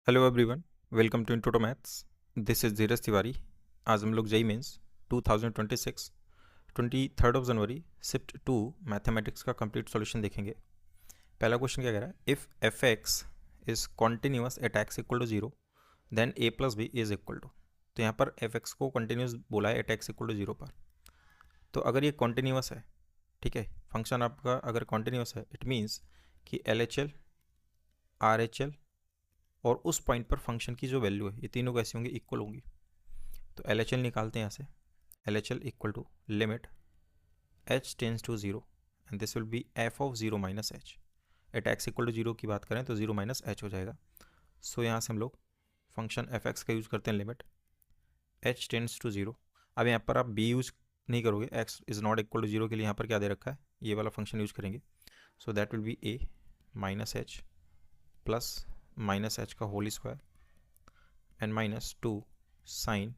Hello everyone, welcome to intro to maths. This is Dheeraj Tiwari. आज हम लोग जेई मेंस 2026 23 जनवरी शिफ्ट 2 मैथमेटिक्स का कंप्लीट सॉल्यूशन देखेंगे। पहला क्वेश्चन क्या कह रहा है, if f x is continuous at x equal to zero then a plus b is equal to. तो यहाँ पर एफ एक्स को कंटिन्यूस बोला है at x equal to zero पर। तो अगर ये कॉन्टिन्यूस है, ठीक है, फंक्शन आपका अगर कॉन्टिन्यूस है, इट मीन्स कि L H L, R H L और उस पॉइंट पर फंक्शन की जो वैल्यू है ये तीनों कैसी होंगी, इक्वल होंगी। तो एल एच एल निकालते हैं यहाँ से। L H L equal to limit h tends to zero and this will be f of zero minus h. At x equal to zero की बात करें तो जीरो माइनस एच हो जाएगा। सो यहाँ से हम लोग फंक्शन एफ एक्स का यूज़ करते हैं, limit h tends to zero. अब यहाँ पर आप बी यूज़ नहीं करोगे, x is not equal to zero के लिए यहाँ पर क्या दे रखा है, ये वाला फंक्शन यूज़ करेंगे। So that will be a minus h plus minus h का whole square and minus two sine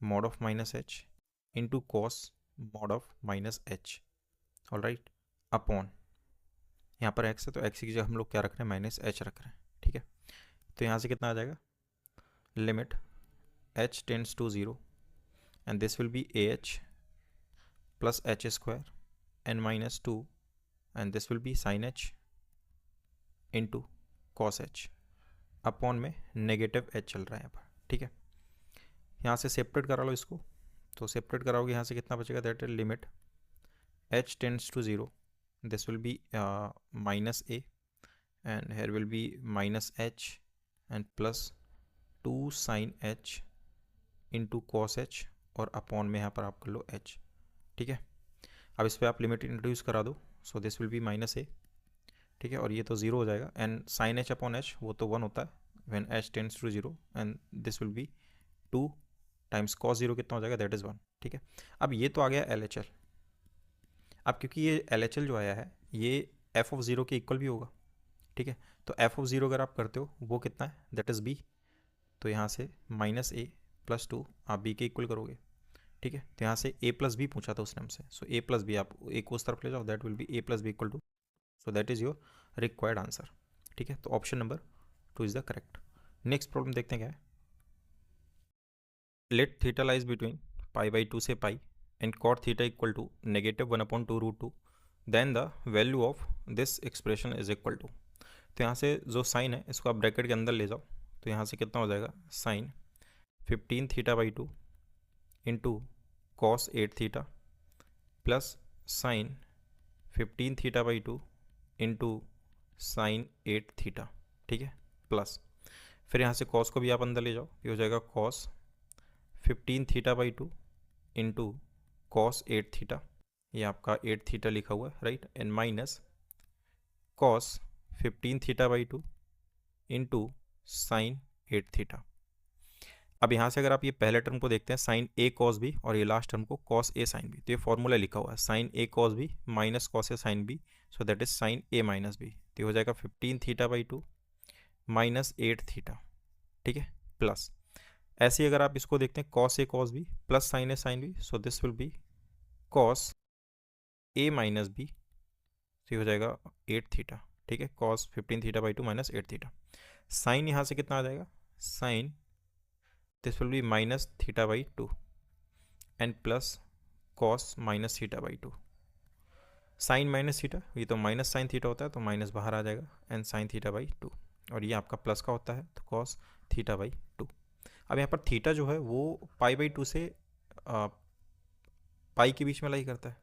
mod of minus h into cos mod of minus h, all right, upon यहाँ पर x है तो x की जगह हम लोग क्या रख रहे हैं, माइनस एच रख रहे हैं, ठीक है। तो यहाँ से कितना आ जाएगा, limit h tends to zero and this will be a h plus h square and minus two and this will be sine h into cos h, upon में नेगेटिव एच चल रहा है यहाँ पर, ठीक है। यहाँ से सेपरेट करा लो इसको, तो सेपरेट कराओगे यहाँ से कितना बचेगा, that is limit h tends to zero, this will be minus A and here will be minus h and plus two sine h into cos h और अपॉन में यहाँ पर आप कर लो h, ठीक है। अब इस पर आप लिमिट इंट्रोड्यूस करा दो, so this will be minus a, ठीक है, और ये तो जीरो हो जाएगा and sine h upon h वो तो वन होता है when h tends to zero and this will be two times cos zero कितना हो जाएगा, दैट इज़ वन, ठीक है। अब ये तो आ गया एल एच एल। अब क्योंकि ये एल एच एल जो आया है ये एफ ऑफ ज़ीरो के इक्वल भी होगा, ठीक है। तो एफ ऑफ ज़ीरो अगर आप करते हो वो कितना है, दैट इज़ बी। तो यहाँ से माइनस ए प्लस टू आप बी के इक्वल करोगे, ठीक है। तो यहाँ से ए प्लस बी पूछा था उसने हमसे, सो ए प्लस बी आप ए को उस तरफ ले जाओ, that will be a plus B equal to, so that is your required answer, ठीक है। तो option number two is the correct. Next problem देखते हैं क्या है। Let theta lies between pi by two से pi and cot theta equal to negative one upon two root two, then the value of this expression is equal to. तो यहाँ से जो sign है इसको आप ब्रैकेट के अंदर ले जाओ, तो यहाँ से कितना हो जाएगा, sine 15 theta by two into cos 8 theta plus sine 15 theta by two into sine 8 theta, ठीक है, प्लस फिर यहाँ से कॉस को भी आप अंदर ले जाओ, ये हो जाएगा cos 15 theta by two into cos 8 theta, ये आपका 8 थीटा लिखा हुआ है, right, and minus cos 15 theta by two into sine 8 theta. अब यहाँ से अगर आप ये पहले टर्म को देखते हैं साइन ए कॉस बी और ये लास्ट टर्म को कॉस ए साइन बी, तो ये फॉर्मूला लिखा हुआ है sine a cos b minus cos a sine b, so that is sine a minus b. तो ये हो जाएगा 15 theta by two minus 8 theta, ठीक है, प्लस ऐसे ही अगर आप इसको देखते हैं cos a cos b plus sine a sine b, so this will be cos a minus b, तो ये हो जाएगा 8 थीटा, ठीक है, cos 15 theta by two minus 8 theta. Sine यहाँ से कितना आ जाएगा, sine this will be minus theta by two and plus cos minus theta by two. Sine minus theta, ये तो माइनस साइन थीटा होता है तो माइनस बाहर आ जाएगा and sign theta by to, और ये आपका प्लस का होता है तो कॉस थीटा बाई टू। अब यहाँ पर थीटा जो है वो पाई बाई टू से पाई के बीच में लाई करता है,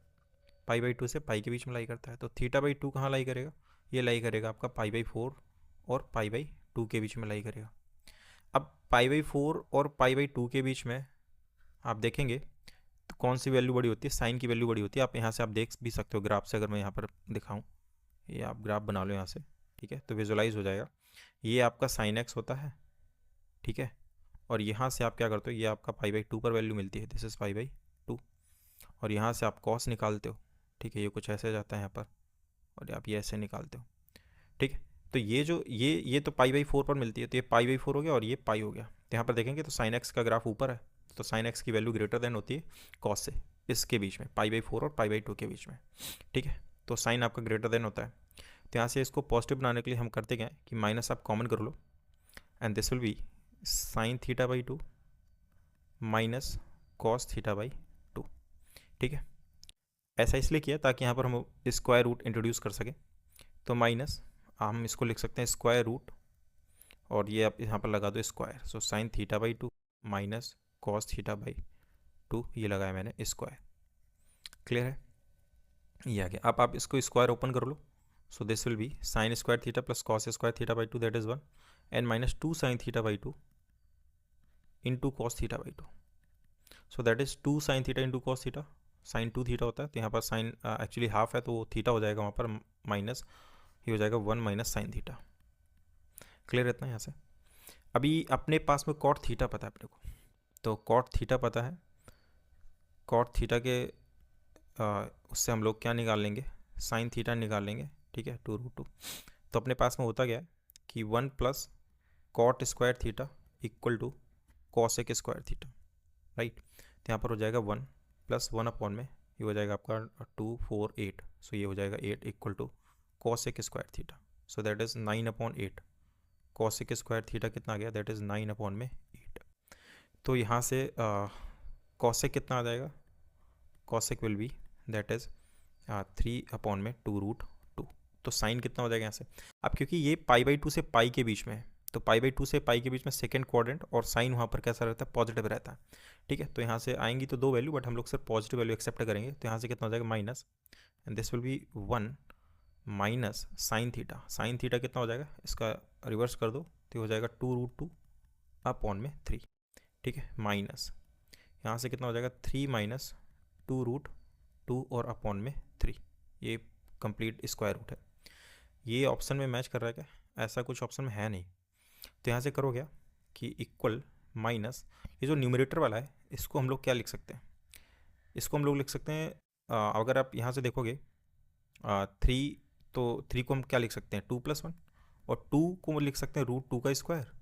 पाई बाई टू से पाई के बीच में लाई करता है, तो थीटा बाई टू कहाँ लाई करेगा, ये लाई करेगा आपका पाई बाई फोर और पाई बाई टू के बीच में लाई करेगा। अब पाई बाई फोर और पाई बाई टू के बीच में आप देखेंगे तो कौन सी वैल्यू बड़ी होती है, साइन की वैल्यू बड़ी होती है। आप यहाँ से आप देख भी सकते हो ग्राफ से, अगर मैं यहाँ पर दिखाऊँ, ये आप ग्राफ बना लो यहाँ से, ठीक है, तो विजुलाइज हो जाएगा। ये आपका साइन एक्स होता है, ठीक है, और यहाँ से आप क्या करते हो, ये आपका पाई बाई टू पर वैल्यू मिलती है, this is pi by to, और यहाँ से आप कॉस निकालते हो, ठीक है, ये कुछ ऐसे जाता है यहाँ पर और आप ये ऐसे निकालते हो, ठीक है। तो ये जो ये तो पाई बाई फोर पर मिलती है, तो ये पाई बाई फोर हो गया और ये पाई हो गया। तो यहाँ पर देखेंगे तो साइन एक्स का ग्राफ ऊपर है, तो साइन एक्स की वैल्यू ग्रेटर देन होती है कॉस से, इसके बीच में पाई बाई फोर और पाई बाई टू के बीच में, ठीक है, तो साइन आपका ग्रेटर देन होता है। तो यहाँ से इसको पॉजिटिव बनाने के लिए हम करते क्या है कि माइनस आप कॉमन कर लो and this will be sine theta by 2 minus cos theta by 2। ठीक है, ऐसा इसलिए किया ताकि यहाँ पर हम स्क्वायर रूट इंट्रोड्यूस कर सकें। तो माइनस हम इसको लिख सकते हैं स्क्वायर रूट, और ये आप यहाँ पर लगा दो square. So sine theta by 2 minus cos theta by 2, ये लगाया मैंने स्क्वायर। क्लियर है, ये आ गया। अब आप इसको स्क्वायर ओपन कर लो। So this will be sine square theta plus cos square theta by 2, that is 1, and minus 2 sine theta by 2 into cos theta by 2। So that is 2 sine theta into cos theta. Sine 2 theta होता है, तो यहाँ पर sign actually half है तो theta हो जाएगा वहाँ पर माइनस, ये हो जाएगा 1 माइनस साइन थीटा। क्लियर रहता है यहाँ से। अभी अपने पास में कॉट थीटा पता है अपने को, तो कॉट थीटा पता है। कॉट थीटा के उससे हम लोग क्या निकाल लेंगे, साइन थीटा निकाल लेंगे। ठीक है, 2√2। तो अपने पास में होता क्या है कि 1 plus cot square theta equal to cosec square theta, right. तो यहाँ पर हो जाएगा 1 प्लस 1 अपॉन में ये हो जाएगा आपका 2 4 8। सो ये हो जाएगा 8 equal to cosec square theta. So that is 9/8। Cosec square theta कितना आ गया, दैट इज़ 9/8। तो यहाँ से कॉसेक कितना आ जाएगा, cosec will be that is 3/2√2। तो साइन कितना हो जाएगा यहाँ से। अब क्योंकि ये π/2 से पाई के बीच में है, तो π/2 से पाई के बीच में सेकंड क्वाड्रेंट, और साइन वहाँ पर कैसा रहता है, पॉजिटिव रहता है। ठीक है, तो यहाँ से आएंगी तो 2 वैल्यू, बट हम लोग सिर्फ पॉजिटिव वैल्यू एक्सेप्ट करेंगे। तो यहाँ से कितना हो जाएगा minus, and this will B 1 minus sine theta. Sine theta कितना हो जाएगा, इसका रिवर्स कर दो तो हो जाएगा 2√2/3। ठीक है, माइनस यहाँ से कितना हो जाएगा 3 माइनस 2√2 और अपॉन में 3। ये कंप्लीट स्क्वायर रूट है। ये ऑप्शन में मैच कर रहा है क्या, ऐसा कुछ ऑप्शन में है नहीं। तो यहाँ से करो क्या कि इक्वल माइनस, ये जो न्यूमरेटर वाला है इसको हम लोग क्या लिख सकते हैं, इसको हम लोग लिख सकते हैं अगर आप यहाँ से देखोगे 3, तो 3 को हम क्या लिख सकते हैं 2+1, और 2 को लिख सकते हैं √2 का स्क्वायर।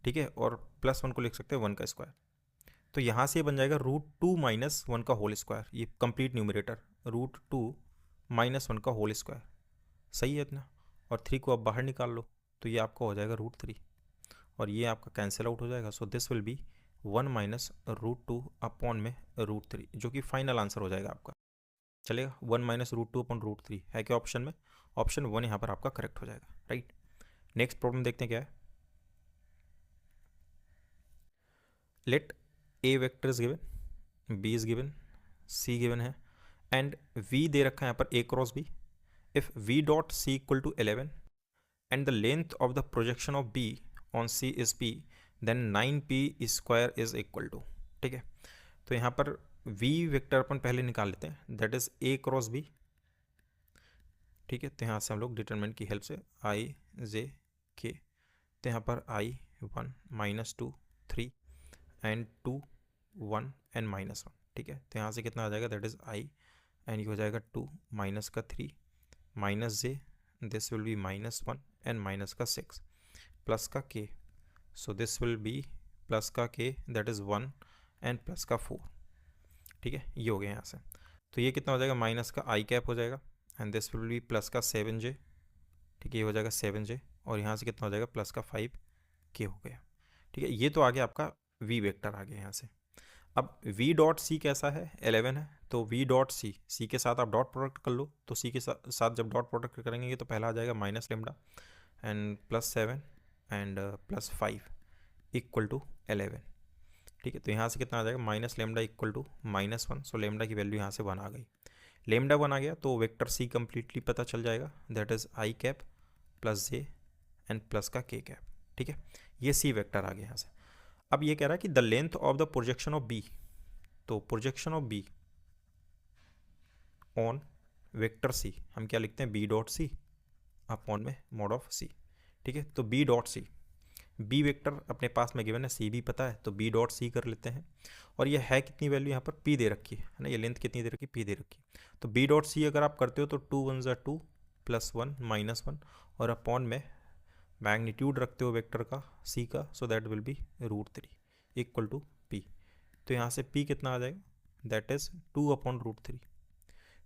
ठीक है, और +1 को लिख सकते हैं 1 का स्क्वायर। तो यहाँ से बन जाएगा √2 माइनस 1 का होल स्क्वायर, ये कंप्लीट न्यूमरेटर √2 माइनस 1 का होल स्क्वायर। सही है इतना, और 3 को आप बाहर निकाल लो तो ये आपका हो जाएगा √3, और ये आपका कैंसिल आउट हो जाएगा। सो this will B 1 minus √2 upon में √3, जो कि फाइनल आंसर हो जाएगा आपका। चलेगा, 1 माइनस √2/√3 है क्या ऑप्शन में, ऑप्शन 1 यहाँ पर आपका करेक्ट हो जाएगा, राइट। नेक्स्ट प्रॉब्लम देखते हैं क्या है। Let a vector is given, b is given, c given है, एंड वी दे रखा है यहाँ पर a cross b। If v dot c equal to 11 and the length of the projection of b on c is p, then 9p square is equal to. ठीक है, तो यहाँ पर v वेक्टर अपन पहले निकाल लेते हैं, that is a cross b। ठीक है, तो यहाँ से हम लोग डिटरमिनेंट की हेल्प से i j k, तो यहाँ पर i1 -2 3 एंड 2 1 एंड -1। ठीक है, तो यहाँ से कितना आ जाएगा, दैट इज i, एंड ये हो जाएगा 2 माइनस का 3 minus j, this will B -1 and minus का 6 प्लस का k। So this will B plus का k, that is 1 and plus का 4। ठीक है, ये हो गया यहाँ से। तो ये कितना हो जाएगा, माइनस का i कैप हो जाएगा, and this will B plus का 7j। ठीक है, ये हो जाएगा 7j, और यहाँ से कितना हो जाएगा प्लस का 5k हो गया। ठीक है, ये तो आ गया आपका v वेक्टर आ गया यहाँ से। अब v डॉट सी कैसा है, 11 है, तो v डॉट सी, सी के साथ आप डॉट प्रोडक्ट कर लो। तो सी के साथ जब डॉट प्रोडक्ट करेंगे तो पहला आ जाएगा minus lambda and +7 and +5 equal to 11। ठीक है, तो यहाँ से कितना आ जाएगा, minus lambda equal to -1। So lambda की वैल्यू यहाँ से 1 आ गई। लेमडा 1 आ गया तो वेक्टर सी कंप्लीटली पता चल जाएगा, that is i cap plus j and plus का k कैप। ठीक है, ये सी वेक्टर आ गया यहाँ से। अब ये कह रहा है कि the length of the projection of B, तो projection of B on vector C हम क्या लिखते हैं, बी डॉट सी अपॉन में मॉड ऑफ सी। ठीक है, तो B dot C, B vector अपने पास में गिवन है, सी भी पता है, तो बी डॉट सी कर लेते हैं। और ये है कितनी वैल्यू यहाँ पर, पी दे रखी है ना, ये लेंथ कितनी दे रखी है, पी दे रखी है। तो बी डॉट सी अगर आप करते हो तो 2 1 ज़ा 2 +1 -1, और अपॉन में मैग्नीट्यूड रखते हो वेक्टर का सी का, so that will be √3 equal to P. तो यहाँ से पी कितना आ जाएगा, दैट इज़ 2/√3।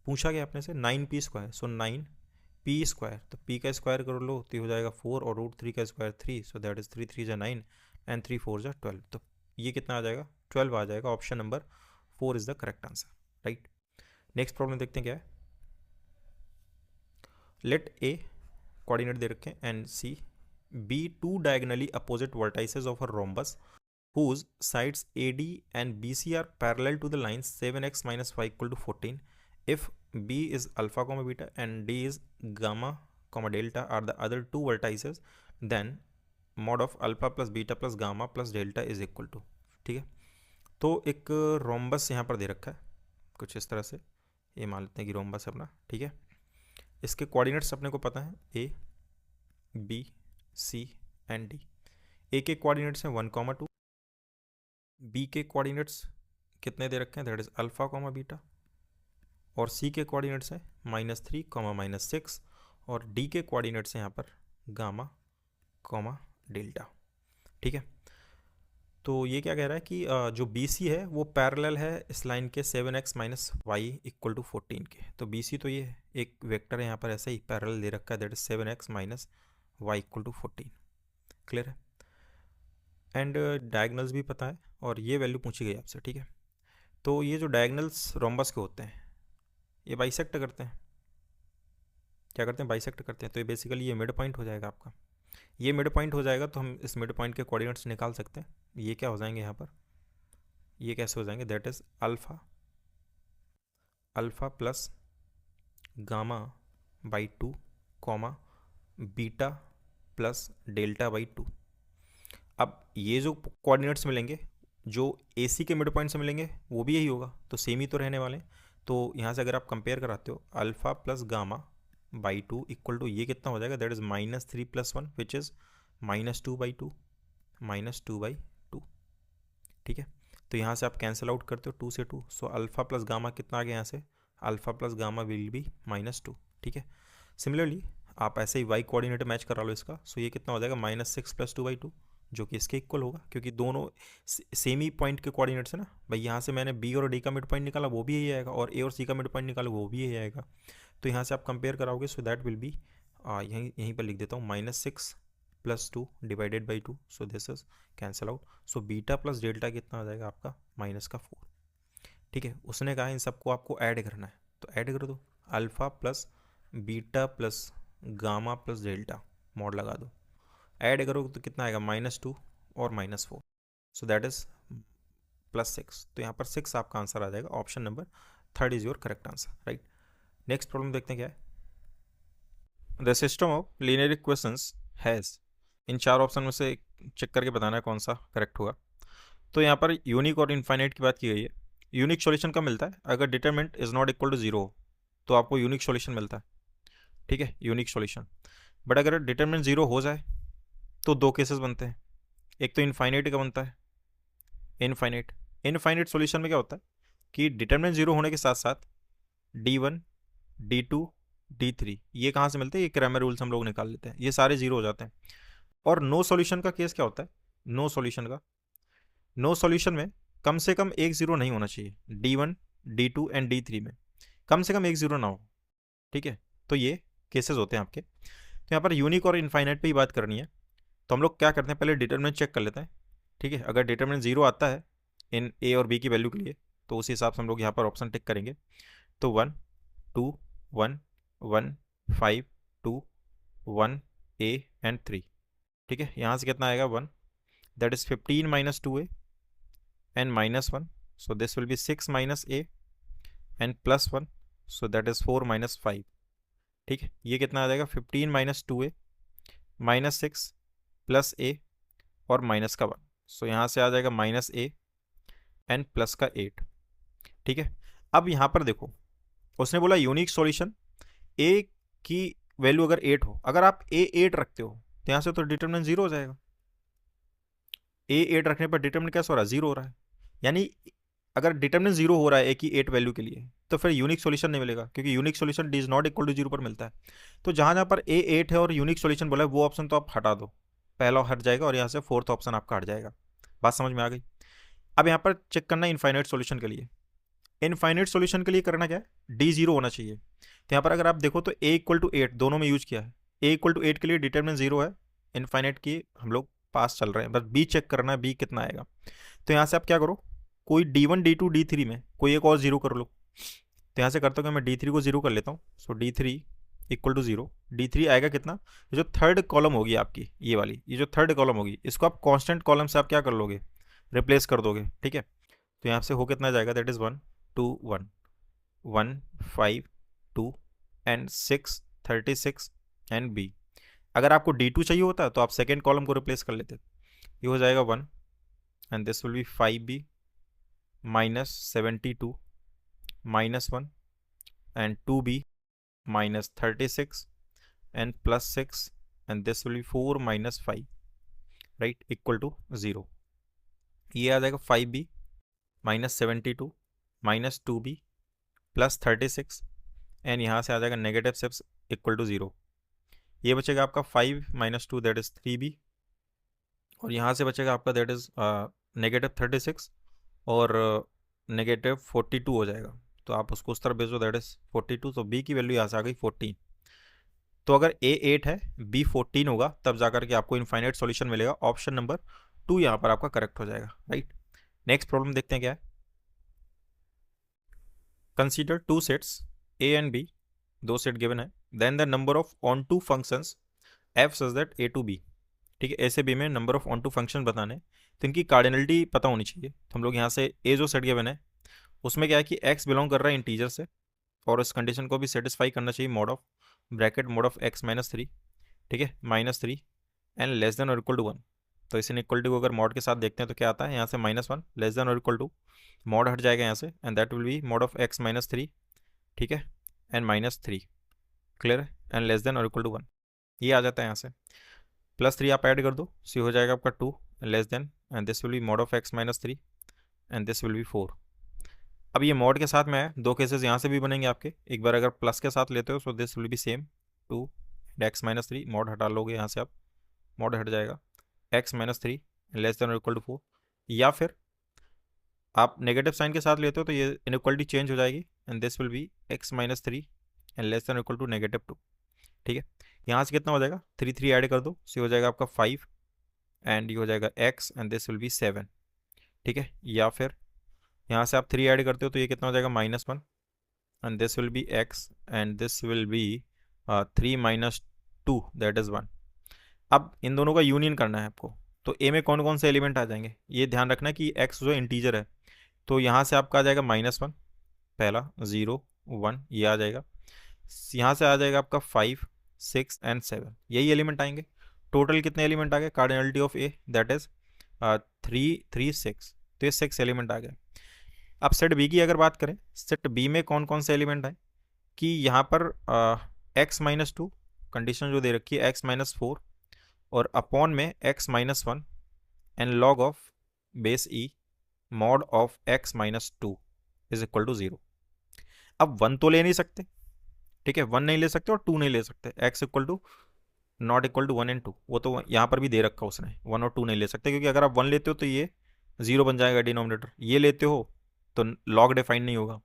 पूछा गया अपने से 9p स्क्वायर, सो 9 पी स्क्वायर, तो पी का स्क्वायर कर लो तो हो जाएगा 4 और रूट 3 का स्क्वायर 3, सो दैट इज 3 3 जा 9 एंड 3 4 जा 12, तो ये कितना आ जाएगा 12 आ जाएगा। Option number 4 is the correct answer, right. Next problem देखते हैं क्या है। लेट ए कोऑर्डिनेट दे रखे हैं and c be two diagonally opposite vertices of a rhombus whose sides AD and BC are parallel to the lines 7x minus 5 equal to 14. If B is alpha comma beta and D is gamma comma delta are the other two vertices, then mod of alpha plus beta plus gamma plus delta is equal to, ठीक है। तो एक rhombus यहाँ पर दे रखा है कुछ इस तरह से, ये मान लेते हैं कि रोम्बस है अपना, ठीक है। इसके कोऑर्डिनेट्स अपने को पता है A B C and D. A के कोऑर्डिनेट्स हैं 1, 2, बी के कोऑर्डिनेट्स कितने दे रखे हैं, that is alpha comma beta, और सी के कोऑर्डिनेट्स हैं -3, -6, और डी के कोऑर्डिनेट्स हैं यहाँ पर गामा कॉमा डेल्टा, ठीक है। तो ये क्या कह रहा है कि जो बी सी है वो पैरेलल है इस लाइन के 7x minus y equal to 14 के। तो बी सी तो ये एक वेक्टर है यहाँ पर ऐसा ही पैरेलल दे रखा है, that is 7x minus y equal to 14, clear है। एंड डायगनल्स भी पता है और ये वैल्यू पूछी गई आपसे, ठीक है। तो ये जो डायगनल्स रोम्बस के होते हैं ये बाइसेक्ट करते हैं, क्या करते हैं, बाइसेक्ट करते हैं। तो ये बेसिकली ये मिड पॉइंट हो जाएगा आपका, ये मिड पॉइंट हो जाएगा तो हम इस मिड पॉइंट के कोऑर्डिनेट्स निकाल सकते हैं। ये क्या हो जाएंगे यहाँ पर, ये कैसे हो जाएंगे, that is alpha plus gamma by 2 comma beta plus delta by 2। अब ये जो कोऑर्डिनेट्स मिलेंगे जो ए सी के मिड पॉइंट से मिलेंगे वो भी यही होगा, तो सेम ही तो रहने वाले। तो यहाँ से अगर आप कंपेयर कराते हो alpha plus gamma by 2 equal to ये कितना हो जाएगा, दैट इज -3 + 1 विच इज़ -2/2, -2/2, ठीक है। तो यहाँ से आप कैंसिल आउट करते हो 2 से 2, सो अल्फा प्लस गामा कितना आ गया यहाँ से, alpha plus gamma will be -2, ठीक है। सिमिलरली आप ऐसे ही वाई कोऑर्डिनेट मैच करा लो इसका, सो ये कितना हो जाएगा -6 + 2/2, जो कि इसके इक्वल होगा क्योंकि दोनों सेम ही पॉइंट के कोऑर्डिनेट्स है ना भाई। यहाँ से मैंने बी और डी का मिड पॉइंट निकाला वो भी यही आएगा, और ए और सी का मिड पॉइंट निकाला वो भी यही आएगा। तो यहाँ से आप कंपेयर कराओगे, सो दैट विल बी यहीं पर लिख देता हूँ -6 + 2 divided by 2, so this is cancel out. So beta plus delta कितना आ जाएगा आपका -4, ठीक है। उसने कहा इन सबको आपको ऐड करना है, तो ऐड कर दो, alpha plus beta plus gamma plus delta, mod लगा दो, ऐड करो तो कितना आएगा -2 और -4, सो दैट इज +6। तो यहाँ पर 6 आपका आंसर आ जाएगा। Option number 3 is your correct answer, right. Next problem देखते हैं क्या है। The system of linear equations has, in 4 option में से चेक करके बताना है कौन सा करेक्ट होगा। तो यहाँ पर यूनिक और इनफाइनाइट की बात की गई है। यूनिक सॉल्यूशन कब मिलता है, अगर determinant is not equal to 0 हो तो आपको यूनिक सॉल्यूशन मिलता है, ठीक है, यूनिक सॉल्यूशन। बट अगर डिटरमिनेंट 0 हो जाए तो 2 केसेस बनते हैं, एक तो इनफाइनाइट का बनता है, इनफाइनाइट सॉल्यूशन में क्या होता है कि डिटरमिनेंट 0 होने के साथ साथ D1 D2 D3 ये कहाँ से मिलते हैं, ये क्रैमर रूल्स हम लोग निकाल लेते हैं, ये सारे 0 हो जाते हैं। और नो सॉल्यूशन का केस क्या होता है, नो सॉल्यूशन में कम से कम एक 0 नहीं होना चाहिए, D1 D2 एंड D3 में कम से कम एक 0 ना हो, ठीक है। तो ये केसेस होते हैं आपके। तो यहाँ पर यूनिक और इनफाइनाइट पे ही बात करनी है, तो हम लोग क्या करते हैं पहले डिटरमिनेंट चेक कर लेते हैं, ठीक है। अगर डिटरमिनेंट 0 आता है इन ए और बी की वैल्यू के लिए तो उस हिसाब से हम लोग यहाँ पर ऑप्शन टिक करेंगे। तो 1 2 1 1 5 2 1 ए एंड 3, ठीक है। यहाँ से कितना आएगा 1, that is 15 - 2a and -1, so this will B 6 - a and +1, so that is 4 - 5, ठीक है। ये कितना आ जाएगा 15 - 2a -6 प्लस a और माइनस का 1, सो यहाँ से आ जाएगा -a एंड प्लस का 8, ठीक है। अब यहाँ पर देखो उसने बोला यूनिक सॉल्यूशन, a की वैल्यू अगर 8 हो, अगर आप a 8 रखते हो तो यहाँ से तो डिटरमिनेंट 0 हो जाएगा। a 8 रखने पर डिटरमिनेंट कैसे हो रहा है, 0 हो रहा है, यानी अगर डिटरमिनेंट 0 हो रहा है a की 8 वैल्यू के लिए तो फिर यूनिक सॉल्यूशन नहीं मिलेगा, क्योंकि unique solution d is not equal to 0 पर मिलता है। तो जहाँ जहाँ पर a 8 है और यूनिक सॉल्यूशन बोला है वो ऑप्शन तो आप हटा दो, पहला हट जाएगा और यहाँ से 4th ऑप्शन आपका हट जाएगा। बात समझ में आ गई। अब यहाँ पर चेक करना है इनफाइनाइट सॉल्यूशन के लिए। इनफाइनाइट सॉल्यूशन के लिए करना क्या है, D 0 होना चाहिए। यहाँ पर अगर आप देखो तो a इक्वल टू 8 दोनों में यूज किया है। a इक्वल टू 8 के लिए डिटरमिनेंट 0 है, इनफाइनाइट की हम लोग पास चल रहे हैं, बस b चेक करना है b कितना आएगा। तो यहाँ से आप क्या करो, कोई d1 d2 d3 में कोई एक और जीरो कर लो। तो यहाँ से करता हूँ कि मैं d3 को जीरो कर लेता हूँ। सो d3 equal to zero, d3 आएगा कितना, ये जो थर्ड कॉलम होगी आपकी ये वाली, ये जो थर्ड कॉलम होगी इसको आप कांस्टेंट कॉलम से आप क्या कर लोगे, रिप्लेस कर दोगे। ठीक है, तो यहाँ से हो कितना जाएगा, that is 1 2 1 1 5 2 and 6 36 and b. अगर आपको d2 चाहिए होता तो आप सेकेंड कॉलम को रिप्लेस कर लेते। ये हो जाएगा 1 and this will B 5b minus 72 minus 1 and 2b minus 36 and plus 6 and this will be 4 minus 5, right, equal to 0। ये आ जाएगा 5b minus 72 minus 2b plus 36 and यहाँ से आ जाएगा नेगेटिव 6 इक्वल टू 0। ये बचेगा आपका 5 minus 2 दैट इज 3b, और यहाँ से बचेगा आपका दैट इज नेगेटिव 36 और नेगेटिव 42 हो जाएगा। तो आप उसको उस तरफ भेजो, दैट इज 42, तो b की वैल्यू यहाँ से आ गई 14। तो अगर a 8 है b 14 होगा तब जाकर के आपको इनफाइनाइट सॉल्यूशन मिलेगा। ऑप्शन नंबर 2 यहाँ पर आपका करेक्ट हो जाएगा, राइट। नेक्स्ट प्रॉब्लम देखते हैं क्या है। Consider two sets a and b, दो सेट गिवन है, then the number of onto functions f such that a to b। ठीक है, a से b में number of onto function बताने, तो इनकी कार्डिनलिटी पता होनी चाहिए। तो हम लोग यहाँ से a जो सेट गिवन है उसमें क्या है कि x बिलोंग कर रहा है इंटीजर से, और इस कंडीशन को भी सेटिस्फाई करना चाहिए mod of bracket mod of x minus 3, ठीक है, माइनस 3 एंड लेस देन और इक्वल टू 1। तो इस इनइक्वलिटी को अगर मॉड के साथ देखते हैं तो क्या आता है, यहाँ से -1 लेस देन और इक्वल टू, मॉड हट जाएगा यहाँ से and that will B mod of x minus 3, ठीक है, एंड -3, क्लियर है, एंड लेस देन और इक्वल टू 1। ये आ जाता है यहाँ से, +3 आप ऐड कर दो, सी हो जाएगा आपका 2 less than and this will B mod of x minus 3 and this will be 4। अब ये मॉड के साथ में है, दो केसेस यहाँ से भी बनेंगे आपके। एक बार अगर प्लस के साथ लेते हो सो this will B same 2 x minus 3, mod हटा लोगे यहाँ से आप, मॉड हट जाएगा x माइनस 3 लेस देन और इक्वल टू 4। या फिर आप नेगेटिव साइन के साथ लेते हो तो ये इनइक्वलिटी चेंज हो जाएगी and this will be x minus 3 and less than equal to -2। ठीक है, यहाँ से कितना हो जाएगा, 3 3 ऐड कर दो, सी हो जाएगा आपका 5 एंड ये हो जाएगा x and this will B 7। ठीक है, या फिर यहाँ से आप 3 ऐड करते हो तो ये कितना हो जाएगा, -1 and this will be x and this will be 3 minus 2 that is 1। अब इन दोनों का यूनियन करना है आपको, तो a में कौन कौन से एलिमेंट आ जाएंगे, ये ध्यान रखना कि x जो इंटीजर है, तो यहाँ से आपका आ जाएगा -1 पहला, 0 1 ये आ जाएगा, यहाँ से आ जाएगा आपका 5 6 एंड 7, यही एलिमेंट आएंगे। टोटल कितने एलिमेंट आ गए, cardinality of a that is 3 3 6, तो ये 6 एलिमेंट आ गए। अब सेट बी की अगर बात करें, सेट बी में कौन कौन से एलिमेंट हैं कि यहाँ पर x माइनस 2 कंडीशन जो दे रखी है, x माइनस 4 और अपॉन में x minus 1 and log of base e mod of x minus 2 is equal to 0। अब 1 तो ले नहीं सकते, ठीक है, 1 नहीं ले सकते और 2 नहीं ले सकते, x equal to not equal to 1 and 2, वो तो यहाँ पर भी दे रखा उसने, 1 और 2 नहीं ले सकते, क्योंकि अगर आप 1 लेते हो तो ये 0 बन जाएगा डिनोमिनेटर, ये लेते हो तो लॉग डिफाइन नहीं होगा,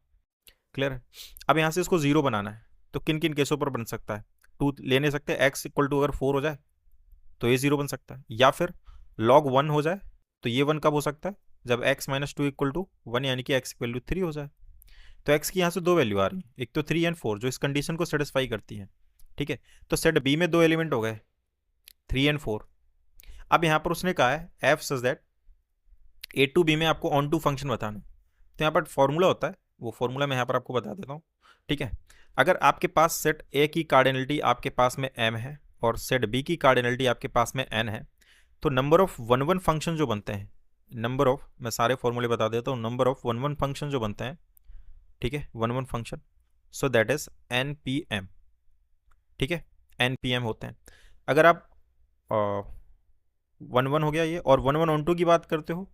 क्लियर है। अब यहाँ से इसको 0 बनाना है तो किन किन केसों पर बन सकता है, 2 ले नहीं सकते, x इक्वल टू अगर 4 हो जाए तो ये 0 बन सकता है, या फिर log 1 हो जाए तो ये 1 कब हो सकता है, जब x माइनस 2 इक्वल टू 1 यानी कि x इक्वल टू 3 हो जाए। तो x की यहाँ से दो वैल्यू आ रही है, एक तो 3 एंड 4 जो इस कंडीशन को सेटिस्फाई करती है। ठीक है, तो सेट बी में दो एलिमेंट हो गए 3 एंड 4। अब यहाँ पर उसने कहा है f such that a to b में आपको ऑन टू फंक्शन बताना है, तो यहाँ पर फॉर्मूला होता है, वो फॉर्मूला मैं यहाँ पर आपको बता देता हूँ। ठीक है, अगर आपके पास सेट ए की कार्डिनलिटी आपके पास में m है और सेट बी की कार्डिनलिटी आपके पास में n है, तो नंबर ऑफ 1 1 फंक्शन जो बनते हैं, नंबर ऑफ, मैं सारे फॉर्मूले बता देता हूँ, नंबर ऑफ 1 1 फंक्शन जो बनते हैं, ठीक है, 1 1 function, so that is npm। ठीक है, npm होते हैं। अगर आप 1 1 हो गया ये, और 1 1 ऑन टू की बात करते हो,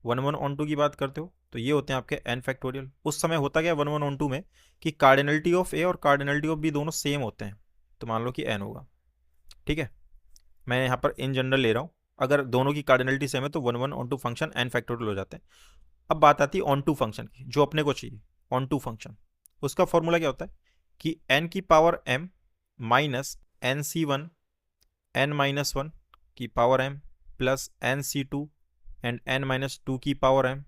1 1 ऑन टू की बात करते हो तो ये होते हैं आपके n फैक्टोरियल। उस समय होता क्या 1 1 ऑन टू में कि कार्डिनलिटी ऑफ a और कार्डिनलिटी ऑफ b दोनों सेम होते हैं, तो मान लो कि n होगा। ठीक है, मैं यहाँ पर इन जनरल ले रहा हूँ, अगर दोनों की कार्डिनलिटी सेम है तो 1 1 onto function n factorial हो जाते हैं। अब बात आती है ऑन टू फंक्शन की, जो अपने को चाहिए ऑन टू फंक्शन, उसका फॉर्मूला क्या होता है कि n की power m minus N C one n minus one की power m plus N C two and n minus two की पावर m,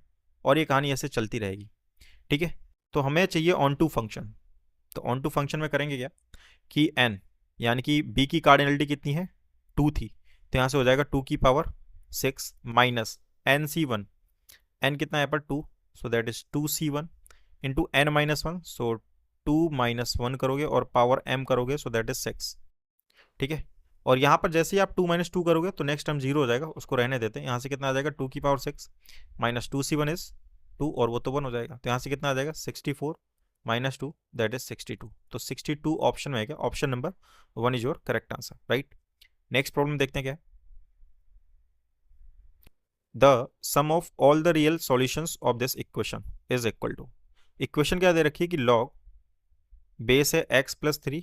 और ये कहानी ऐसे चलती रहेगी। ठीक है, तो हमें चाहिए ऑन टू फंक्शन। तो ऑन टू फंक्शन में करेंगे क्या कि n यानी कि b की कार्डिनलिटी कितनी है, 2 थी, तो यहाँ से हो जाएगा 2 की power 6 minus N C one, n कितना है पर 2, so that is 2c1 into n minus one, सो 2 माइनस वन करोगे और पावर m करोगे, सो दैट इज 6। ठीक है, और यहाँ पर जैसे ही आप 2 माइनस टू करोगे तो नेक्स्ट टर्म जीरो हो जाएगा, उसको रहने देते हैं। यहाँ से कितना आ जाएगा 2 की पावर 6 माइनस 2c1 इज 2, और वो तो 1 हो जाएगा, तो यहाँ से कितना आ जाएगा 64 माइनस 2, दैट इज 62। तो 62 ऑप्शन में आएगा, option number 1 is your correct answer, right. Next problem देखते हैं क्या है। The sum of all the real solutions of this equation is equal to, equation क्या दे रखी है कि log बेस है x प्लस 3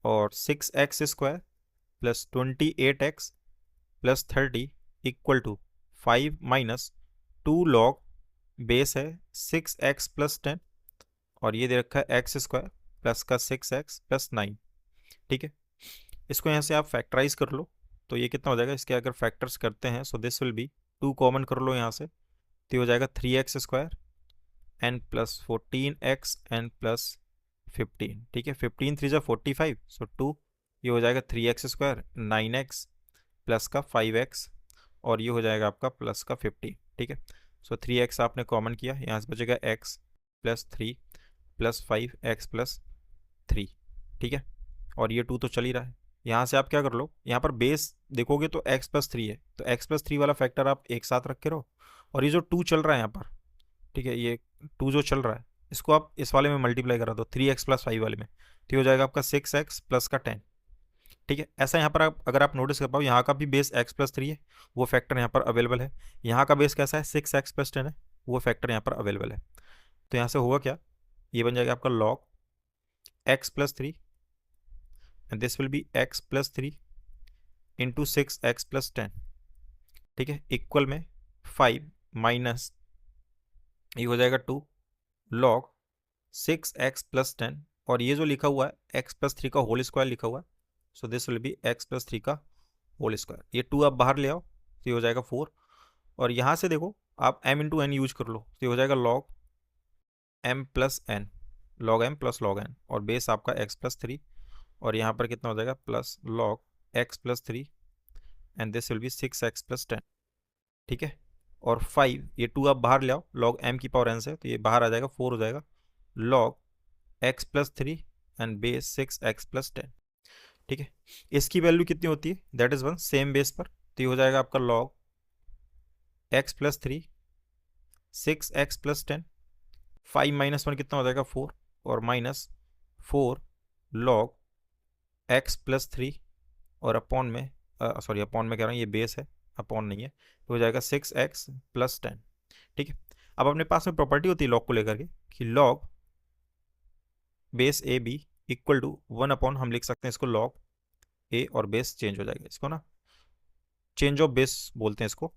और 6x square plus 28x plus 30 equal to 5 minus 2 log base है 6x प्लस 10, और ये दे रखा है एक्स स्क्वायर प्लस का 6x प्लस 9। ठीक है, इसको यहाँ से आप फैक्टराइज कर लो, तो ये कितना हो जाएगा, इसके अगर फैक्टर्स करते हैं so this will be 2 common कर लो यहाँ से, तो ये हो जाएगा 3x square N plus 14x n plus 15। ठीक है, 15 3 जा 45, सो 2, ये हो जाएगा 3x स्क्वायर 9x प्लस का 5x, और ये हो जाएगा आपका प्लस का 15। ठीक है, सो 3x आपने कॉमन किया, यहाँ से बचेगा x plus 3 plus 5x plus 3। ठीक है, और ये 2 तो चल ही रहा है। यहाँ से आप क्या कर लो, यहाँ पर बेस देखोगे तो x प्लस 3 है, तो x प्लस 3 वाला फैक्टर आप एक साथ रख के रहो, और ये जो 2 चल रहा है यहाँ पर, ठीक है, ये 2 जो चल रहा है इसको आप इस वाले में मल्टीप्लाई करा दो 3x प्लस 5 वाले में, तो ये हो जाएगा आपका 6x प्लस का 10। ठीक है, ऐसा यहाँ पर आप अगर आप नोटिस कर पाओ, यहाँ का भी बेस x प्लस 3 है, वो फैक्टर यहाँ पर अवेलेबल है। यहाँ का बेस कैसा है 6x प्लस 10 है, वो फैक्टर यहाँ पर अवेलेबल है। तो यहाँ से होगा क्या, ये बन जाएगा आपका log x plus 3 and this will be x plus 3 into 6x plus 10। ठीक है, इक्वल में 5 माइनस ये हो जाएगा 2 log 6x प्लस 10, और ये जो लिखा हुआ है x प्लस 3 का होल स्क्वायर लिखा हुआ है, सो this will be x plus 3 का होल स्क्वायर। ये 2 आप बाहर ले आओ तो ये हो जाएगा 4, और यहाँ से देखो आप m इंटू एन यूज कर लो, तो ये हो जाएगा log m plus n, log m plus log n, और बेस आपका x प्लस 3, और यहाँ पर कितना हो जाएगा plus log x plus 3 and this will be 6x plus 10। ठीक है, और 5, ये 2 आप बाहर ले आओ log m की पावर n से, तो ये बाहर आ जाएगा 4 हो जाएगा log x plus 3 and base 6x plus 10। ठीक है, इसकी वैल्यू कितनी होती है, दैट इज 1 सेम बेस पर, तो ये हो जाएगा आपका log x plus 3 6x plus 10, 5 minus 1 कितना हो जाएगा 4, और माइनस 4 log x प्लस 3, और अपॉन में सॉरी अपॉन में कह रहा हूँ, ये बेस है अपॉन नहीं है, तो हो जाएगा 6x प्लस 10। ठीक है, अब अपने पास में प्रॉपर्टी होती है लॉग को लेकर के कि log base a b equal to 1 upon, हम लिख सकते हैं इसको लॉग ए, और बेस चेंज हो जाएगा, इसको ना चेंज ऑफ बेस बोलते हैं इसको।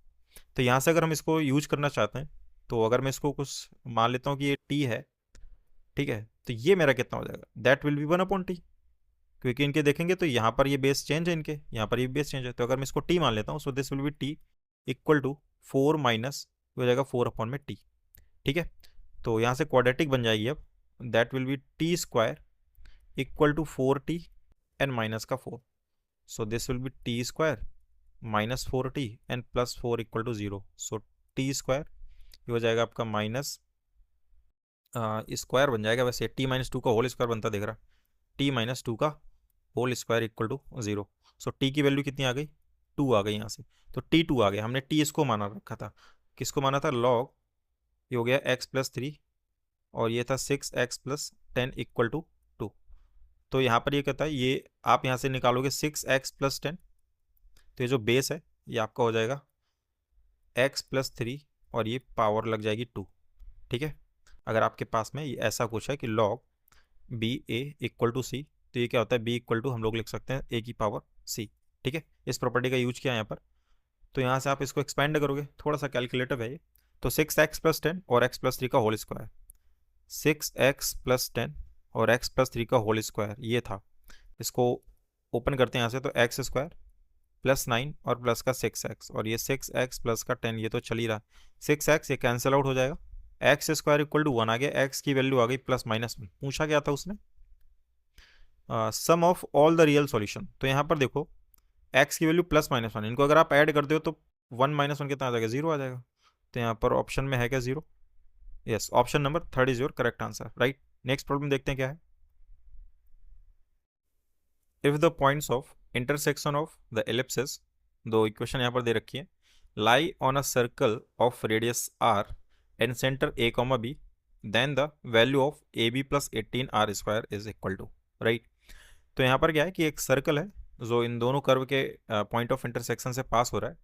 तो यहाँ से अगर हम इसको यूज करना चाहते हैं, तो अगर मैं इसको कुछ मान लेता हूँ कि ये टी है, ठीक है, तो ये मेरा कितना हो जाएगा, that will B 1 upon T, क्योंकि इनके देखेंगे तो यहाँ पर ये बेस चेंज है, इनके यहाँ पर ये बेस चेंज है, तो अगर मैं इसको टी मान लेता हूँ, so this will be t equal to 4 minus हो जाएगा 4 अपॉन में टी। ठीक है, तो यहाँ से क्वाड्रेटिक बन जाएगी अब, that will be t square equal to 4t and minus का 4, so this will be t square minus 4t and plus 4 equal to 0, so t square ये हो जाएगा आपका माइनस स्क्वायर बन जाएगा, वैसे टी माइनस 2 का होल स्क्वायर बनता दिख रहा, टी माइनस 2 का whole square equal to 0। So t की वैल्यू कितनी आ गई, 2 आ गई यहाँ से, तो टी 2 आ गया, हमने टी इसको माना रखा था, किसको माना था, लॉग ये हो गया x प्लस 3, और ये था 6x प्लस 10 इक्वल टू 2। तो यहाँ पर ये कहता है, ये आप यहाँ से निकालोगे 6x प्लस 10, तो ये जो बेस है ये आपका हो जाएगा x प्लस 3, और ये पावर लग जाएगी 2। ठीक है, अगर आपके पास में ये ऐसा कुछ है कि log B A equal to C, तो ये क्या होता है b इक्वल टू हम लोग लिख सकते हैं a की पावर c। ठीक है, इस प्रॉपर्टी का यूज किया यहाँ पर, तो यहाँ से आप इसको एक्सपेंड करोगे, थोड़ा सा कैलकुलेटिव है ये, तो 6x प्लस 10 और x प्लस 3 का होल स्क्वायर, 6x प्लस 10 और एक्स प्लस थ्री का होल स्क्वायर ये था। इसको ओपन करते हैं यहाँ से, तो एक्स स्क्वायर प्लस 9 और प्लस का 6x, और ये 6x प्लस का 10 ये तो चल ही रहा। 6x ये कैंसिल आउट हो जाएगा, एक्स स्क्वायर इक्वल टू 1 आ गया, एक्स की वैल्यू आ गई प्लस माइनस 1। पूछा गया था उसने sum of all the real solution. तो यहाँ पर देखो एक्स की वैल्यू प्लस माइनस 1, इनको अगर आप ऐड करते हो तो 1 माइनस 1 कितना आ जाएगा, 0 आ जाएगा। तो यहाँ पर ऑप्शन में है क्या, 0। Yes, option number third is your correct answer, right. Next problem देखते हैं क्या है। If the points of intersection of the ellipses, दो इक्वेशन यहाँ पर दे रखी है, lie on a circle of radius R and centre A comma B, then the value of A B plus 18 are square is equal to, right. तो यहाँ पर क्या है कि एक सर्कल है जो इन दोनों कर्व के पॉइंट ऑफ इंटरसेक्शन से पास हो रहा है।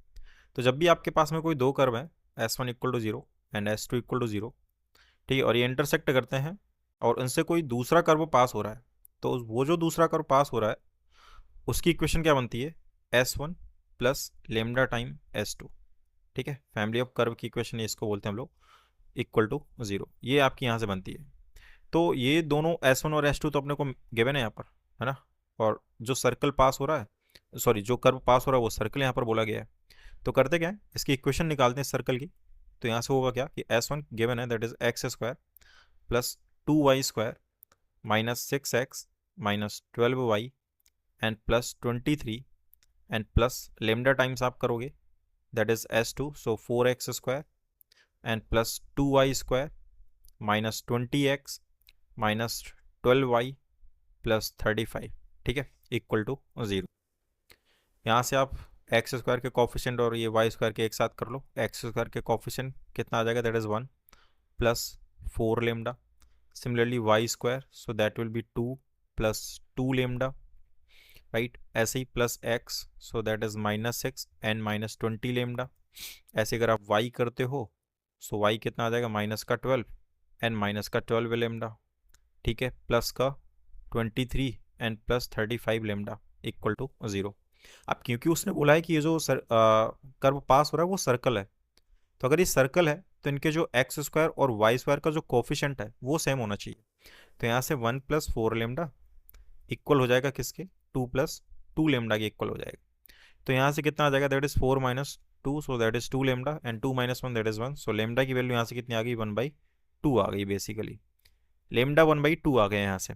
तो जब भी आपके पास में कोई दो कर्व है, S1 equal to 0 and S2 equal to 0, ठीक है, और ये इंटरसेक्ट करते हैं और उनसे कोई दूसरा कर्व पास हो रहा है, तो वो जो दूसरा कर्व पास हो रहा है उसकी इक्वेशन क्या बनती है, S1 plus lambda time S2, ठीक है। फैमिली ऑफ कर्व की इक्वेशन इसको बोलते हैं हम लोग, इक्वल टू 0, ये आपकी यहाँ से बनती है। तो ये दोनों S1 और S2 तो अपने को गिवन है यहाँ पर, है ना। और जो सर्कल पास हो रहा है, सॉरी जो कर्व पास हो रहा है वो सर्कल यहाँ पर बोला गया है। तो करते क्या है, इसकी इक्वेशन निकालते हैं सर्कल की। तो यहाँ से होगा क्या कि S1 गिवन है, that is x square plus 2y square minus 6x minus 12y and plus 23 and plus lambda times आप करोगे, that is S2, so 4x square and plus 2y square minus 20x minus 12y plus 35, ठीक है, equal to 0। यहाँ से आप x square के coefficient और ये वाई स्क्वायर के एक साथ कर लो। एक्स स्क्वायर के कॉफिशेंट कितना आ जाएगा, that is 1 plus 4 lambda. Similarly Y square, so that will be 2 plus 2 lambda, right. ऐसे ही plus X, so that is minus 6 and minus 20 lambda. ऐसे अगर आप वाई करते हो, सो वाई कितना आ जाएगा, माइनस का 12 एंड माइनस का 12 लेमडा, ठीक है, प्लस का 23 and plus 35 lambda equal to 0। अब क्योंकि उसने बोला है कि ये जो कर्व पास हो रहा है वो सर्कल है, तो अगर ये सर्कल है तो इनके जो एक्स स्क्वायर और वाई स्क्वायर का जो कोफिशेंट है वो सेम होना चाहिए। तो यहाँ से 1 प्लस 4 लेमडा इक्वल हो जाएगा किसके, 2 प्लस 2 लेमडा के इक्वल हो जाएगा। तो यहाँ से कितना आ जाएगा, that is 4 minus 2, so that is 2 lambda and 2 minus 1 that is 1, so lambda की वैल्यू यहाँ से कितनी आ गई, 1/2 आ गई। बेसिकली लेमडा 1/2 आ गया यहाँ से।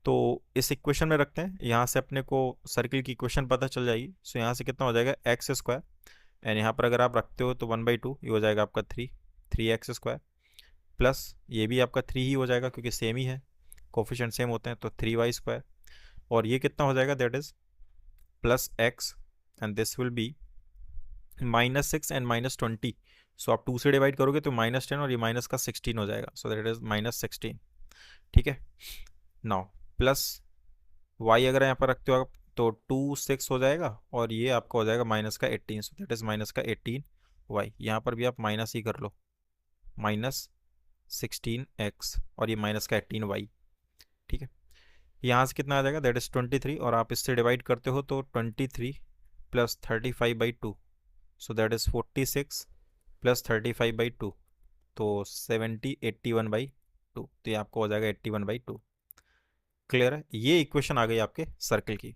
तो इस इक्वेशन में रखते हैं, यहाँ से अपने को सर्किल की इक्वेशन पता चल जाएगी। सो यहाँ से कितना हो जाएगा, एक्स स्क्वायर एंड यहाँ पर अगर आप रखते हो तो 1/2 ये हो जाएगा आपका 3x स्क्वायर प्लस ये भी आपका 3 ही हो जाएगा क्योंकि सेम ही है, कोफिशिएंट सेम होते हैं, तो 3y स्क्वायर। और ये कितना हो जाएगा, that is plus x and this will B -6 and -20। सो आप 2 से डिवाइड करोगे तो -10 और ये माइनस का 16 हो जाएगा, सो दैट इज -16, ठीक है। नाउ प्लस वाई अगर यहाँ पर रखते हो आप तो 2 6 हो जाएगा और ये आपका हो जाएगा माइनस का 18, सो दैट इज माइनस का 18 वाई। यहाँ पर भी आप माइनस ही कर लो, -16x और ये माइनस का 18 वाई, ठीक है। यहाँ से कितना आ जाएगा, दैट इज 23 और आप इससे डिवाइड करते हो तो 23 plus 35/2, so that is 46 plus 35/2, तो 81/2, तो ये आपको हो जाएगा 81/2। क्लियर है, ये इक्वेशन आ गई आपके सर्कल की।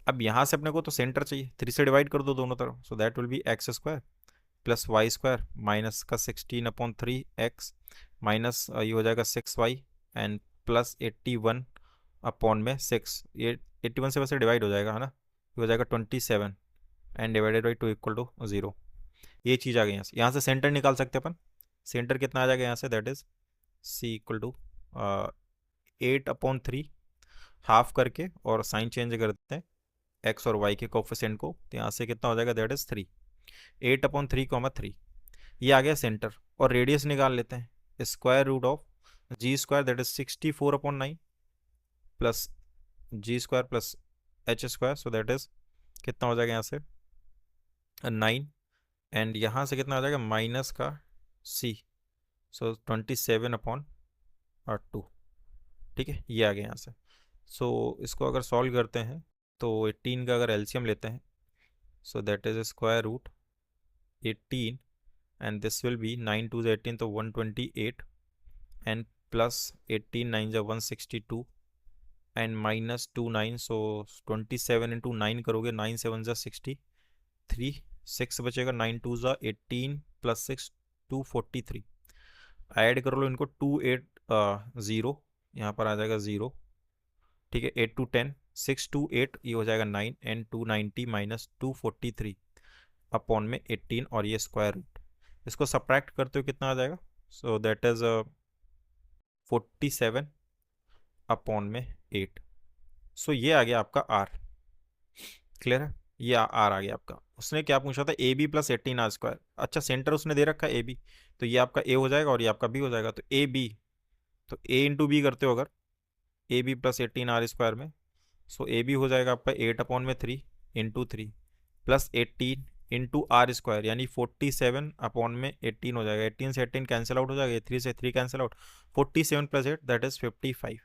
अब यहाँ से अपने को तो सेंटर चाहिए, 3 से डिवाइड कर दो दोनों तरफ, so that will be x square plus Y square minus का 16/3x माइनस ये हो जाएगा 6y एंड प्लस 81/6, ये 81 से वैसे डिवाइड हो जाएगा, है ना, ये हो जाएगा 27 and divided by 2 equal to 0। ये चीज़ आ गई यहाँ से सेंटर निकाल सकते हैं अपन। सेंटर कितना आ जाएगा यहाँ से, that is c equal to 8/3 half करके और साइन चेंज करते हैं एक्स और वाई के कोफिशिएंट को, तो यहाँ से कितना हो जाएगा, दैट इज 3, 8/3, ये आ गया सेंटर। और रेडियस निकाल लेते हैं, square root of g square that is 64/9 plus g square plus h square, so that is कितना हो जाएगा यहाँ से 9 एंड यहाँ से कितना हो जाएगा माइनस का c, सो 27/2, ठीक है, ये आ गया यहाँ से। सो इसको अगर सॉल्व करते हैं तो 18 का अगर एलसीएम लेते हैं, so that is square root 18 and this will be 9 2 18, तो 128 एंड प्लस 18 9 जा 162 एंड माइनस 2 9, सो 27 इंटू 9 करोगे, 9 7 जा 63, 6 बचेगा, 9 2 जा 18 प्लस 6 243। ऐड कर लो इनको, 2 8 0, यहाँ पर आ जाएगा 0, ठीक है। 8 टू 10, 6 टू 8, ये हो जाएगा 9 एंड 290 माइनस 243 अपॉन में 18 और ये स्क्वायर रूट। इसको सब्ट्रैक्ट करते हो कितना आ जाएगा, सो दैट इज 47 अपॉन में 8। सो ये आ गया आपका आर। क्लियर है, ये आर आ गया आपका। उसने क्या पूछा था, a B plus 18 are square. अच्छा, सेंटर उसने दे रखा है ए बी, तो ये आपका ए हो जाएगा और ये आपका बी हो जाएगा। तो ए बी, तो ए इंटू बी करते हो अगर, a B plus 18 are square में, सो ए बी हो जाएगा आपका 8 अपॉन में 3 into 3 plus 18 into r square, यानी 47 अपॉन में 18 हो जाएगा। 18 से 18 कैंसिल आउट हो जाएगा, 3 से 3 cancel out, 47 plus 8 that is 55।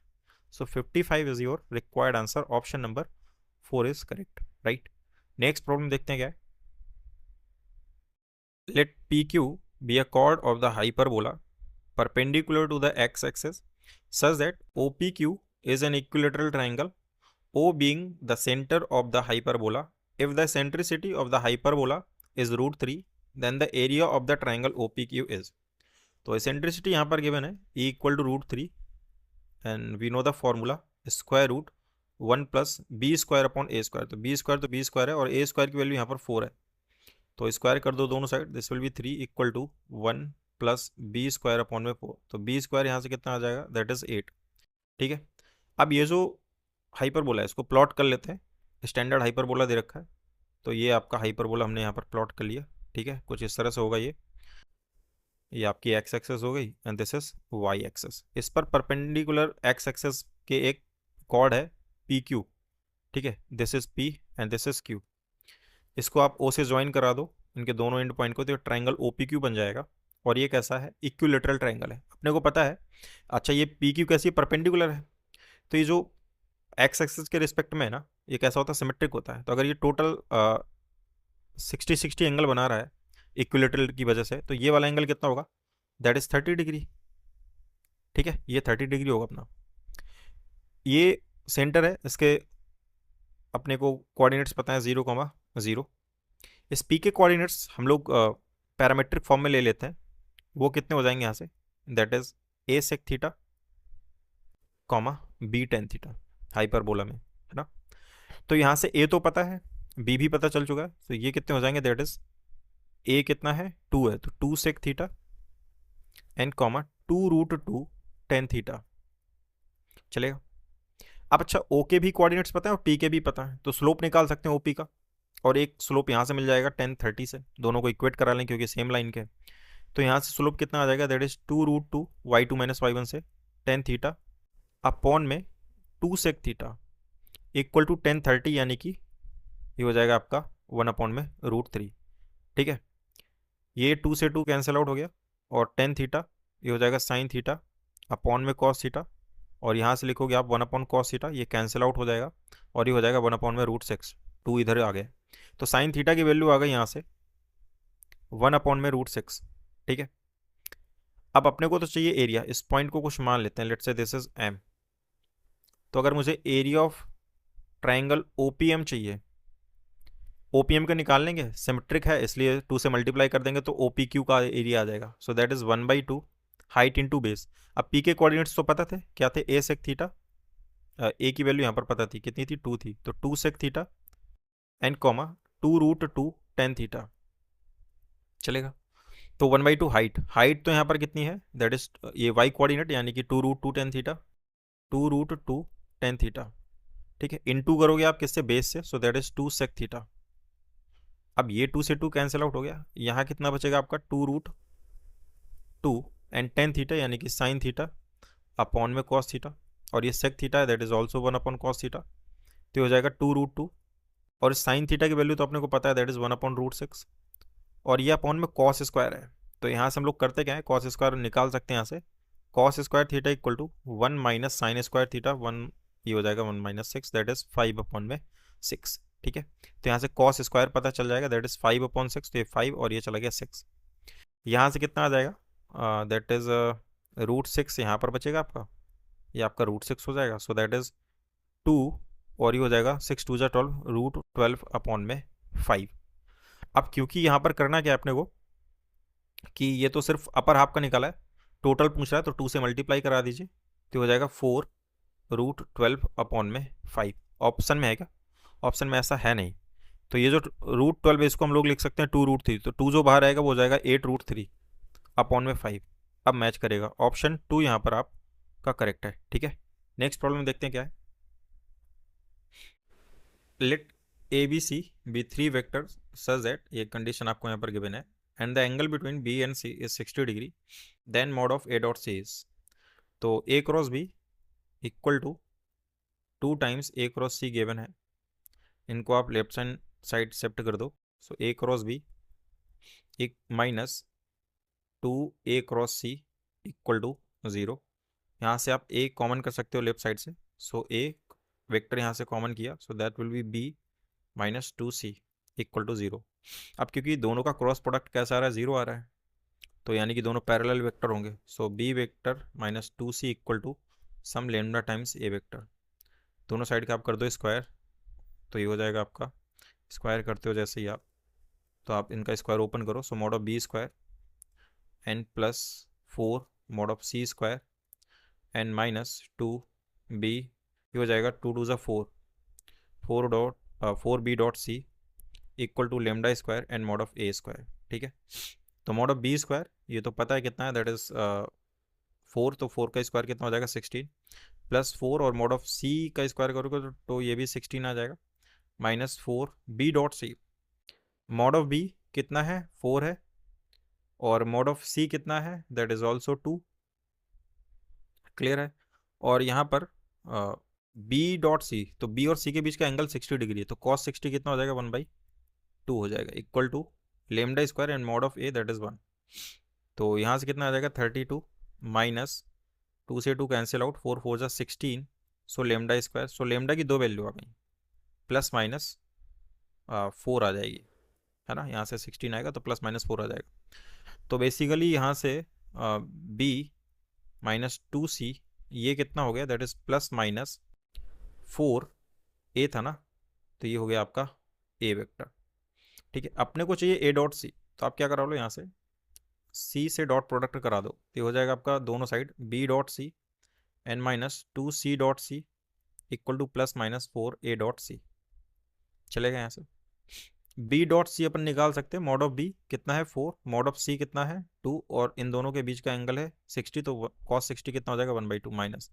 So 55 is your required answer. Option number 4 is correct, right. Next problem देखते हैं क्या है। Let p q be a chord of the hyperbola perpendicular to the x-axis such that OPQ is an equilateral triangle, O being the center of the hyperbola. If the eccentricity of the hyperbola is √3, then the area of the triangle OPQ is. तो eccentricity यहाँ पर given है E equal to √3 and we know the formula square root 1 plus b square upon a square। तो b square तो b square है और a square की value यहाँ पर 4 है, तो स्क्वायर कर दो दोनों side, this will be 3 equal to 1 plus b square upon में 4। तो बी स्क्वायर यहाँ से कितना आ जाएगा, दैट इज 8, ठीक है। अब ये जो हाइपरबोला है इसको प्लॉट कर लेते हैं। स्टैंडर्ड हाइपरबोला दे रखा है, तो ये आपका हाइपरबोला हमने यहाँ पर प्लॉट कर लिया, ठीक है। कुछ इस तरह से होगा, ये आपकी एक्स एक्सेस हो गई and this is y axis. इस पर परपेंडिकुलर एक्स एक्सेस के एक कॉर्ड है पी क्यू, ठीक है। This is P and this is Q. इसको आप ओ से ज्वाइन करा दो इनके दोनों एंड पॉइंट को, तो ट्राइंगल ओ पी क्यू बन जाएगा। और ये कैसा है, इक्विलेटरल ट्राइंगल है, अपने को पता है। अच्छा, ये पी क्यू कैसी परपेंडिकुलर है, तो ये जो एक्स एक्सिस के रिस्पेक्ट में है ना, ये कैसा होता है, सिमेट्रिक होता है। तो अगर ये टोटल 60 एंगल बना रहा है इक्विलेटरल की वजह से, तो ये वाला एंगल कितना होगा, दैट इज 30 डिग्री, ठीक है। ये 30 डिग्री होगा अपना। ये सेंटर है, इसके अपने को कोऑर्डिनेट्स पता है 0,0। इस पी के कोऑर्डिनेट्स हम लोग पैरामेट्रिक फॉर्म में ले लेते हैं। वो कितने हो जाएंगे यहाँ से, that is a sec theta comma b tan theta hyperbola में, है ना। तो यहाँ से ए तो पता है, बी भी पता चल चुका है, तो ये कितने हो जाएंगे, दैट इज ए कितना है 2 है, तो 2 sec theta and comma 2√2 tan theta, चलेगा। अब अच्छा, ओ के भी कोऑर्डिनेट्स पता है और पी के भी पता है, तो स्लोप निकाल सकते हैं ओपी का, और एक स्लोप यहाँ से मिल जाएगा 10 30 से, दोनों को इक्वेट करा लें क्योंकि सेम लाइन के। तो यहाँ से स्लोप कितना आ जाएगा, that is 2√2 y2 minus y1 से 10 थीटा अपॉन में 2 सेक थीटा इक्वल टू 10 30, यानी कि ये हो जाएगा आपका 1 अपॉन में √3, ठीक है। ये 2 से 2 कैंसिल आउट हो गया, और 10 थीटा ये हो जाएगा साइन थीटा अपॉन में कॉस थीटा, और यहाँ से लिखोगे आप 1 अपॉन कॉस थीटा, ये कैंसिल आउट हो जाएगा, और ये हो जाएगा 1 अपॉन में √6, 2 इधर आ गया। तो साइन थीटा की वैल्यू आ गई यहाँ से 1 अपॉन में √6, ठीक है। अब अपने को तो चाहिए एरिया, इस पॉइंट को कुछ मान लेते हैं, let's say this is M. तो अगर मुझे एरिया ऑफ ट्राइंगल ओपीएम चाहिए, ओपीएम का निकाल लेंगे, सिमेट्रिक है इसलिए 2 से मल्टीप्लाई कर देंगे तो ओपीक्यू का एरिया आ जाएगा। सो that is 1/2 height into base. अब पी के कोऑर्डिनेट्स तो पता थे, क्या थे, ए सेक थीटा, ए की वैल्यू यहाँ पर पता थी, कितनी थी, 2 थी, तो 2 sec theta and comma 2√2 tan theta, चलेगा। तो 1/2 हाइट, हाइट तो यहाँ पर कितनी है, दैट इज ये वाई कोऑर्डिनेट, यानी कि 2√2 टेन थीटा, 2√2 टेन थीटा, ठीक है। इनटू करोगे आप किससे, बेस से, so that is 2 sec theta. अब ये 2 से 2 कैंसिल आउट हो गया, यहाँ कितना बचेगा आपका 2√2 एंड टेन थीटा, यानी कि साइन थीटा अपॉन में कॉस थीटा, और ये सेक थीटा है, that is also 1 upon cos theta, तो हो जाएगा 2√2, और साइन थीटा की वैल्यू तो अपने को पता है, दैट इज 1 अपॉन √6, और ये अपॉन में कॉस स्क्वायर है। तो यहाँ से हम लोग करते क्या है, कॉस स्क्वायर निकाल सकते हैं यहाँ से, cos square theta equal to 1 minus sine square theta, 1 ये हो जाएगा 1 माइनस 6, दैट इज 5 अपॉन में 6, ठीक है। तो यहाँ से कॉस स्क्वायर पता चल जाएगा, दैट इज 5 अपॉन 6, तो ये 5 और ये चला गया 6। यहाँ से कितना आ जाएगा, दैट इज √6 यहाँ पर बचेगा आपका, ये आपका √6 हो जाएगा। सो दैट इज 2, और ये हो जाएगा 6 2 12, √12/5। अब क्योंकि यहाँ पर करना क्या है अपने को कि ये तो सिर्फ अपर हाफ का निकाला है, टोटल पूछ रहा है, तो 2 से मल्टीप्लाई करा दीजिए, तो हो जाएगा 4 √12/5। ऑप्शन में है क्या? ऑप्शन में ऐसा है नहीं, तो ये जो √12 इसको हम लोग लिख सकते हैं 2 √3, तो 2 जो बाहर आएगा वो हो जाएगा 8 √3/5। अब मैच करेगा, ऑप्शन 2 यहाँ पर आपका करेक्ट है। ठीक है, नेक्स्ट प्रॉब्लम देखते हैं क्या है। Let ABC be 3 vectors such that, ये कंडीशन आपको यहाँ पर गिवन है, and the angle between B and C is 60 degree, then mod of A dot C is. तो A cross B equal to 2 times A cross C given है, इनको आप left hand side shift कर दो। So A cross B एक minus 2A cross C equal to 0। यहाँ से आप A कॉमन कर सकते हो लेफ्ट साइड से, सो A वेक्टर यहाँ से कॉमन किया, so that will be B minus 2C equal to 0। अब क्योंकि दोनों का क्रॉस प्रोडक्ट कैसा आ रहा है, 0 आ रहा है, तो यानी कि दोनों पैरेलल वेक्टर होंगे। So B vector minus 2C equal to some lambda times A vector. दोनों साइड का आप कर दो स्क्वायर, तो ये हो जाएगा आपका, स्क्वायर करते हो जैसे ही आप, तो आप इनका स्क्वायर ओपन करो, so mod of B square N plus 4 mod of C square N minus 2B, ये हो जाएगा 2 2 4, 4B.C equal to lambda square and mod of A square. ठीक है, तो मॉड ऑफ B स्क्वायर ये तो पता है कितना है, दैट इज 4, तो 4 का स्क्वायर कितना हो जाएगा 16, प्लस 4 और मॉड ऑफ C का स्क्वायर करोगे तो ये भी 16 आ जाएगा, minus 4B.C। Mod of B कितना है, 4 है, और मॉड ऑफ C कितना है, दैट इज ऑल्सो 2। क्लियर है, और यहाँ पर B.C, तो B और C के बीच का एंगल 60 डिग्री है, तो cos 60 कितना हो जाएगा, 1/2 हो जाएगा, equal to lambda square and mod of A that is 1। तो यहाँ से कितना आ जाएगा 32, माइनस 2 से 2 cancel out, 4 4 16, so lambda square, सो लेमडा की 2 वैल्यू आ गई, प्लस माइनस 4 आ जाएगी, है ना, यहाँ से 16 आएगा तो प्लस माइनस 4 आ जाएगा। तो बेसिकली यहाँ से B माइनस 2C ये कितना हो गया, that is plus minus 4A था ना, तो ये हो गया आपका A वेक्टर। ठीक है, अपने को चाहिए A.C, तो आप क्या करा लो, यहाँ से C से डॉट प्रोडक्ट करा दो, तो ये हो जाएगा आपका दोनों side B.C and minus 2C.C equal to plus minus 4A.C। चलेगा, यहाँ से B.C अपन निकाल सकते हैं, मॉड ऑफ B कितना है 4, मॉड ऑफ C कितना है 2, और इन दोनों के बीच का एंगल है 60, तो cos 60 कितना हो जाएगा 1/2 माइनस,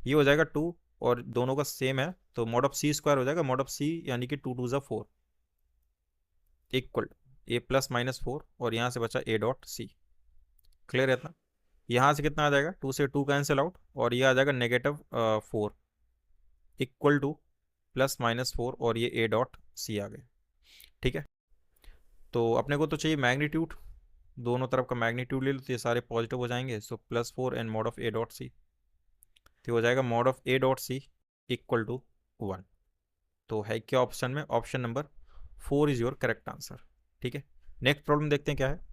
ये हो जाएगा 2, और दोनों का सेम है, तो मॉड ऑफ C स्क्वायर हो जाएगा, मॉड ऑफ C यानी कि 2 2 4 इक्वल A प्लस माइनस 4, और यहाँ से बचा A.C। क्लियर है इतना, यहाँ से कितना आ जाएगा, 2 से 2 कैंसिल आउट, और ये आ जाएगा -4 इक्वल टू प्लस माइनस 4, और ये A.C आ गए। ठीक है, तो अपने को तो चाहिए मैग्नीट्यूड, दोनों तरफ का मैग्नीट्यूड ले लो, तो ये सारे पॉजिटिव हो जाएंगे, सो +4 एंड मॉड ऑफ A.C, तो हो जाएगा mod of A.C equal to 1। तो है क्या ऑप्शन में, option number 4 is your correct answer. ठीक है, नेक्स्ट प्रॉब्लम देखते हैं क्या है।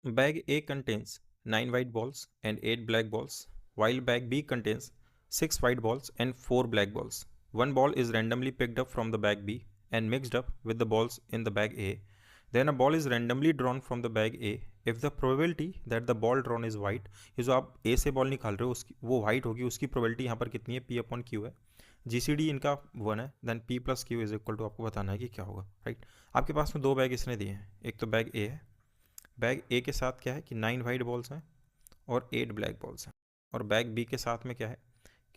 Bag A contains 9 white balls and 8 black balls, while bag B contains 6 white balls and 4 black balls. One ball is randomly picked up from the bag B and mixed up with the balls in the bag A. Then a ball is randomly drawn from the bag A. If the probability that the ball drawn is white, ये जो आप A से ball निकाल रहे हो उसकी वो white होगी, उसकी प्रोबेबिलिटी यहाँ पर कितनी है, P/Q है, GCD इनका 1 है, then P + Q is equal to आपको बताना है कि क्या होगा। राइट, आपके पास में 2 बैग इसने दिए हैं, एक तो बैग A है, बैग ए के साथ क्या है कि 9 वाइट बॉल्स हैं और 8 ब्लैक बॉल्स हैं, और बैग बी के साथ में क्या है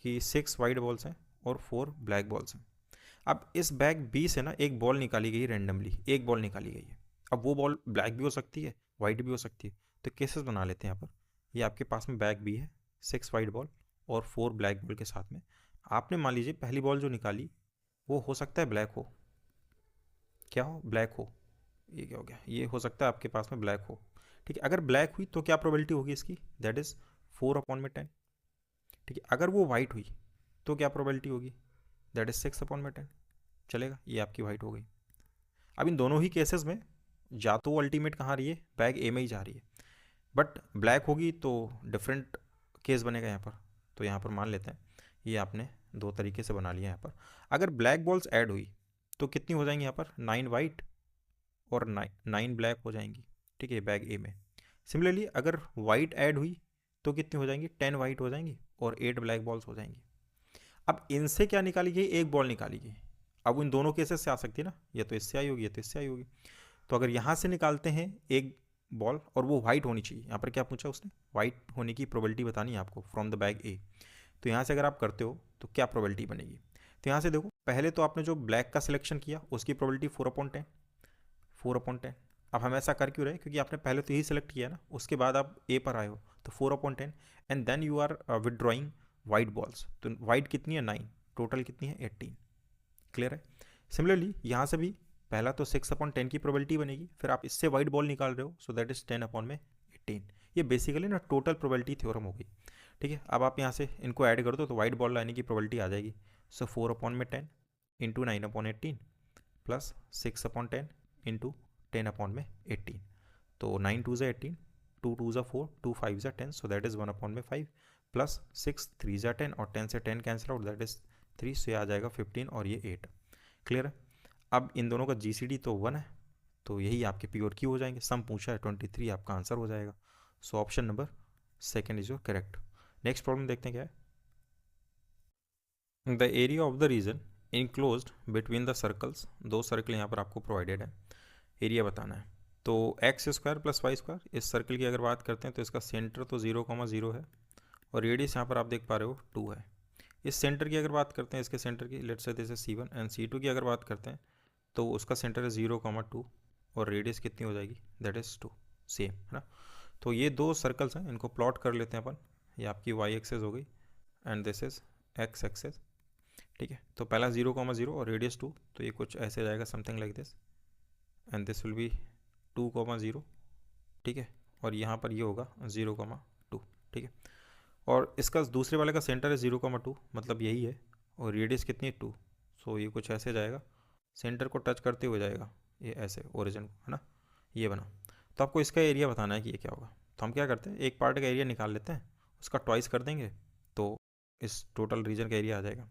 कि 6 वाइट बॉल्स हैं और 4 ब्लैक बॉल्स हैं। अब इस बैग बी से ना एक बॉल निकाली गई, रैंडमली एक बॉल निकाली गई है। अब वो बॉल ब्लैक भी हो सकती है, वाइट भी हो सकती है, तो केसेस बना लेते हैं यहाँ पर। ये आपके पास में बैग बी है, 6 वाइट बॉल और 4 ब्लैक बॉल के साथ में। आपने मान लीजिए पहली बॉल जो निकाली वो हो सकता है ब्लैक हो, क्या हो, ब्लैक हो, ये क्या हो गया, ये हो सकता है आपके पास में ब्लैक हो। ठीक है, अगर ब्लैक हुई तो क्या प्रोबेबिलिटी होगी इसकी, दैट इज 4/10। ठीक है, अगर वो वाइट हुई तो क्या प्रोबेबिलिटी होगी, दैट इज 6/10। चलेगा, ये आपकी वाइट हो गई। अब इन दोनों ही केसेस में जा तो अल्टीमेट कहाँ रही है, बैग ए में ही जा रही है। बट ब्लैक होगी तो डिफरेंट केस बनेगा यहाँ पर। तो यहाँ पर मान लेते हैं ये आपने दो तरीके से बना लिया यहाँ पर। अगर ब्लैक बॉल्स ऐड हुई तो कितनी हो जाएंगी यहाँ पर, 9 वाइट और 9 ब्लैक हो जाएंगी, ठीक है, बैग ए में। सिमिलरली अगर वाइट ऐड हुई तो कितनी हो जाएंगी, 10 वाइट हो जाएंगी और 8 ब्लैक बॉल्स हो जाएंगी। अब इनसे क्या निकाली गई, एक बॉल निकाली गई। अब इन दोनों केसेस से आ सकती है ना, या तो इससे आई होगी या तो इससे आई होगी। तो अगर यहाँ से निकालते हैं एक बॉल और वो वाइट होनी चाहिए, यहाँ पर क्या पूछा उसने, वाइट होने की प्रोबेबिलिटी बतानी है आपको फ्रॉम द बैग ए। तो यहाँ से अगर आप करते हो तो क्या प्रोबेबिलिटी बनेगी, तो यहाँ से देखो पहले तो आपने जो ब्लैक का सिलेक्शन किया उसकी प्रोबेबिलिटी 4/10, 4/10। अब हम ऐसा कर क्यों रहे, क्योंकि आपने पहले तो यही सिलेक्ट किया ना, उसके बाद आप ए पर आए हो, तो 4/10 and then you are withdrawing white balls. तो वाइट कितनी है, 9, टोटल कितनी है, 18। क्लियर है। सिमिलरली यहाँ से भी पहला तो 6/10 की प्रोबेबिलिटी बनेगी, फिर आप इससे वाइट बॉल निकाल रहे हो, सो दैट इज 10/18। ये बेसिकली ना टोटल प्रोबेबिलिटी थ्योरम हो गई, ठीक है। अब आप यहाँ से इनको ऐड कर दो तो वाइट बॉल लाने की प्रोबेबिलिटी आ जाएगी। सो 4/10 इंटू 9/18 प्लस 6/10 इंटू 10/18। तो 9 2 18, 2 2 4, 2 5 10, सो दैट इज 1/5 प्लस 6 3 10 और 10 से 10 कैंसिल आउट, दैट इज 3, से आ जाएगा 15 और ये 8। क्लियर है। अब इन दोनों का GCD तो 1 है, तो यही आपके P और Q हो जाएंगे। सम पूछा है 23 आपका आंसर हो जाएगा। So option number second is your correct. Next problem देखते हैं क्या है। The area of the region enclosed between the circles, दो सर्कल यहाँ पर आपको प्रोवाइडेड है, एरिया बताना है। तो x² प्लस y², इस सर्कल की अगर बात करते हैं तो इसका सेंटर तो 0,0 है और रेडियस यहाँ पर आप देख पा रहे हो 2 है। इस सेंटर की अगर बात करते हैं, इसके सेंटर की, let's say this is C1 and C2 की अगर बात करते हैं तो उसका सेंटर है 0,2 और रेडियस कितनी हो जाएगी, दैट इज़ 2, सेम है ना। तो ये दो सर्कल्स हैं, इनको प्लॉट कर लेते हैं अपन। ये आपकी y एक्सेस हो गई and this is x axis, ठीक है। तो पहला 0,0 और रेडियस 2, तो ये कुछ ऐसे जाएगा something like this and this will B 2,0, ठीक है। और यहाँ पर ये होगा 0,2, ठीक है। और इसका दूसरे वाले का सेंटर है 0,2, मतलब यही है, और रेडियस कितनी है 2। सो ये कुछ ऐसे जाएगा, सेंटर को टच करते हुए जाएगा ये ऐसे ओरिजिन को, है ना, ये बना। तो आपको इसका एरिया बताना है कि ये क्या होगा। तो हम क्या करते हैं, एक पार्ट का एरिया निकाल लेते हैं, उसका ट्वाइस कर देंगे तो इस टोटल रीजन का एरिया आ जाएगा।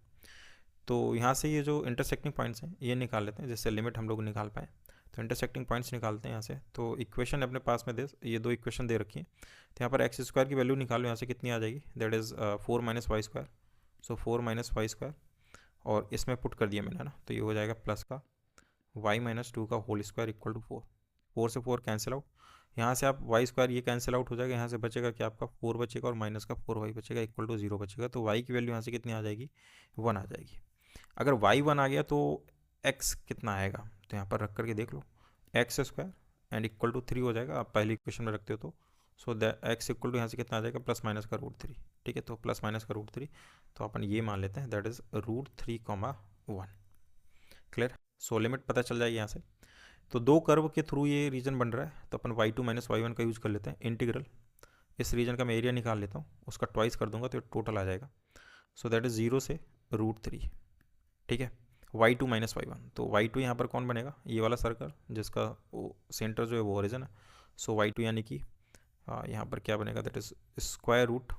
तो यहाँ से ये जो इंटरसेक्टिंग पॉइंट्स हैं ये निकाल लेते हैं, जिससे लिमिट हम लोग निकाल पाएँ। तो इंटरसेक्टिंग पॉइंट्स निकालते हैं यहाँ से। तो इक्वेशन अपने पास में ये दो इक्वेशन दे रखी है। तो यहाँ पर x² की वैल्यू निकालो, यहाँ से कितनी आ जाएगी, that is 4 - y²। So 4 - y², और इसमें पुट कर दिया मैंने ना, तो ये हो जाएगा प्लस का y - 2 का होल स्क्वायर इक्वल टू 4। 4 से 4 कैंसिल आउट, यहाँ से आप y² ये कैंसिल आउट हो जाएगा, यहाँ से बचेगा क्या आपका 4 बचेगा और माइनस का 4y बचेगा इक्वल टू 0 बचेगा। तो y की वैल्यू यहाँ से कितनी आ जाएगी, 1 आ जाएगी। अगर y 1 आ गया तो x कितना आएगा, तो यहाँ पर रख करके देख लो, x² एंड इक्वल टू 3 हो जाएगा, आप पहली इक्वेशन में रखते हो तो। So that x equal to यहाँ से कितना आ जाएगा, प्लस माइनस का √3, ठीक है। तो प्लस माइनस का √3, तो अपन ये मान लेते हैं that is √3,1। Clear. So limit पता चल जाएगी यहाँ से। तो दो कर्व के थ्रू ये रीजन बन रहा है, तो अपन y2 - y1 का यूज़ कर लेते हैं। इंटीग्रल इस रीजन का मैं एरिया निकाल लेता हूँ, उसका ट्वाइस कर दूंगा तो टोटल आ जाएगा। सो दैट इज 0 से √3, ठीक है। y2 - y1, तो y2 यहाँ पर कौन बनेगा, ये वाला सर्कल जिसका सेंटर जो है वो ओरिजिन है। सो y2 यानी कि यहाँ पर क्या बनेगा, that is square root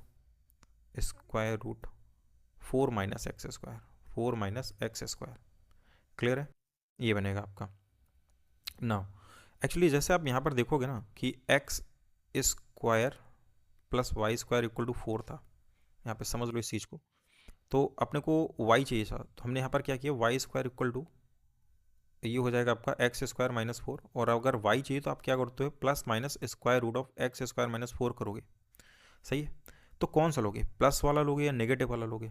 4 - x², 4 - x²। Clear है, ये बनेगा आपका। नाउ एक्चुअली जैसे आप यहाँ पर देखोगे ना कि x² plus y² equal to 4 था, यहाँ पे समझ लो इस चीज़ को। तो अपने को y चाहिए था, तो हमने यहाँ पर क्या किया, y² इक्वल टू ये हो जाएगा आपका x² - 4, और अगर y चाहिए तो आप क्या करते हो, plus minus square root of x² - 4 करोगे। सही है। तो कौन सा लोगे, प्लस वाला लोगे या नेगेटिव वाला लोगे।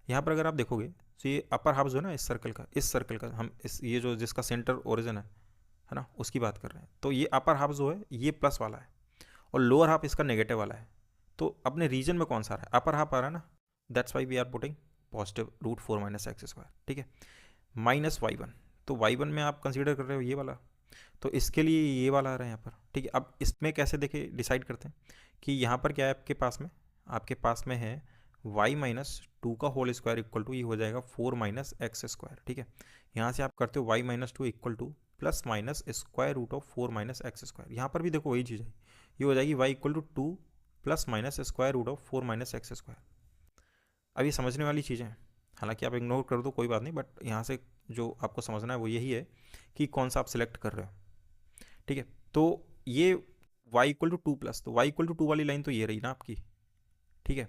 यहाँ पर अगर आप देखोगे तो ये अपर हाफ जो है ना इस सर्कल का हम इस ये जो जिसका सेंटर ओरिजिन है ना, उसकी बात कर रहे हैं। तो ये अपर हाफ जो है ये प्लस वाला है और लोअर हाफ इसका नेगेटिव वाला है। तो अपने रीजन में कौन सा आ रहा है, अपर हाफ आ रहा है ना, that's why we are putting positive √4 - x², ठीक है। माइनस y1, तो y1 में आप कंसीडर कर रहे हो ये वाला, तो इसके लिए ये वाला आ रहा है यहाँ पर, ठीक है। अब इसमें कैसे देखे डिसाइड करते हैं कि यहाँ पर क्या है आपके पास में है y - 2 का होल स्क्वायर इक्वल टू ये हो जाएगा 4 - x², ठीक है। यहाँ से आप करते हो y - 2 equal to plus minus square root of 4 - x²। यहाँ पर भी देखो वही चीज़ है, ये हो जाएगी y equal to 2 plus minus square root of 4 minus x square. अब ये समझने वाली चीज़ें हैं, हालांकि आप इग्नोर कर दो कोई बात नहीं, बट यहाँ से जो आपको समझना है वो यही है कि कौन सा आप सिलेक्ट कर रहे हो। ठीक है, तो ये y इक्वल टू 2 प्लस, तो y इक्वल टू 2 वाली लाइन तो ये रही ना आपकी। ठीक है,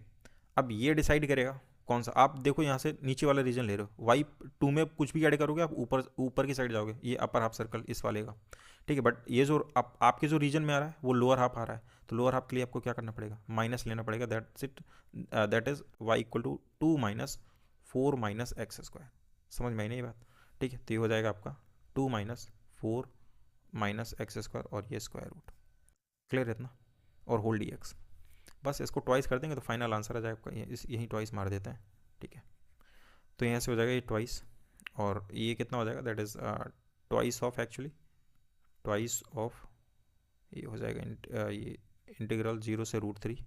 अब ये डिसाइड करेगा कौन सा। आप देखो यहाँ से नीचे वाला रीजन ले रहे हो, वाई टू में कुछ भी ऐड करोगे आप ऊपर ऊपर की साइड जाओगे, ये अपर हाफ सर्कल इस वाले का। ठीक है, बट ये जो आपके जो रीजन में आ रहा है वो लोअर हाफ आ रहा है, तो लोअर हाफ के लिए आपको क्या करना पड़ेगा, माइनस लेना पड़ेगा। That's it, that is y equal to 2 minus 4 minus x square. समझ में आई नहीं ये बात? ठीक है, तो ये हो जाएगा आपका 2 माइनस 4 माइनस एक्स स्क्वायर और ये स्क्वायर रूट। क्लियर है इतना? और होल डी एक्स, बस इसको ट्वाइस कर देंगे तो फाइनल आंसर आ जाएगा आपका, यहीं ट्वाइस मार देते हैं। ठीक है, तो यहाँ से हो जाएगा ये ट्वाइस, और ये कितना हो जाएगा, that is twice of, actually twice of, ये हो जाएगा ये इंटीग्रल 0 से √3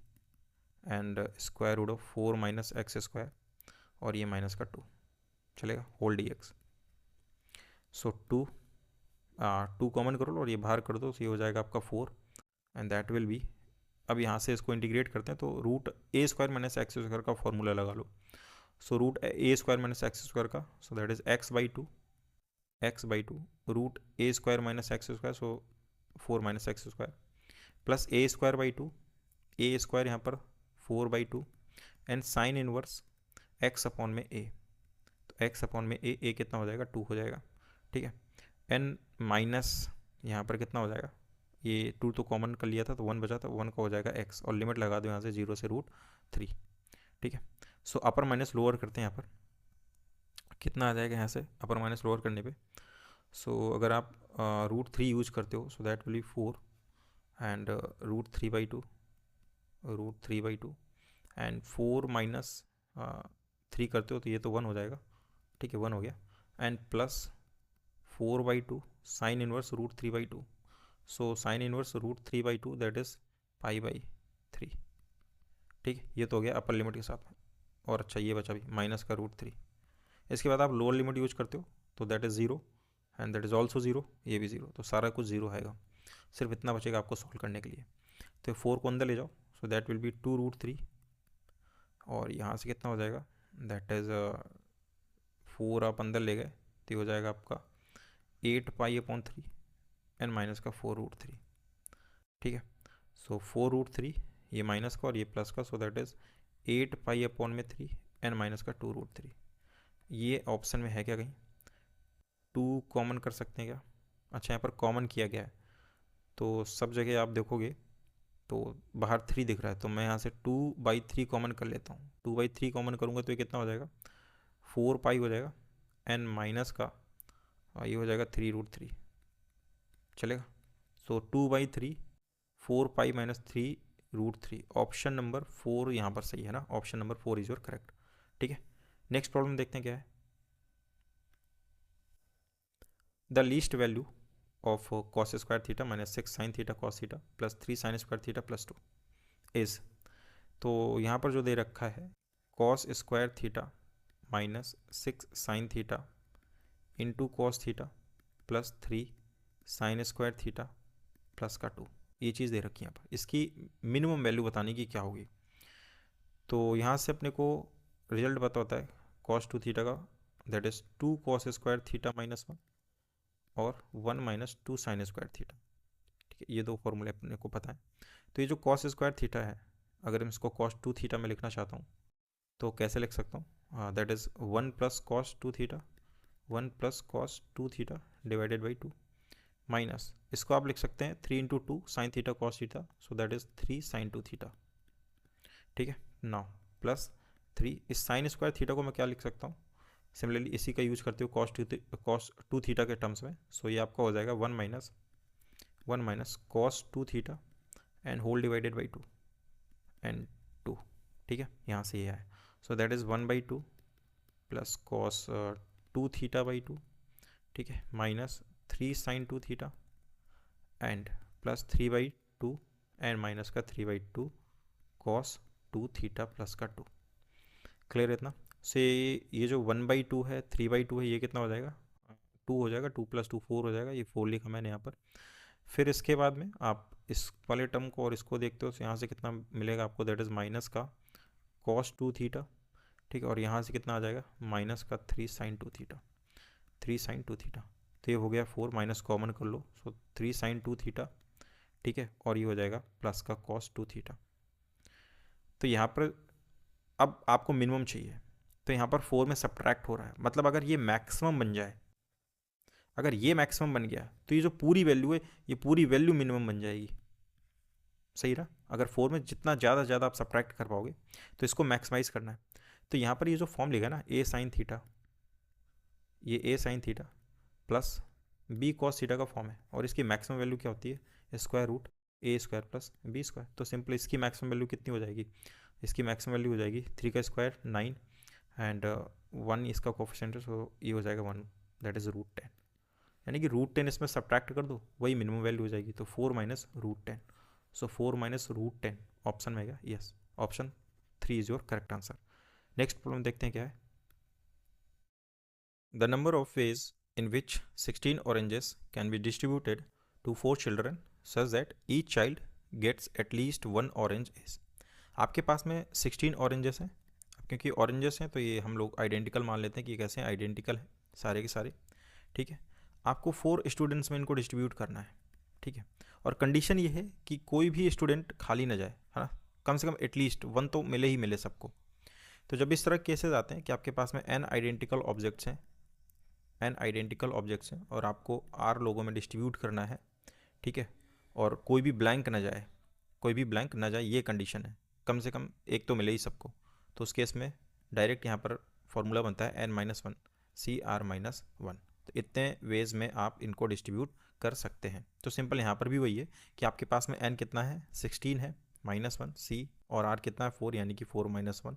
and square root of 4 minus x square और ये माइनस का 2 चलेगा, whole d x. So 2 common कर लो और ये बाहर कर दो, तो ये हो जाएगा आपका 4 एंड दैट विल बी, अब यहाँ से इसको इंटीग्रेट करते हैं तो root a square minus x square का फॉर्मूला लगा लो। So root a square minus x square का, so that is x by two root a square minus x square, so 4 minus x square plus a square by two, a square यहाँ पर 4 by two and sine inverse x upon में a, तो x upon में ए कितना हो जाएगा, 2 हो जाएगा। ठीक है, एन माइनस यहाँ पर कितना हो जाएगा, ये 2 तो कॉमन कर लिया था तो 1 बचा था, 1 का हो जाएगा x और लिमिट लगा दो यहाँ से 0 से √3। ठीक है, सो अपर माइनस लोअर करते हैं, यहाँ पर कितना आ जाएगा यहाँ से अपर माइनस लोअर करने पे। सो अगर आप √3 यूज करते हो सो that will be 4 and √3/2 and 4 minus 3 करते हो तो ये तो 1 हो जाएगा। ठीक है, 1 हो गया and plus 4/2 sine inverse √3/2, so sine inverse √3/2 that is π/3। ठीक है, ये तो हो गया अपर लिमिट के साथ, और अच्छा ये बचा भी माइनस का √3। इसके बाद आप लोअर लिमिट यूज करते हो तो that is 0 and that is also 0, ये भी 0, तो सारा कुछ 0 आएगा, सिर्फ इतना बचेगा आपको सॉल्व करने के लिए। तो 4 को अंदर ले जाओ, सो दैट विल बी 2√3 और यहाँ से कितना हो जाएगा, दैट इज़ 4 आप अंदर ले गए तो हो जाएगा आपका 8π/3 एंड माइनस का 4√3। ठीक है, सो 4√3 ये माइनस का और ये प्लस का, so that is 8π/3 and minus का 2√3। ये ऑप्शन में है क्या कहीं, 2 कॉमन कर सकते हैं क्या? अच्छा, यहाँ पर कॉमन किया गया है तो सब जगह आप देखोगे तो बाहर 3 दिख रहा है, तो मैं यहाँ से 2/3 कॉमन कर लेता हूँ। 2/3 कॉमन करूँगा तो ये कितना हो जाएगा, 4π हो जाएगा एंड माइनस का ये हो जाएगा 3√3 चलेगा। सो 2/3 4π माइनस 3√3, ऑप्शन नंबर 4 यहाँ पर सही है ना, option number 4 is your correct. ठीक है, नेक्स्ट प्रॉब्लम देखते हैं क्या है। The least value of cos square theta minus 6 sign theta cos theta plus 3 sign square theta plus 2 is, तो यहाँ पर जो दे रखा है cos square theta minus 6 sign theta into cos theta plus 3 sign square theta plus का 2, ये चीज़ दे रखी है यहाँ पर। इसकी मिनिमम वैल्यू बताने की क्या होगी, तो यहाँ से अपने को रिजल्ट पता होता है cos 2 थीटा का, that is 2 cos square theta minus 1 और 1 माइनस 2 साइन स्क्वायर थीटा। ठीक है, ये दो फॉर्मूले अपने को पता है। तो ये जो cos स्क्वायर थीटा है, अगर मैं इसको cos 2 थीटा में लिखना चाहता हूँ तो कैसे लिख सकता हूँ, दैट इज़ 1 प्लस cos 2 थीटा, 1 प्लस cos 2 थीटा डिवाइडेड बाई 2 माइनस, इसको आप लिख सकते हैं 3 into 2 sine theta cos theta, so that is 3 sine 2 theta. ठीक है, नाउ प्लस 3, इस साइन स्क्वायर थीटा को मैं क्या लिख सकता हूँ, सिमिलरली इसी का यूज करते हो कॉस 2 थीटा के टर्म्स में, सो ये आपका हो जाएगा 1 minus cos 2 theta and whole divided by 2 and 2। ठीक है, यहाँ से ये है, so that is 1/2 plus cos 2 theta by 2, ठीक है, minus 3 sine 2 theta and plus 3/2 and minus का 3/2 कॉस 2 थीटा प्लस का 2। क्लियर है इतना? से ये जो 1/2 है 3/2 है, ये कितना हो जाएगा, 2 हो जाएगा, 2 + 2 4 हो जाएगा, ये 4 लिखा मैंने यहाँ पर। फिर इसके बाद में आप इस वाले टर्म को और इसको देखते हो तो यहाँ से कितना मिलेगा आपको, दैट इज़ माइनस का cos 2 थीटा, ठीक है, और यहाँ से कितना आ जाएगा माइनस का 3 sin 2 थीटा, 3 sin 2 थीटा। तो ये हो गया 4, माइनस कॉमन कर लो, सो 3 sin 2 थीटा, ठीक है, और ये हो जाएगा प्लस का cos 2 थीटा। तो यहाँ पर अब आपको मिनिमम चाहिए, तो यहाँ पर 4 में सब्ट्रैक्ट हो रहा है, मतलब अगर ये मैक्सिमम बन जाए, अगर ये मैक्सिमम बन गया तो ये जो पूरी वैल्यू है ये पूरी वैल्यू मिनिमम बन जाएगी। सही रहा, अगर 4 में जितना ज़्यादा आप सब्ट्रैक्ट कर पाओगे तो इसको मैक्सिमाइज करना है। तो यहाँ पर ये जो फॉर्म लिखा ना a sin थीटा, ये a sin theta plus b cos theta का फॉर्म है, और इसकी मैक्सिमम वैल्यू क्या होती है square root a square plus b square. तो सिंपल इसकी मैक्सिमम वैल्यू कितनी हो जाएगी, इसकी मैक्सिमम वैल्यू हो जाएगी 3 का स्क्वायर 9 एंड 1 इसका कोफिशिएंट है, सो ये हो जाएगा 1, दैट इज़ रूट 10। यानी कि रूट 10 इसमें सब्ट्रैक्ट कर दो, वही मिनिमम वैल्यू हो जाएगी। तो 4 माइनस रूट 10, सो 4 माइनस रूट 10 ऑप्शन में आएगा, yes, option 3 is your correct answer. Next problem देखते हैं क्या है। The number of ways in which 16 oranges can be distributed to 4 children such that each child gets at least 1 orange is. आपके पास में 16 oranges हैं, क्योंकि ऑरेंजेस हैं तो ये हम लोग आइडेंटिकल मान लेते हैं कि कैसे आइडेंटिकल हैं सारे के सारे, ठीक है। आपको 4 स्टूडेंट्स में इनको डिस्ट्रीब्यूट करना है, ठीक है, और कंडीशन ये है कि कोई भी स्टूडेंट खाली ना जाए, है ना, कम से कम एटलीस्ट 1 तो मिले ही मिले सबको। तो जब इस तरह केसेस आते हैं कि आपके पास में n आइडेंटिकल ऑब्जेक्ट्स हैं, n आइडेंटिकल ऑब्जेक्ट्स हैं और आपको r लोगों में डिस्ट्रीब्यूट करना है, ठीक है, और कोई भी ब्लैंक ना जाए, कोई भी ब्लैंक ना जाए, ये कंडीशन है, कम से कम एक तो मिले ही सबको। तो उस केस में डायरेक्ट यहाँ पर फॉर्मूला बनता है n-1 CR-1। तो इतने वेज में आप इनको डिस्ट्रीब्यूट कर सकते हैं। तो सिंपल यहाँ पर भी वही है कि आपके पास में n कितना है 16 है, -1 C, और r कितना है 4, यानी कि 4-1,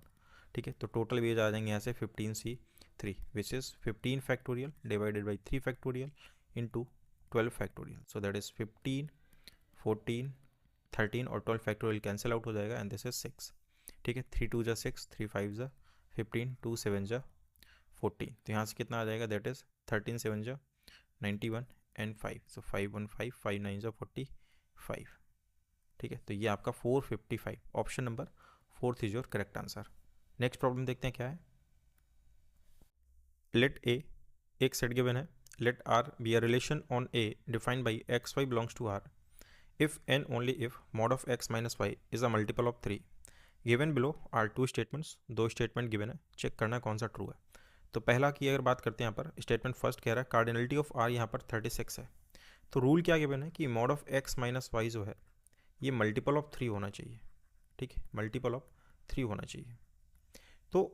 ठीक है। तो टोटल वेज आ जाएंगे यहाँ से 15C3 which is 15 factorial divided by 3 factorial into 12 factorial, so that is 15, 14, 13 और 12 फैक्टोरियल कैंसिल आउट हो जाएगा एंड दिस इज 6, ठीक है। 3 2 जा 6, 3 5 जा 15, 2 7 जा 14। तो यहाँ से कितना आ जाएगा, दैट इज 13 7 जा 91 एंड 5, सो 5 1 5 5 9 जा 45, ठीक है। तो ये आपका 455, option number 4 is your correct answer. Next problem देखते हैं क्या है। लेट ए, एक सेट गिवन है, let r be a relation on a defined by x y belongs to r if and only if mod of x minus y is a multiple of 3। given below are two statements, दो statement given है, check करना है कौन सा true है। तो पहला की अगर बात करते हैं यहाँ पर, स्टेटमेंट फर्स्ट कह रहा है कार्डिनलिटी ऑफ r यहाँ पर 36 है। तो रूल क्या गिवन है कि mod of x minus y जो है ये मल्टीपल ऑफ 3 होना चाहिए, ठीक है, मल्टीपल ऑफ 3 होना चाहिए। तो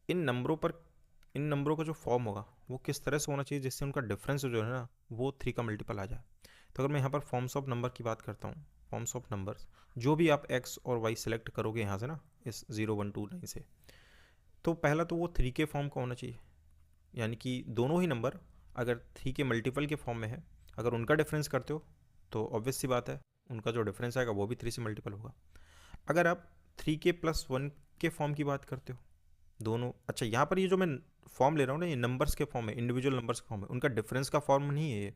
इन नंबरों का जो फॉर्म होगा वो किस तरह से होना चाहिए जिससे उनका डिफरेंस जो है ना वो 3 का मल्टीपल आ जाए। तो अगर मैं यहाँ पर फॉर्म्स ऑफ नंबर की बात करता हूँ, फॉर्म्स ऑफ नंबर्स, जो भी आप x और y सिलेक्ट करोगे यहाँ से ना इस 0 1 2 9 से, तो पहला तो वो 3 के फॉर्म का होना चाहिए, यानी कि दोनों ही नंबर अगर 3 के मल्टीपल के फॉर्म में है, अगर उनका डिफरेंस करते हो तो ऑब्वियस सी बात है उनका जो डिफरेंस आएगा वो भी 3 से मल्टीपल होगा। अगर आप 3 के प्लस 1 के फॉर्म की बात करते हो दोनों, अच्छा यहाँ पर ये जो मैं फॉर्म ले रहा हूँ ना ये नंबर्स के फॉर्म है, इंडिविजुअल नंबर्स का फॉर्म है, उनका डिफरेंस का फॉर्म नहीं है ये।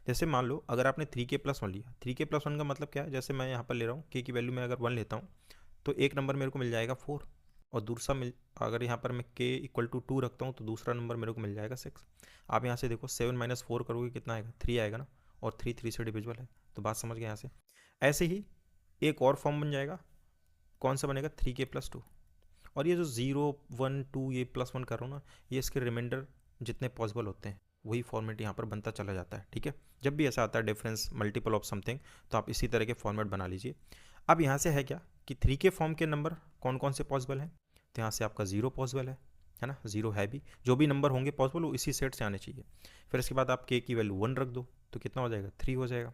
जैसे मान लो अगर आपने 3 के प्लस 1 लिया, 3 के प्लस 1 का मतलब क्या है, जैसे मैं यहाँ पर ले रहा हूँ k की वैल्यू में अगर 1 लेता हूँ तो एक नंबर मेरे को मिल जाएगा 4, और दूसरा अगर यहाँ पर मैं k इक्वल टू 2 रखता हूँ तो दूसरा नंबर मेरे को मिल जाएगा 6। आप यहाँ से देखो 7 माइनस 4 करोगे कितना आएगा, 3 आएगा ना, और 3 3 से डिविजिबल है, तो बात समझ गए यहाँ से। ऐसे ही एक और फॉर्म बन जाएगा, कौन सा बनेगा 3 के प्लस 2, और ये जो 0 1 2 ये प्लस 1 कर रहा हूँ ना, ये इसके रिमाइंडर जितने पॉसिबल होते हैं वही फॉर्मेट यहाँ पर बनता चला जाता है, ठीक है। जब भी ऐसा आता है डिफरेंस मल्टीपल ऑफ समथिंग तो आप इसी तरह के फॉर्मेट बना लीजिए। अब यहाँ से है क्या कि 3 के फॉर्म के नंबर कौन कौन से पॉसिबल हैं, तो यहाँ से आपका 0 पॉसिबल है ना, 0 है भी, जो भी नंबर होंगे पॉसिबल वो इसी सेट से आने चाहिए। फिर इसके बाद आप k की वैल्यू 1 रख दो तो कितना हो जाएगा 3 हो जाएगा,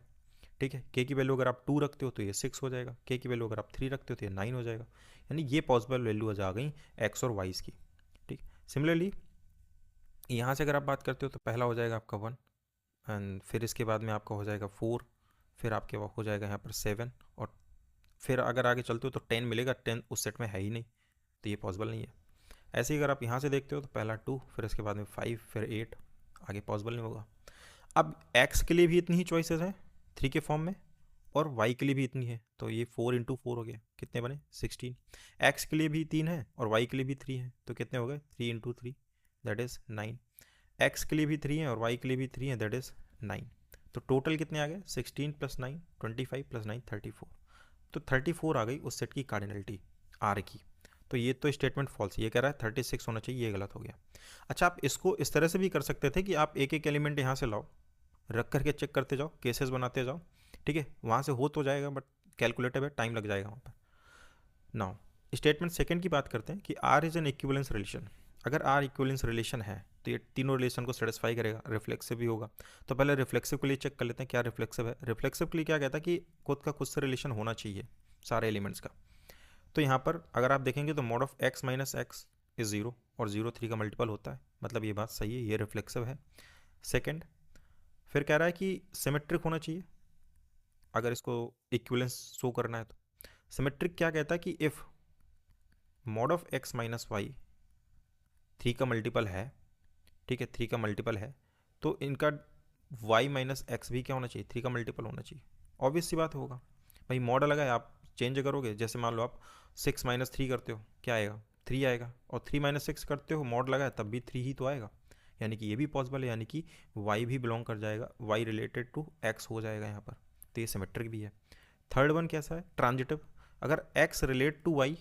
ठीक है। k की वैल्यू अगर आप 2 रखते हो तो ये 6 हो जाएगा, k की वैल्यू अगर आप 3 रखते हो तो ये 9 हो जाएगा, यानी ये पॉसिबल वैल्यू आ गई x और y की, ठीक। सिमिलरली यहाँ से अगर आप बात करते हो तो पहला हो जाएगा आपका 1 एंड फिर इसके बाद में आपका हो जाएगा 4, फिर आपके हो जाएगा यहाँ पर 7, और फिर अगर आगे चलते हो तो 10 मिलेगा, 10 उस सेट में है ही नहीं तो ये पॉसिबल नहीं है। ऐसे ही अगर आप यहाँ से देखते हो तो पहला 2, फिर इसके बाद में 5, फिर 8, आगे पॉसिबल नहीं होगा। अब x के लिए भी इतनी ही चॉइसेस हैं 3 के फॉर्म में, और y के लिए भी इतनी है, तो ये 4 इंटू 4 हो गया, कितने बने 16। x के लिए भी 3 है और y के लिए भी 3 है, तो कितने हो गए 3 इंटू 3 दैट इज़ 9। x के लिए भी 3 है और y के लिए भी 3 है दैट इज़ 9। तो टोटल कितने आ गए 16 प्लस 9 25 प्लस 9 34। तो 34 आ गई उस सेट की कार्डिनलिटी आर की। तो ये तो स्टेटमेंट फॉल्स, ये कह रहा है 36 होना चाहिए, ये गलत हो गया। अच्छा, आप इसको इस तरह से भी कर सकते थे कि आप एक एक एलिमेंट यहाँ से लाओ, रख करके चेक करते जाओ, केसेस बनाते जाओ, ठीक है, वहाँ से हो तो जाएगा, बट कैलकुलेटर है, टाइम लग जाएगा वहाँ पर। नाउ स्टेटमेंट सेकंड की बात करते हैं कि r is an equivalence relation. अगर आर इक्विवेलेंस रिलेशन है तो ये तीनों रिलेशन को सेटिस्फाई करेगा, रिफ्लेक्सिव भी होगा। तो पहले रिफ्लेक्सिव के लिए चेक कर लेते हैं क्या रिफ्लेक्सिव है। रिफ्लेक्सिव के लिए क्या कहता है कि खुद का खुद से रिलेशन होना चाहिए सारे एलिमेंट्स का। तो यहाँ पर अगर आप देखेंगे तो mod of x minus x is 0 और 0 3 का मल्टीपल होता है, मतलब ये बात सही है, ये रिफ्लेक्सिव है। सेकंड, फिर कह रहा है कि सिमेट्रिक होना चाहिए अगर इसको इक्विवेलेंस शो करना है। तो सिमेट्रिक क्या कहता है कि if mod of x minus y 3 का मल्टीपल है, ठीक है, 3 का मल्टीपल है, तो इनका y माइनस एक्स भी क्या होना चाहिए 3 का मल्टीपल होना चाहिए। ऑब्वियस सी बात होगा भाई, मॉडल लगा है, आप चेंज करोगे, जैसे मान लो आप 6 माइनस 3 करते हो, क्या आएगा 3 आएगा, और 3 माइनस 6 करते हो, मॉड लगा है तब भी 3 ही तो आएगा, यानी कि ये भी पॉसिबल है, यानी कि y भी बिलोंग कर जाएगा, y रिलेटेड टू x हो जाएगा यहाँ पर, तो ये सिमेट्रिक भी है। थर्ड वन कैसा है, ट्रांजिटिव। अगर x relate to y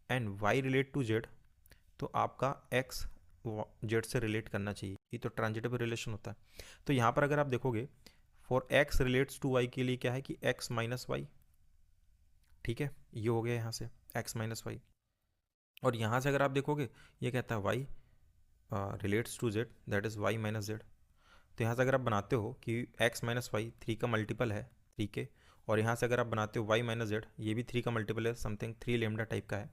and y relate to z, तो आपका x जेड से रिलेट करना चाहिए, ये तो ट्रांजिटिव रिलेशन होता है। तो यहाँ पर अगर आप देखोगे for x relates to y के लिए क्या है कि x माइनस वाई, ठीक है, ये हो गया यहाँ से x माइनस वाई। और यहाँ से अगर आप देखोगे ये कहता है y relates to z that is y minus z. तो यहाँ से अगर आप बनाते हो कि x माइनस वाई 3 का मल्टीपल है 3 के, और यहाँ से अगर आप बनाते हो y माइनस जेड, ये भी 3 का मल्टीपल है, समथिंग 3 लेमडा टाइप का है,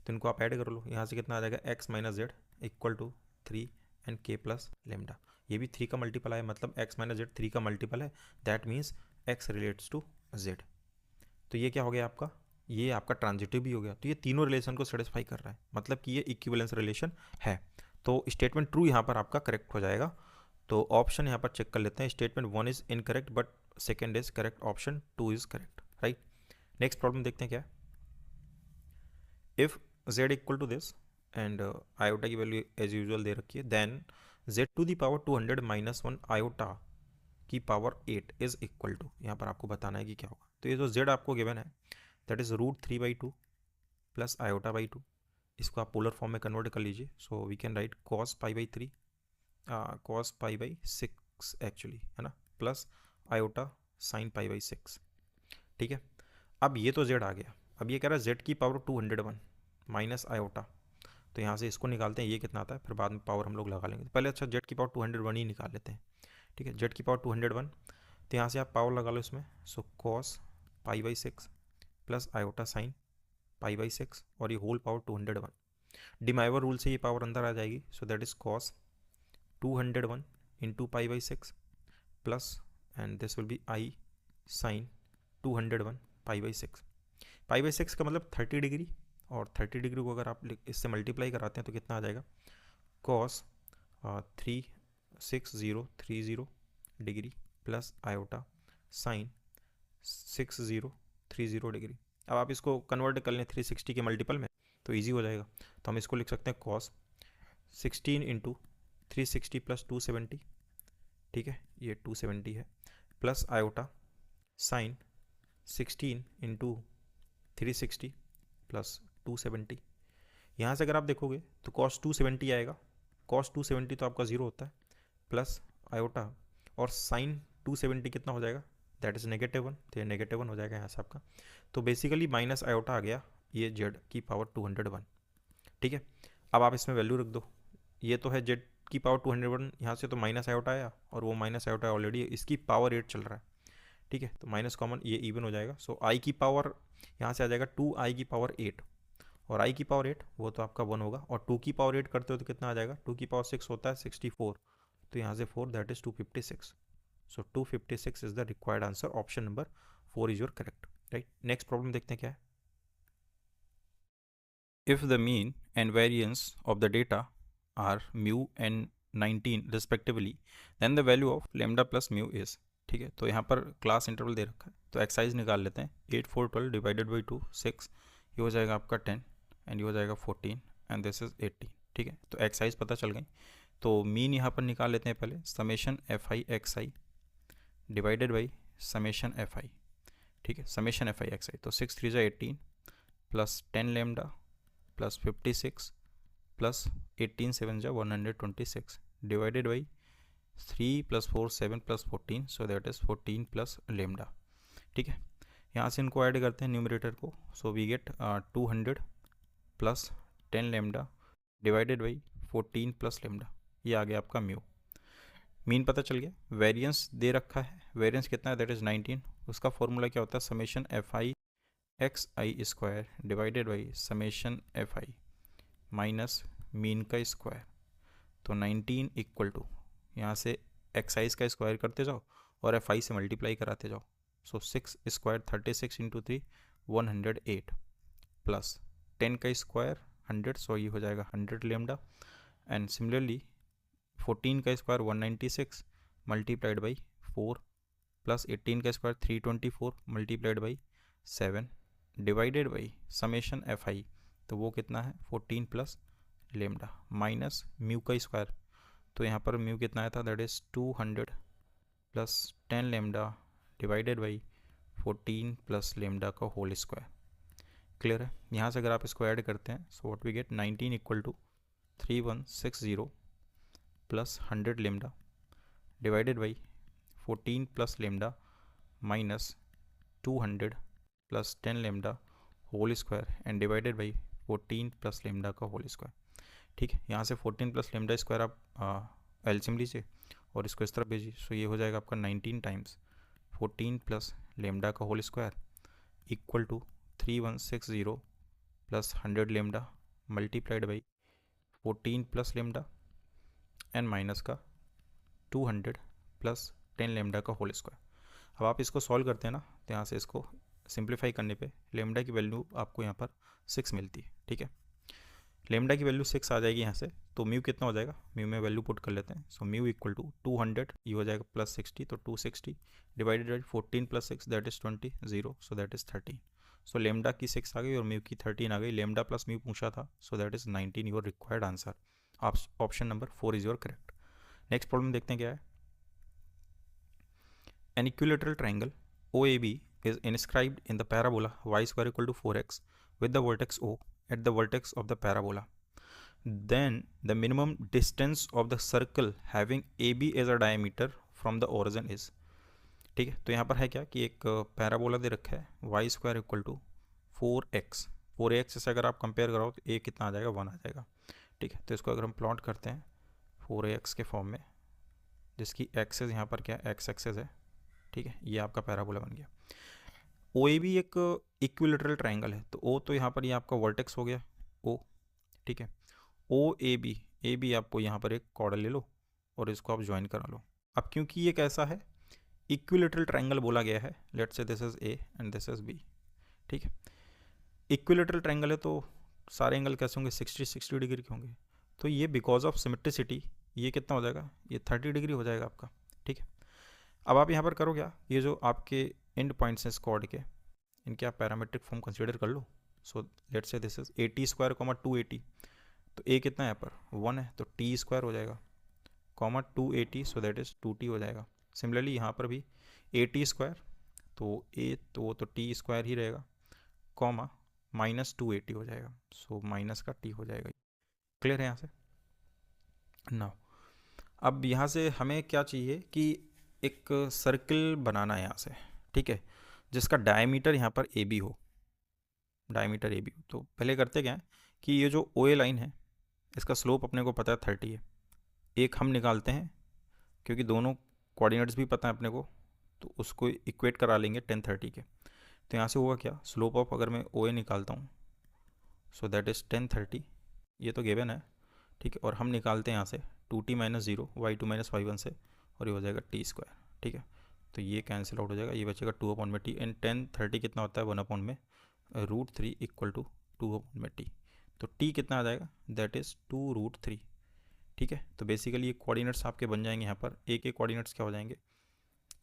तो इनको आप ऐड कर लो। यहाँ से कितना आ जाएगा x minus z equal to 3 and k plus lambda, ये भी 3 का मल्टीपल है, मतलब x माइनस जेड 3 का मल्टीपल है, that means x relates to z। तो ये क्या हो गया आपका, ये आपका ट्रांजिटिव भी हो गया। तो ये तीनों रिलेशन को सेटिस्फाई कर रहा है, मतलब कि ये इक्विवेलेंस रिलेशन है। तो स्टेटमेंट ट्रू यहाँ पर आपका करेक्ट हो जाएगा। तो ऑप्शन यहाँ पर चेक कर लेते हैं, statement 1 is incorrect but second is correct, option 2 is correct, right. Next problem देखते हैं क्या। If z equal to this and iota की वैल्यू एज यूजुअल दे रखी है, then z to the power 200 minus 1 iota की पावर 8 इज इक्वल टू, यहाँ पर आपको बताना है कि क्या होगा। तो ये जो z आपको गिवन है that is √3/2 plus iota by 2, इसको आप पोलर फॉर्म में कन्वर्ट कर लीजिए। So we can write cos पाई/3 कॉस पाई/6 एक्चुअली, है ना, प्लस आयोटा साइन पाई/6, ठीक है। अब ये तो z आ गया, अब ये कह रहा है z की पावर 201 माइनस आयोटा, तो यहाँ से इसको निकालते हैं, ये कितना आता है, फिर बाद में पावर हम लोग लगा लेंगे। पहले अच्छा z की पावर 201 ही निकाल लेते हैं, ठीक है, z की पावर 201, तो यहाँ से आप पावर लगा लो इसमें। सो कॉस पाई/6 प्लस आयोटा साइन पाई/6 और ये होल पावर 201, डिमाइवर रूल से ये पावर अंदर आ जाएगी। So that is cos 201 into पाई/6 plus and this will be I sine 201 पाई/6। पाई/6 का मतलब 30 डिग्री, और 30 डिग्री को अगर आप इससे मल्टीप्लाई कराते हैं तो कितना आ जाएगा, cos 36030 degree plus iota sign 6030 degree. अब आप इसको कन्वर्ट कर लें 360 के मल्टीपल में तो इजी हो जाएगा। तो हम इसको लिख सकते हैं कॉस 16 इंटू 360 प्लस 270, ठीक है, ये 270 है, plus iota sign 16 into 360 plus 270। यहाँ से अगर आप देखोगे तो कॉस 270 आएगा, कॉस 270 तो आपका 0 होता है, प्लस आयोटा और साइन 270 कितना हो जाएगा, दैट इज़ -1, तो ये -1 हो जाएगा यहाँ से आपका। तो बेसिकली माइनस आयोटा आ गया ये z की पावर 201, ठीक है। अब आप इसमें वैल्यू रख दो, ये तो है z की पावर 201, यहाँ से तो माइनस आयोटा आया और वो माइनस आयोटा ऑलरेडी इसकी पावर 8 चल रहा है, ठीक है, तो माइनस कॉमन, ये इवन हो जाएगा। सो आई की पावर यहाँ से आ जाएगा 2i की पावर 8, और i की पावर 8 वो तो आपका 1 होगा, और 2 की पावर 8 करते हो तो कितना आ जाएगा, 2 की पावर 6 होता है 64, तो यहाँ से 4 that is 256। So 256 is the required answer, option number 4 is your correct, right. Next problem देखते हैं क्या है। If the mean and variance of the data are mu and 19 respectively, then the value of lambda plus mu is, ठीक है। तो यहाँ पर class interval दे रखा है, तो एक्साइज निकाल लेते हैं। 8 4 12 डिवाइडेड बाई 2 6, ये हो जाएगा आपका 10 एंड ये हो जाएगा 14 एंड दिस इज 18। ठीक है, तो एक्साइज पता चल गई। तो मीन यहाँ पर निकाल लेते हैं पहले, summation F I x I divided by summation F आई। ठीक है, समेशन एफ आई एक्स आई, तो 6 3 18 plus 10 lambda plus 56 plus 18 7 126 divided by 3 plus 4 7 plus 14, so that is 14 plus lambda. ठीक है, यहाँ से इनको ऐड करते हैं न्यूमरेटर को, so we get 200 plus 10 lambda divided by 14 plus lambda, ये आ गया आपका म्यू। मीन पता चल गया, वेरिएंस दे रखा है, वेरिएंस कितना है, दैट इज 19। उसका फॉर्मूला क्या होता है, summation F I x I square divided by summation F I minus mean का स्क्वायर। तो 19 इक्वल टू, यहाँ से एक्साइज का स्क्वायर करते जाओ और एफ आई से मल्टीप्लाई कराते जाओ। सो 6 स्क्वायर 36 इंटू 3 108 प्लस 10 का स्क्वायर 100, सो ये हो जाएगा 100 लेमडा एंड सिमिलरली 14 का स्क्वायर 196 मल्टीप्लाइड बाई 4 प्लस 18 का square 324 multiplied by 7 divided by summation F I, तो वो कितना है 14 प्लस लेमडा माइनस म्यू का स्क्वायर। तो यहाँ पर म्यू कितना आया था, that is 200 plus 10 lambda divided by 14 plus lambda का होल स्क्वायर। क्लियर है। यहाँ से अगर आप इसको ऐड करते हैं, so what we get 19 equal to 3160 plus 100 lambda divided by 14 plus lambda minus 200 plus 10 lambda whole square and divided by 14 plus lambda का होल स्क्वायर। ठीक है, यहाँ से 14 प्लस लेमडा स्क्वायर आप एलसीएम लीजिए और इसको इस तरफ भेजिए, सो ये हो जाएगा आपका 19 टाइम्स 14 प्लस लेमडा का whole square equal to 3160 plus 100 lambda multiplied by 14 plus lambda and minus का 200 प्लस 10 लेमडा का होल स्क्वायर। अब आप इसको सॉल्व करते हैं ना, तो यहाँ से इसको सिंप्लीफाई करने पे लेमडा की वैल्यू आपको यहाँ पर 6 मिलती है। ठीक है, लेमडा की वैल्यू 6 आ जाएगी यहाँ से, तो म्यू कितना हो जाएगा, म्यू में वैल्यू पुट कर लेते हैं। सो म्यू इक्वल टू 200, ये हो जाएगा प्लस 60, तो 260 divided by 14 plus 6 that is 20 0, so that is 13। So lambda की 6 आ गई और म्यू की 13 आ गई। लेमडा प्लस म्यू पूछा था, सो that is 19 your required answer. Option number 4 is your correct. Next problem देखते हैं क्या है। An equilateral triangle OAB is inscribed in the parabola y square equal to 4x with the vertex O at the vertex of the parabola. Then the minimum distance of the circle having AB as a diameter from the origin is। ठीक है, तो यहाँ पर है क्या कि एक parabola दे रखा है y square equal to 4x। 4x से अगर आप कंपेयर कराओ तो a कितना आ जाएगा, 1 आ जाएगा। ठीक है, तो इसको अगर हम प्लॉट करते हैं 4ax के फॉर्म में, जिसकी एक्सेस यहाँ पर क्या x एक्सेस है। ठीक है, ये आपका पैराबोला बन गया। ओ ए बी एक इक्विलेटरल ट्राइंगल है, तो ओ तो यहाँ पर ये आपका वर्टेक्स हो गया ओ। ठीक है, ओ ए बी आपको यहाँ पर एक कॉर्डर ले लो और इसको आप ज्वाइन करा लो। अब क्योंकि ये कैसा है, इक्विलेटरल ट्राइंगल बोला गया है, let's say this is A and this is B. ठीक है, इक्विलेटरल ट्राइंगल है तो सारे एंगल कैसे होंगे, 60 डिग्री के होंगे। तो ये बिकॉज ऑफ सिमेट्रिसिटी ये कितना हो जाएगा, ये 30 डिग्री हो जाएगा आपका। ठीक है, अब आप यहाँ पर करो क्या, ये जो आपके एंड पॉइंट्स हैं स्क्वाड के, इनके आप पैरामेट्रिक फॉर्म कंसीडर कर लो। So let's say this is 80 square comma 280, तो ए कितना है यहाँ पर 1 है, तो टी स्क्वायर हो जाएगा comma 280, so that is 2t हो जाएगा। सिमिलरली यहाँ पर भी 80 स्क्वायर, तो ए तो टी स्क्वायर ही रहेगा कॉमा माइनस 280 हो जाएगा, सो माइनस का टी हो जाएगा। क्लियर है यहाँ से ना। अब यहाँ से हमें क्या चाहिए कि एक सर्कल बनाना है यहाँ से। ठीक है, जिसका डायमीटर यहाँ पर ए बी हो, डायमीटर ए बी हो। तो पहले करते क्या है कि ये जो ओ ए लाइन है इसका स्लोप अपने को पता है 30 है, एक हम निकालते हैं क्योंकि दोनों कोऑर्डिनेट्स भी पता है अपने को, तो उसको इक्वेट करा लेंगे 10 30 के। तो यहाँ से होगा क्या, स्लोप ऑफ अगर मैं ओ ए निकालता हूँ, सो दैट इज़ 10 30, ये तो गिवन है। ठीक है, और हम निकालते हैं यहाँ से 2t minus 0 y2 minus y1 से, और ये हो जाएगा टी स्क्वायर। ठीक है, तो ये कैंसिल आउट हो जाएगा, ये बचेगा 2 अपॉन में टी एंड 10 30 कितना होता है 1 अपॉन में √3 इक्वल टू 2 अपॉन में टी। तो टी कितना आ जाएगा, दैट इज़ 2√3। ठीक है, तो बेसिकली ये कोऑर्डिनेट्स आपके बन जाएंगे यहाँ पर। ए के कोऑर्डिनेट्स क्या हो जाएंगे,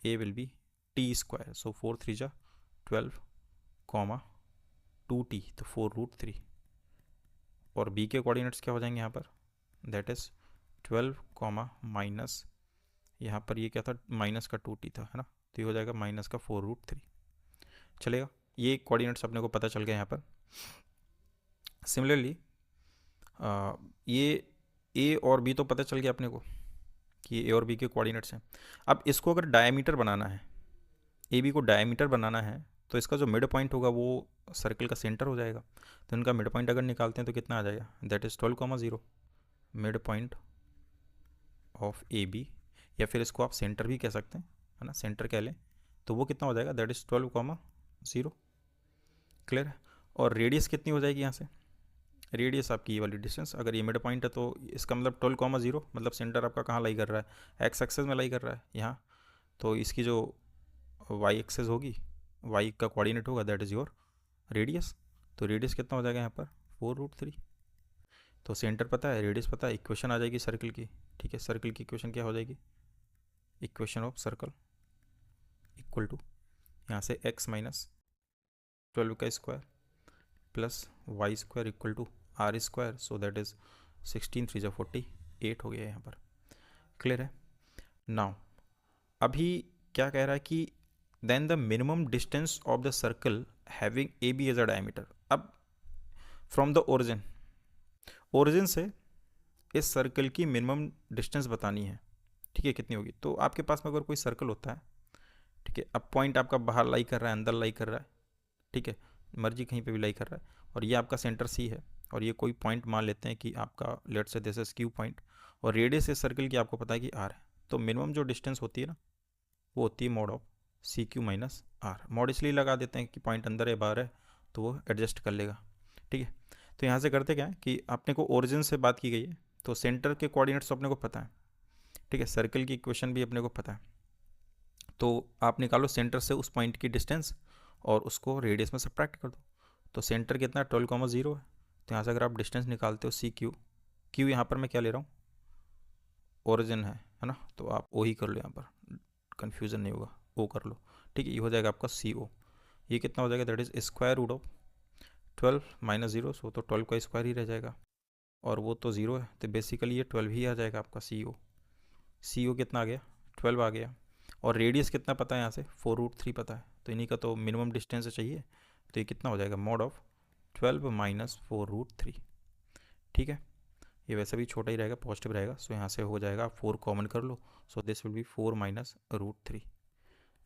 ए will be t square, so 4 3 जा 12 कॉमा 2t, तो 4√3। और बी के कोऑर्डिनेट्स क्या हो जाएंगे यहाँ पर, दैट इज 12 कॉमा माइनस, यहाँ पर ये क्या था, माइनस का 2t था, है ना, तो ये हो जाएगा माइनस का 4√3। चलेगा, ये कोऑर्डिनेट्स अपने को पता चल गया यहाँ पर। सिमिलरली ये ए और बी तो पता चल गया अपने को कि ए और बी के कोऑर्डिनेट्स हैं। अब इसको अगर डायमीटर बनाना है, ए बी को डायमीटर बनाना है, तो इसका जो मिड पॉइंट होगा वो सर्कल का सेंटर हो जाएगा। तो इनका मिड पॉइंट अगर निकालते हैं तो कितना आ जाएगा, that is 12,0 mid point of A B, या फिर इसको आप सेंटर भी कह सकते हैं, है ना, सेंटर कह लें, तो वो कितना हो जाएगा, दैट इज़ 12,0। क्लियर है। और रेडियस कितनी हो जाएगी यहाँ से, रेडियस आपकी ये वाली डिस्टेंस, अगर ये मिड पॉइंट है तो इसका मतलब 12,0 मतलब सेंटर आपका कहाँ लाई कर रहा है, एक्स एक्सेस में लाई कर रहा है यहाँ, तो इसकी जो वाई एक्सेस होगी, वाई का कोऑर्डिनेट होगा, दैट इज़ योर रेडियस। तो रेडियस कितना हो जाएगा यहाँ पर 4√3। तो सेंटर पता है, रेडियस पता है, इक्वेशन आ जाएगी सर्कल की। ठीक है, सर्कल की इक्वेशन क्या हो जाएगी, equation of circle equal to यहाँ से x माइनस 12 का square plus Y square equal to R square, so that is 16 3 48 हो गया यहाँ पर। क्लियर है। नाउ अभी क्या कह रहा है कि then the minimum distance of the circle having A B as a diameter. अब फ्रॉम द ओरिजिन से इस सर्कल की मिनिमम डिस्टेंस बतानी है। ठीक है, कितनी होगी, तो आपके पास में अगर कोई सर्कल होता है, ठीक है, अब पॉइंट आपका बाहर लाई कर रहा है, अंदर लाई कर रहा है, ठीक है, मर्जी कहीं पे भी लाई कर रहा है, और ये आपका सेंटर सी है, और ये कोई पॉइंट मान लेते हैं कि आपका लेट से दिस इज क्यू पॉइंट, और रेडियस इस सर्कल की आपको पता है कि आर है, तो मिनिमम जो डिस्टेंस होती है ना वो होती है mod of C Q minus R. Mod इसलिए लगा देते हैं कि पॉइंट अंदर है बाहर है तो वो एडजस्ट कर लेगा। ठीक है, तो यहाँ से करते क्या है कि अपने को ओरिजिन से बात की गई है, तो सेंटर के कोऑर्डिनेट्स अपने को पता है, ठीक है, सर्कल की इक्वेशन भी अपने को पता है, तो आप निकालो सेंटर से उस पॉइंट की डिस्टेंस और उसको रेडियस में सब्ट्रैक्ट कर दो। तो सेंटर कितना 12,0 है, तो यहाँ से अगर आप डिस्टेंस निकालते हो सी क्यू, क्यू यहाँ पर मैं क्या ले रहा हूँ, ओरिजिन है ना, तो आप ओ ही कर लो, यहाँ पर कन्फ्यूज़न नहीं होगा, ओ कर लो। ठीक है, ये हो जाएगा आपका सी ओ, ये कितना हो जाएगा, that is square root of 12 minus 0, so तो 12 का स्क्वायर ही रह जाएगा, और वो तो 0 है, तो बेसिकली ये 12 ही आ जाएगा आपका सी ओ। सी ओ कितना आ गया, 12 आ गया, और रेडियस कितना पता है यहाँ से 4√3 पता है, तो इन्हीं का तो मिनिमम डिस्टेंस चाहिए, तो ये कितना हो जाएगा, मॉड ऑफ 12 माइनस 4√3। ठीक है, ये वैसे भी छोटा ही रहेगा, पॉजिटिव रहेगा, सो यहाँ से हो जाएगा, 4 कॉमन कर लो, so this will be 4 minus √3,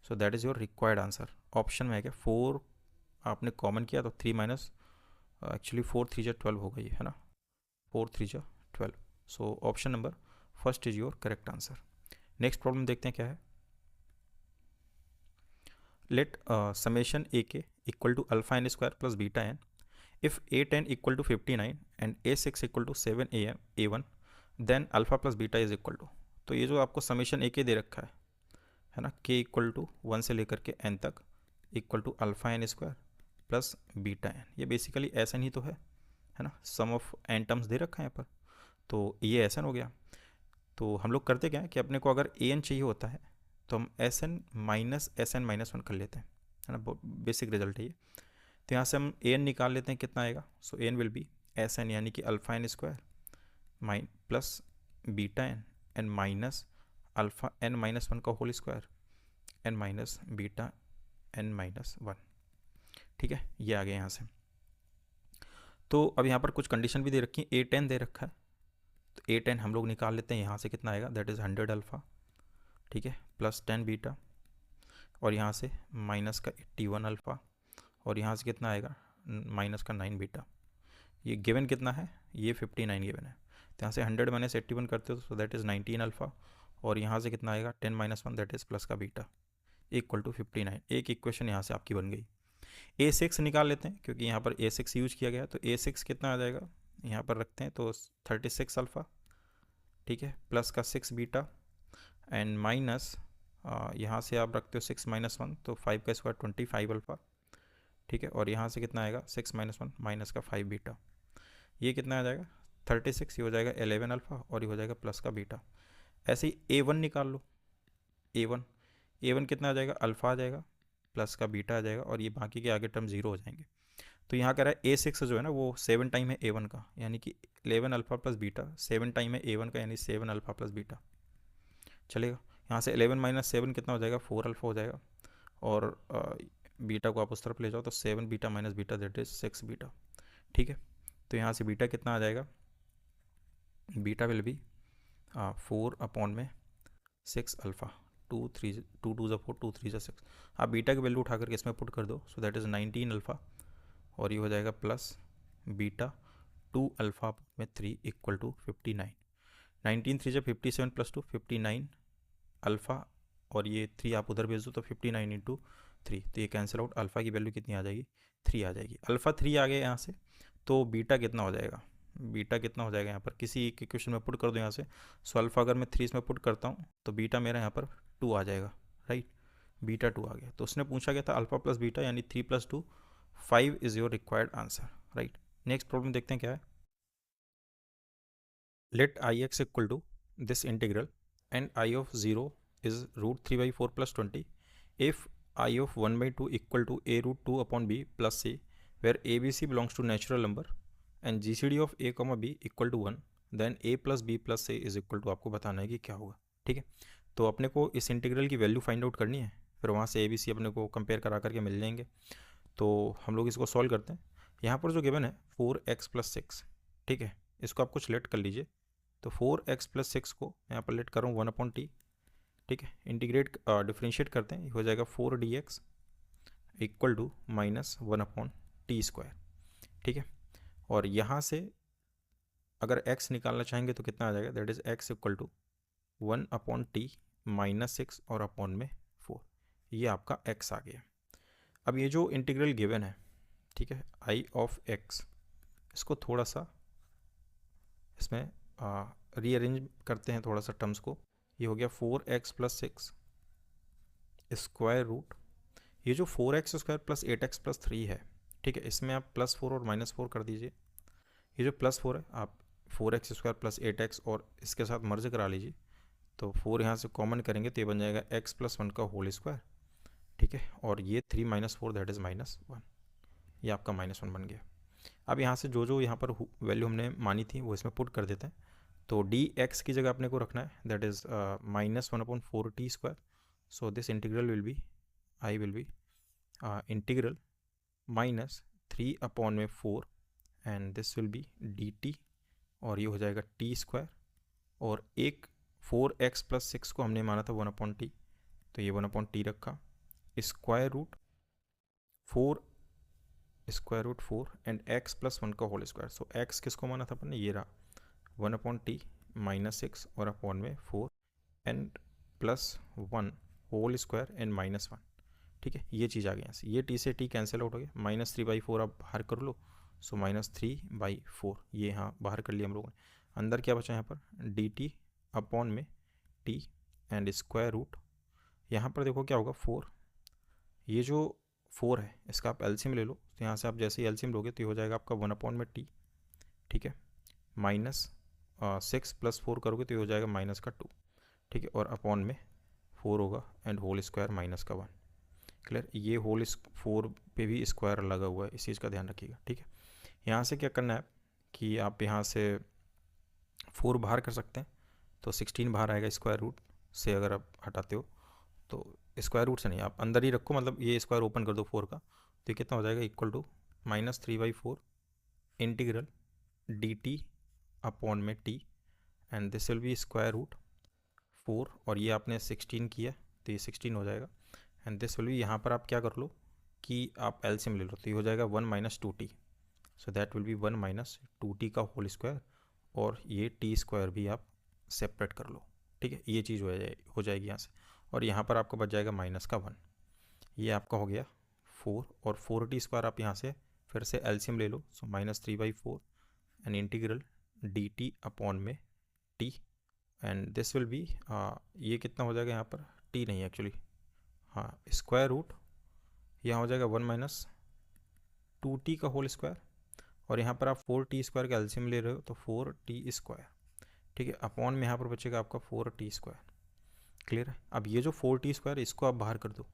so that is your required answer. Option में है क्या, 4 आपने कॉमन किया तो 3 माइनस, एक्चुअली 4 3 12 हो गई है ना, 4 3 12, so option number first is your correct answer. Next problem देखते हैं क्या है। Let summation A K equal to alpha N square plus beta N if A10 equal to 59 and A6 equal to 7 A1 then alpha plus beta is equal to. तो ये जो आपको summation A के दे रखा है ना, k इक्वल टू 1 से लेकर के n तक equal to alpha N square plus beta N, ये बेसिकली एस एन ही तो है ना, सम ऑफ एन टर्म्स दे रखा है यहाँ पर, तो ये एस एन हो गया। तो हम लोग करते क्या है कि अपने को अगर ए एन चाहिए होता है तो हम एस एन माइनस 1 कर लेते हैं, है ना, बेसिक रिजल्ट है ये। तो यहाँ से हम ए एन निकाल लेते हैं, कितना आएगा, so A N will be S N यानी कि alpha N square plus beta N N minus alpha N minus 1 का whole square N minus beta N minus 1। ठीक है, ये आ गया यहाँ से। तो अब यहाँ पर कुछ कंडीशन भी दे रखी है, A10 दे रखा है, तो A10 हम लोग निकाल लेते हैं, यहाँ से कितना आएगा, दैट इज़ 100 अल्फ़ा, ठीक है, प्लस 10 बीटा, और यहाँ से माइनस का 81 अल्फ़ा, और यहाँ से कितना आएगा, माइनस का 9 बीटा। ये गिवन कितना है, ये 59 गिवन है, तो यहाँ से 100 माइनस 81 करते हो तो दैट इज़ 19 अल्फ़ा, और यहाँ से कितना आएगा 10 माइनस 1 दैट इज़ प्लस का बीटा इक्वल टू 59। एक इक्वेशन यहाँ से आपकी बन गई। A6 निकाल लेते हैं क्योंकि यहाँ पर A6 यूज किया गया है, तो A6 कितना आ जाएगा, यहाँ पर रखते हैं तो 36 अल्फ़ा, ठीक है, प्लस का 6 बीटा एंड माइनस यहाँ से आप रखते हो 6 माइनस 1 तो 5 का स्क्वायर 25 अल्फ़ा, ठीक है, और यहाँ से कितना आएगा 6 माइनस 1 माइनस का 5 बीटा, ये कितना आ जाएगा 36, ये हो जाएगा 11 अल्फ़ा, और ये हो जाएगा प्लस का बीटा। ऐसे ही A1 निकाल लो, A1 A1 कितना आ जाएगा, अल्फ़ा आ जाएगा प्लस का बीटा आ जाएगा और ये बाकी के आगे टर्म 0 हो जाएंगे। तो यहाँ कह रहा है A6 जो है ना वो 7 टाइम है A1 का, यानी कि 11 अल्फ़ा प्लस बीटा 7 टाइम है A1 का, यानी 7 अल्फ़ा प्लस बीटा चलेगा। यहाँ से 11 माइनस 7 कितना हो जाएगा, 4 अल्फ़ा हो जाएगा और बीटा को आप उस तरफ ले जाओ तो 7 beta minus beta that is 6 beta. ठीक है, तो यहाँ से बीटा कितना आ जाएगा, बीटा विल बी 4 अपॉन में 6 अल्फ़ा, 2 2 ज़ा 4 2 3 ज़ा 6। आप बीटा की वैल्यू उठा करके इसमें पुट कर दो, सो दैट इज़ 19 अल्फ़ा और ये हो जाएगा प्लस बीटा 2 अल्फ़ा में 3 इक्वल टू 59। 19 3 जब 57 प्लस 2 59 अल्फ़ा और ये 3 आप उधर भेज दो तो 59 इंटू 3, तो ये कैंसिल आउट, अल्फ़ा की वैल्यू कितनी आ जाएगी, 3 आ जाएगी। अल्फ़ा 3 आ गया यहाँ से, तो बीटा कितना हो जाएगा, बीटा कितना हो जाएगा यहाँ पर किसी एक इक्वेशन में पुट कर दो यहाँ से। सो अल्फ़ा अगर मैं 3 इसमें पुट करता हूँ तो बीटा मेरा यहाँ पर 2 आ जाएगा, राइट, बीटा 2 आ गया। तो उसने पूछा गया था अल्फ़ा प्लस बीटा यानी 3 plus 2 5 is your required answer, right. Next problem देखते हैं क्या है। Let I X equal to this integral and I of 0 is root 3 by 4 plus 20 if I of 1 by 2 equal to a root 2 upon b plus c where abc belongs to natural number and gcd of a comma b equal to 1 then a plus b plus c is equal to, आपको बताना है कि क्या होगा। ठीक है, तो अपने को इस इंटीग्रल की वैल्यू फाइंड आउट करनी है, फिर वहाँ से abc अपने को कंपेयर करा करके मिल जाएंगे। तो हम लोग इसको सॉल्व करते हैं। यहाँ पर जो गिवन है 4x प्लस 6, ठीक है, इसको आप कुछ लेट कर लीजिए। तो 4x प्लस 6 को यहाँ पर लेट कर रहा हूँ 1 अपॉन टी, ठीक है, इंटीग्रेट डिफ्रेंशिएट करते हैं, हो जाएगा 4dx equal to minus 1 upon T square. ठीक है, और यहाँ से अगर x निकालना चाहेंगे तो कितना आ जाएगा, that is x equal to 1 upon T minus 6 और अपॉन में 4, ये आपका x आ गया। अब ये जो इंटीग्रल गिवन है, ठीक है, i ऑफ x, इसको थोड़ा सा इसमें रीअरेंज करते हैं थोड़ा सा टर्म्स को। ये हो गया 4x प्लस 6 स्क्वायर रूट, ये जो 4x square plus 8x plus 3 है, ठीक है, इसमें आप प्लस 4 और माइनस 4 कर दीजिए। ये जो प्लस 4 है आप 4x स्क्वायर प्लस 8x और इसके साथ मर्ज करा लीजिए, तो 4 यहाँ से कॉमन करेंगे तो ये बन जाएगा x प्लस 1 का होल स्क्वायर। ठीक है, और ये 3 माइनस 4 दैट इज़ माइनस 1, ये आपका माइनस 1 बन गया। अब यहाँ से जो यहाँ पर वैल्यू हमने मानी थी वो इसमें पुट कर देते हैं। तो डी एक्स की जगह अपने को रखना है, that is minus 1 upon 4 T square. So this integral will be, I will be integral minus 3 upon में 4 and this will B D T, और ये हो जाएगा टी स्क्वायर, और एक 4x प्लस 6 को हमने माना था 1 अपॉन टी, तो ये 1 अपॉन टी रखा, square root 4 square root 4 and x plus 1 का होल स्क्वायर। सो x किसको माना था अपन ने, ये रहा 1 अपॉन टी माइनस 6 और अपॉन में 4 and plus 1 whole square and minus 1। ठीक है, ये चीज़ आ गई यहाँ से, ये टी से टी कैंसिल आउट हो गया, माइनस 3/4 आप बाहर कर लो, सो माइनस 3/4 ये यहाँ बाहर कर लिया हम लोगों ने। अंदर क्या बचा यहाँ पर, डी टी अपॉन में टी एंड स्क्वायर रूट, यहाँ पर देखो क्या होगा 4, ये जो 4 है इसका आप एलसीएम ले लो, तो यहाँ से आप जैसे ही एलसीएम लोगे तो ये हो जाएगा आपका 1 अपॉन में टी, ठीक है, माइनस 6 प्लस 4 करोगे तो ये हो जाएगा माइनस का 2, ठीक है, और अपॉन में 4 होगा एंड होल स्क्वायर माइनस का 1। क्लियर, ये होल 4 पे भी स्क्वायर लगा हुआ है, इस चीज़ का ध्यान रखिएगा। ठीक है, यहाँ से क्या करना है कि आप यहाँ से 4 बाहर कर सकते हैं, तो 16 बाहर आएगा स्क्वायर रूट से, अगर आप हटाते हो तो स्क्वायर रूट से नहीं, आप अंदर ही रखो, मतलब ये स्क्वायर ओपन कर दो 4 का, तो ये कितना हो जाएगा, equal to minus 3/4 integral D T upon में T and this will be square root 4, और ये आपने 16 किया तो ये 16 हो जाएगा एंड दिस विल बी, यहाँ पर आप क्या कर लो कि आप एलसीएम ले लो, तो ये हो जाएगा 1 minus 2t, so that will B 1 minus 2t का होल स्क्वायर, और ये टी स्क्वायर भी आप सेपरेट कर लो। ठीक है, ये चीज़ हो जाएगी यहाँ से, और यहाँ पर आपको बच जाएगा माइनस का 1, ये आपका हो गया 4, और 4t स्क्वायर आप यहाँ से फिर से एलसीएम ले लो, so minus 3/4 and integral D T upon में T and this will be, ये कितना हो जाएगा यहाँ पर, टी नहीं एक्चुअली, हाँ, स्क्वायर रूट, यहाँ हो जाएगा 1 माइनस 2t का होल स्क्वायर, और यहाँ पर आप 4t स्क्वायर का एलसीएम ले रहे हो तो 4t स्क्वायर, ठीक है, अपॉन में यहाँ पर बचेगा आपका 4t स्क्वायर। क्लियर है। अब ये जो 4t² इसको आप बाहर कर दो,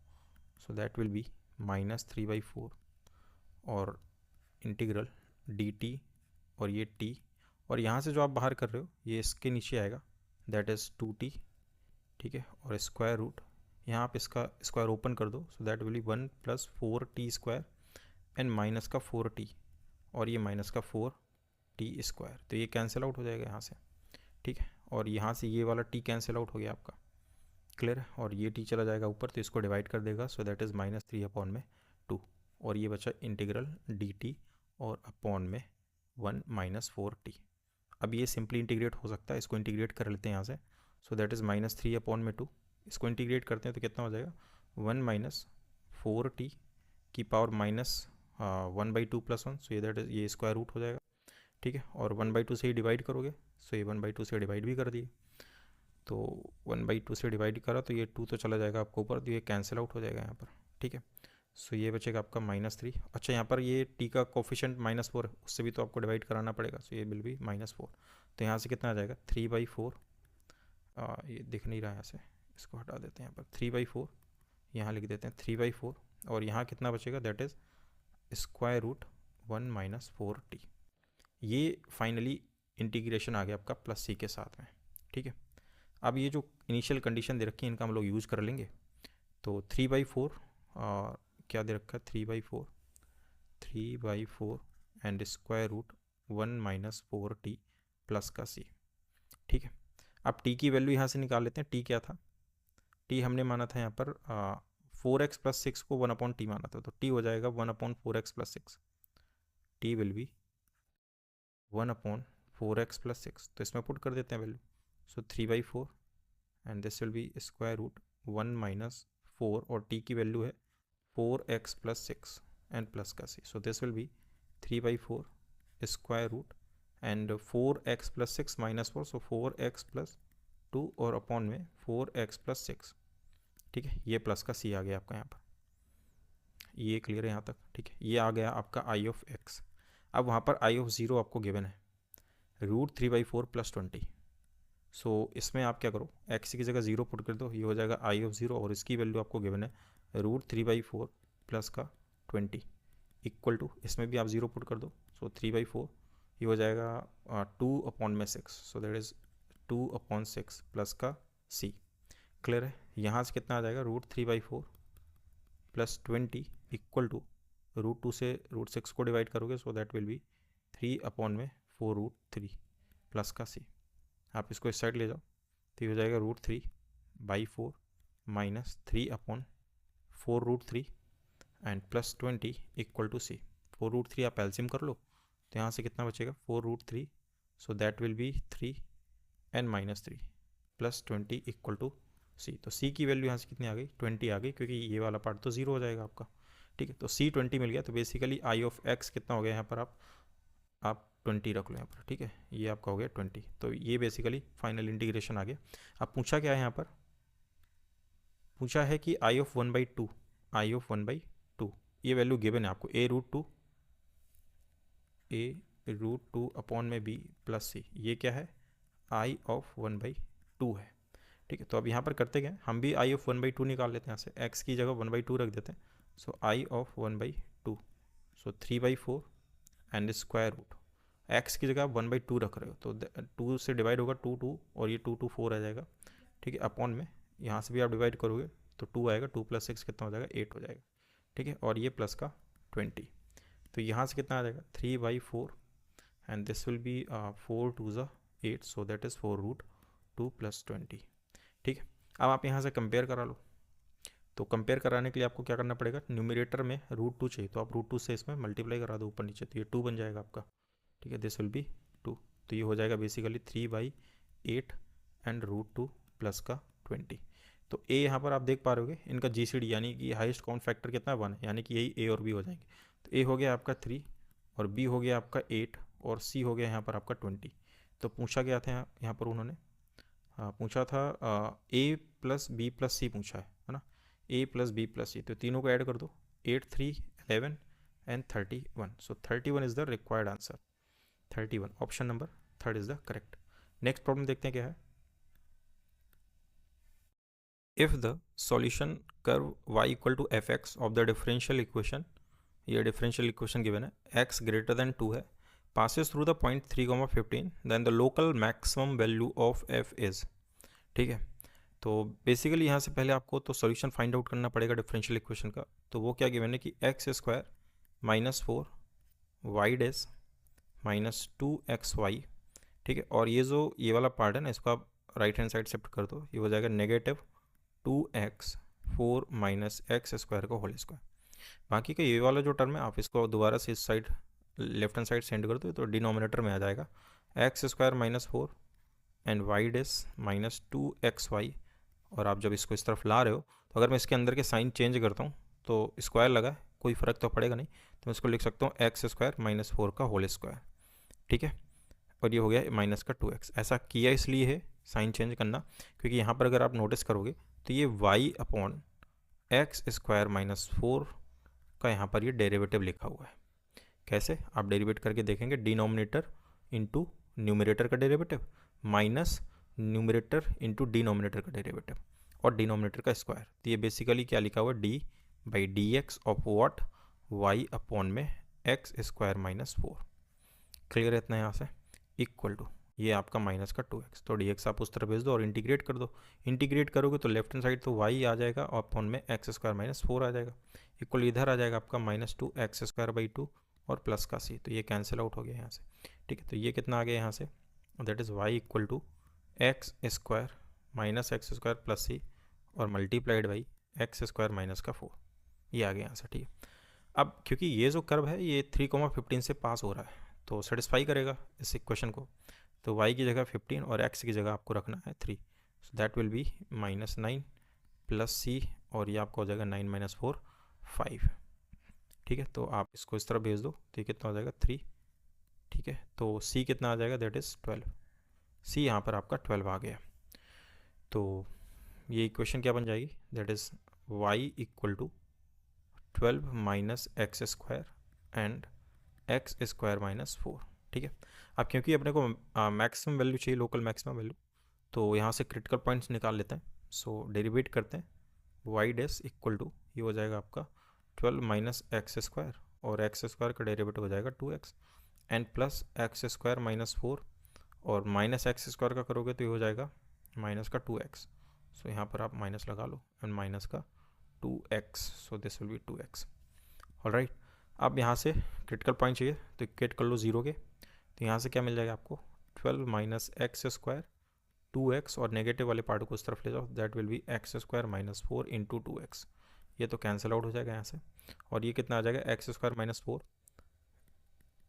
सो दैट विल बी -3/4 और इंटीग्रल dt और ये t, और यहाँ से जो आप बाहर कर रहे हो ये इसके नीचे आएगा, दैट इज़ 2t, ठीक है। और स्क्वायर रूट, यहाँ आप इसका स्क्वायर ओपन कर दो, सो that will B 1 + 4t² and minus का 4t और ये माइनस का 4t², तो ये कैंसिल आउट हो जाएगा यहाँ से, ठीक है। और यहाँ से ये वाला t कैंसिल आउट हो गया आपका, क्लियर है। और ये t चला जाएगा ऊपर तो इसको डिवाइड कर देगा, सो दैट इज़ -3/2 और ये बचा इंटीग्रल dt और अपॉन में 1 - 4t। अब ये सिंपली इंटीग्रेट हो सकता है, इसको इंटीग्रेट कर लेते हैं यहाँ से, सो दैट इज़ -3/2, इसको इंटीग्रेट करते हैं तो कितना हो जाएगा 1 - 4t की पावर -1/2 + 1, सो ये दैट इज़ ये स्क्वायर रूट हो जाएगा, ठीक है। और 1/2 से ही डिवाइड करोगे, सो ये 1/2 से डिवाइड भी कर दिए, तो 1/2 से डिवाइड करा तो ये 2 तो चला जाएगा आपको ऊपर, तो ये कैंसिल आउट हो जाएगा यहाँ पर, ठीक है। सो ये बचेगा आपका -3। अच्छा, यहाँ पर ये t का कोफिशिएंट -4 है, उससे भी तो आपको डिवाइड कराना पड़ेगा, सो ये विल बी -4, तो यहाँ से कितना आ जाएगा 3/4, ये दिख नहीं रहा है यहाँ से, इसको हटा देते हैं, यहाँ पर 3/4 यहाँ लिख देते हैं 3/4, और यहाँ कितना बचेगा that is square root 1 - 4t। ये फाइनली इंटीग्रेशन आ गया आपका +c के साथ में, ठीक है। अब ये जो इनिशियल कंडीशन दे रखी है इनका हम लोग यूज़ कर लेंगे, तो 3/4 क्या दे रखा है 3/4 and square root 1 - 4t plus का c, ठीक है। अब t की वैल्यू यहाँ से निकाल लेते हैं, t क्या था, t हमने माना था यहाँ पर 4x + 6 को 1/t माना था, तो t हो जाएगा 1/4x + 6, t will be 1/4x + 6, तो इसमें पुट कर देते हैं value, so 3/4 and this will be square root 1 - 4 और t की वैल्यू है 4x + 6 एंड प्लस का c, so this will be 3/4 square root and 4x + 6 - 4, so 4x + 2 और अपॉन में 4x + 6, ठीक है। ये प्लस का c आ गया आपका यहाँ पर, ये क्लियर है यहाँ तक, ठीक है। ये आ गया आपका I(x). अब वहाँ पर I(0) आपको गिवन है √3/4 + 20, सो इसमें आप क्या करो x की जगह 0 पुट कर दो, ये हो जाएगा I(0) और इसकी वैल्यू आपको गिवन है √3/4 प्लस का 20 इक्वल टू, इसमें भी आप 0 पुट कर दो, सो 3/4 ये हो जाएगा 2/6, सो दैट इज़ 2/6 प्लस का c, क्लियर है। यहाँ से कितना आ जाएगा √3/4 प्लस 20 इक्वल टू √2 से √6 को डिवाइड करोगे, सो दैट विल बी 3/4√3 प्लस का c। आप इसको इस साइड ले जाओ तो ये हो जाएगा √3/4 minus 3/4√3 and plus 20 equal to c। 4√3 आप एल्सियम कर लो, तो यहाँ से कितना बचेगा 4√3, so that will be 3 and -3 plus 20 equal to c। तो c की वैल्यू यहाँ से कितनी आ गई 20 आ गई, क्योंकि ये वाला पार्ट तो 0 हो जाएगा आपका, ठीक है। तो c 20 मिल गया, तो बेसिकली I(x) कितना हो गया यहाँ पर आप 20 रख लो यहाँ पर, ठीक है। ये आपका हो गया 20, तो ये बेसिकली फाइनल इंटीग्रेशन आ गया। अब पूछा क्या है यहाँ पर, पूछा है कि I(1/2) ये वैल्यू गिवन है आपको a√2 अपॉन में b प्लस c, ये क्या है I(1/2) है, ठीक है। तो अब यहाँ पर करते क्या, हम भी I(1/2) निकाल लेते हैं यहाँ से, x की जगह 1/2 रख देते हैं, so I(1/2), so 3/4 and square root, x की जगह आप 1/2 रख रहे हो तो 2 से डिवाइड होगा 2 और ये 2 4 आ जाएगा, ठीक है। अपॉन में यहाँ से भी आप डिवाइड करोगे तो 2 आएगा, 2 + 6 कितना हो जाएगा 8 हो जाएगा, ठीक है। और ये प्लस का 20, तो यहाँ से कितना आ जाएगा 3/4 एंड दिस विल बी 4 2 ज़ा 8, सो दैट इज़ 4√2 + 20, ठीक है। अब आप यहाँ से कंपेयर करा लो, तो कंपेयर कराने के लिए आपको क्या करना पड़ेगा, न्यूमरेटर में √2 चाहिए तो आप √2 से इसमें मल्टीप्लाई करा दो ऊपर नीचे, तो ये 2 बन जाएगा आपका, ठीक है। दिस विल बी 2, तो ये हो जाएगा बेसिकली 3/8 एंड √2 प्लस का 20। तो a यहाँ पर आप देख पा रहे होगे इनका GCD यानी कि हाईएस्ट काउंट फैक्टर कितना 1 है, यानी कि यही a और b हो जाएंगे। तो a हो गया आपका 3 और b हो गया आपका 8 और c हो गया यहाँ पर आपका 20। तो पूछा गया था यहाँ पर उन्होंने पूछा था a + b + c पूछा है ना, a + b + c, तो तीनों को ऐड कर दो 8 3 11 and 31, so 31 is the required answer, 31 option number 3 is the correct. Next problem देखते हैं क्या है। If the solution curve y equal to F X of the differential equation, ये डिफरेंशियल इक्वेशन गिवन है, x ग्रेटर देन 2 है, passes through the point 3,15, then the local maximum value of f is, ठीक है। तो basically यहाँ से पहले आपको तो सॉल्यूशन फाइंड आउट करना पड़ेगा डिफरेंशियल इक्वेशन का। तो वो क्या गिवन है कि x square minus 4 Y dash minus 2xy, ठीक है। और ये जो ये वाला पार्ट है ना, इसको आप राइट हैंड साइड शिफ्ट कर दो, ये हो जाएगा negative 2x 4 minus x square का होल स्क्वायर। बाकी का ये वाला जो टर्म है आप इसको दोबारा से इस side left hand side send कर दो, तो डिनोमिनेटर में आ जाएगा X square minus 4 and Y dash minus 2xy। और आप जब इसको इस तरफ ला रहे हो तो अगर मैं इसके अंदर के साइन चेंज करता हूँ तो स्क्वायर लगा है, कोई फ़र्क तो पड़ेगा नहीं, तो मैं इसको लिख सकता हूँ एक्स स्क्वायर माइनस 4 का होल स्क्वायर, ठीक है। और ये हो गया माइनस का 2x। ऐसा किया इसलिए है साइन चेंज करना, क्योंकि यहाँ पर अगर आप नोटिस करोगे तो ये y upon x square minus 4 का यहाँ पर ये डेरिवेटिव लिखा हुआ है। कैसे आप डेरिवेट करके देखेंगे, डिनोमिनेटर इंटू न्यूमरेटर का derivative minus numerator into denominator का डेरिवेटिव और डिनोमिनेटर का स्क्वायर। तो ये बेसिकली क्या लिखा हुआ है, D by D X of what Y upon में एक्स स्क्वायर माइनस 4। क्लियर है इतना यहाँ से, इक्वल टू ये आपका माइनस का 2x। तो डी आप उस तरफ भेज दो और इंटीग्रेट कर दो। इंटीग्रेट करोगे तो लेफ्ट हैंड साइड तो y आ जाएगा और अपॉन में एक्स स्क्वायर माइनस 4 आ जाएगा, इक्वल इधर आ जाएगा आपका माइनस 2x स्क्वायर बाई 2 और प्लस का c। तो ये कैंसिल आउट हो गया यहाँ से, ठीक है। तो ये कितना आ गया यहाँ से, that is y equal to X square minus x square plus c और multiplied by X square minus का 4, ये आ गया यहाँ से, ठीक है। अब क्योंकि ये जो कर्व है ये 3,15 से पास हो रहा है तो सेटिस्फाई करेगा इस इक्वेशन को। तो y की जगह 15 और x की जगह आपको रखना है 3, so that will be minus 9 plus c और ये आपका हो जाएगा 9 माइनस 4 5, ठीक है। तो आप इसको इस तरफ भेज दो तो ये कितना हो जाएगा 3, ठीक है। तो c कितना आ जाएगा, दैट इज़ 12, c यहाँ पर आपका 12 आ गया। तो ये इक्वेशन क्या बन जाएगी, that is y equal to 12 minus x square and X square minus 4, ठीक है। अब क्योंकि अपने को मैक्सिमम वैल्यू चाहिए, लोकल मैक्सिमम वैल्यू, तो यहाँ से क्रिटिकल पॉइंट्स निकाल लेते हैं। सो डेरिवेट करते हैं, वाई डेस इक्वल टू ये हो जाएगा आपका 12 माइनस एक्स स्क्वायर और एक्स स्क्वायर का डेरिवेटिव हो जाएगा 2x and plus x square minus 4 और माइनस एक्स स्क्वायर का करोगे तो ये हो जाएगा माइनस का 2x। सो यहाँ पर आप माइनस लगा लो एंड माइनस का 2x, so this will B 2x। Alright, अब यहाँ से क्रिटिकल पॉइंट चाहिए तो इक्वेट कर लो 0 के, तो यहाँ से क्या मिल जाएगा आपको 12 माइनस एक्स स्क्वायर 2x और नेगेटिव वाले पार्ट को उस तरफ ले जाओ, that will be x square minus 4 into 2x। ये तो कैंसिल आउट हो जाएगा यहाँ से और ये कितना आ जाएगा X square minus 4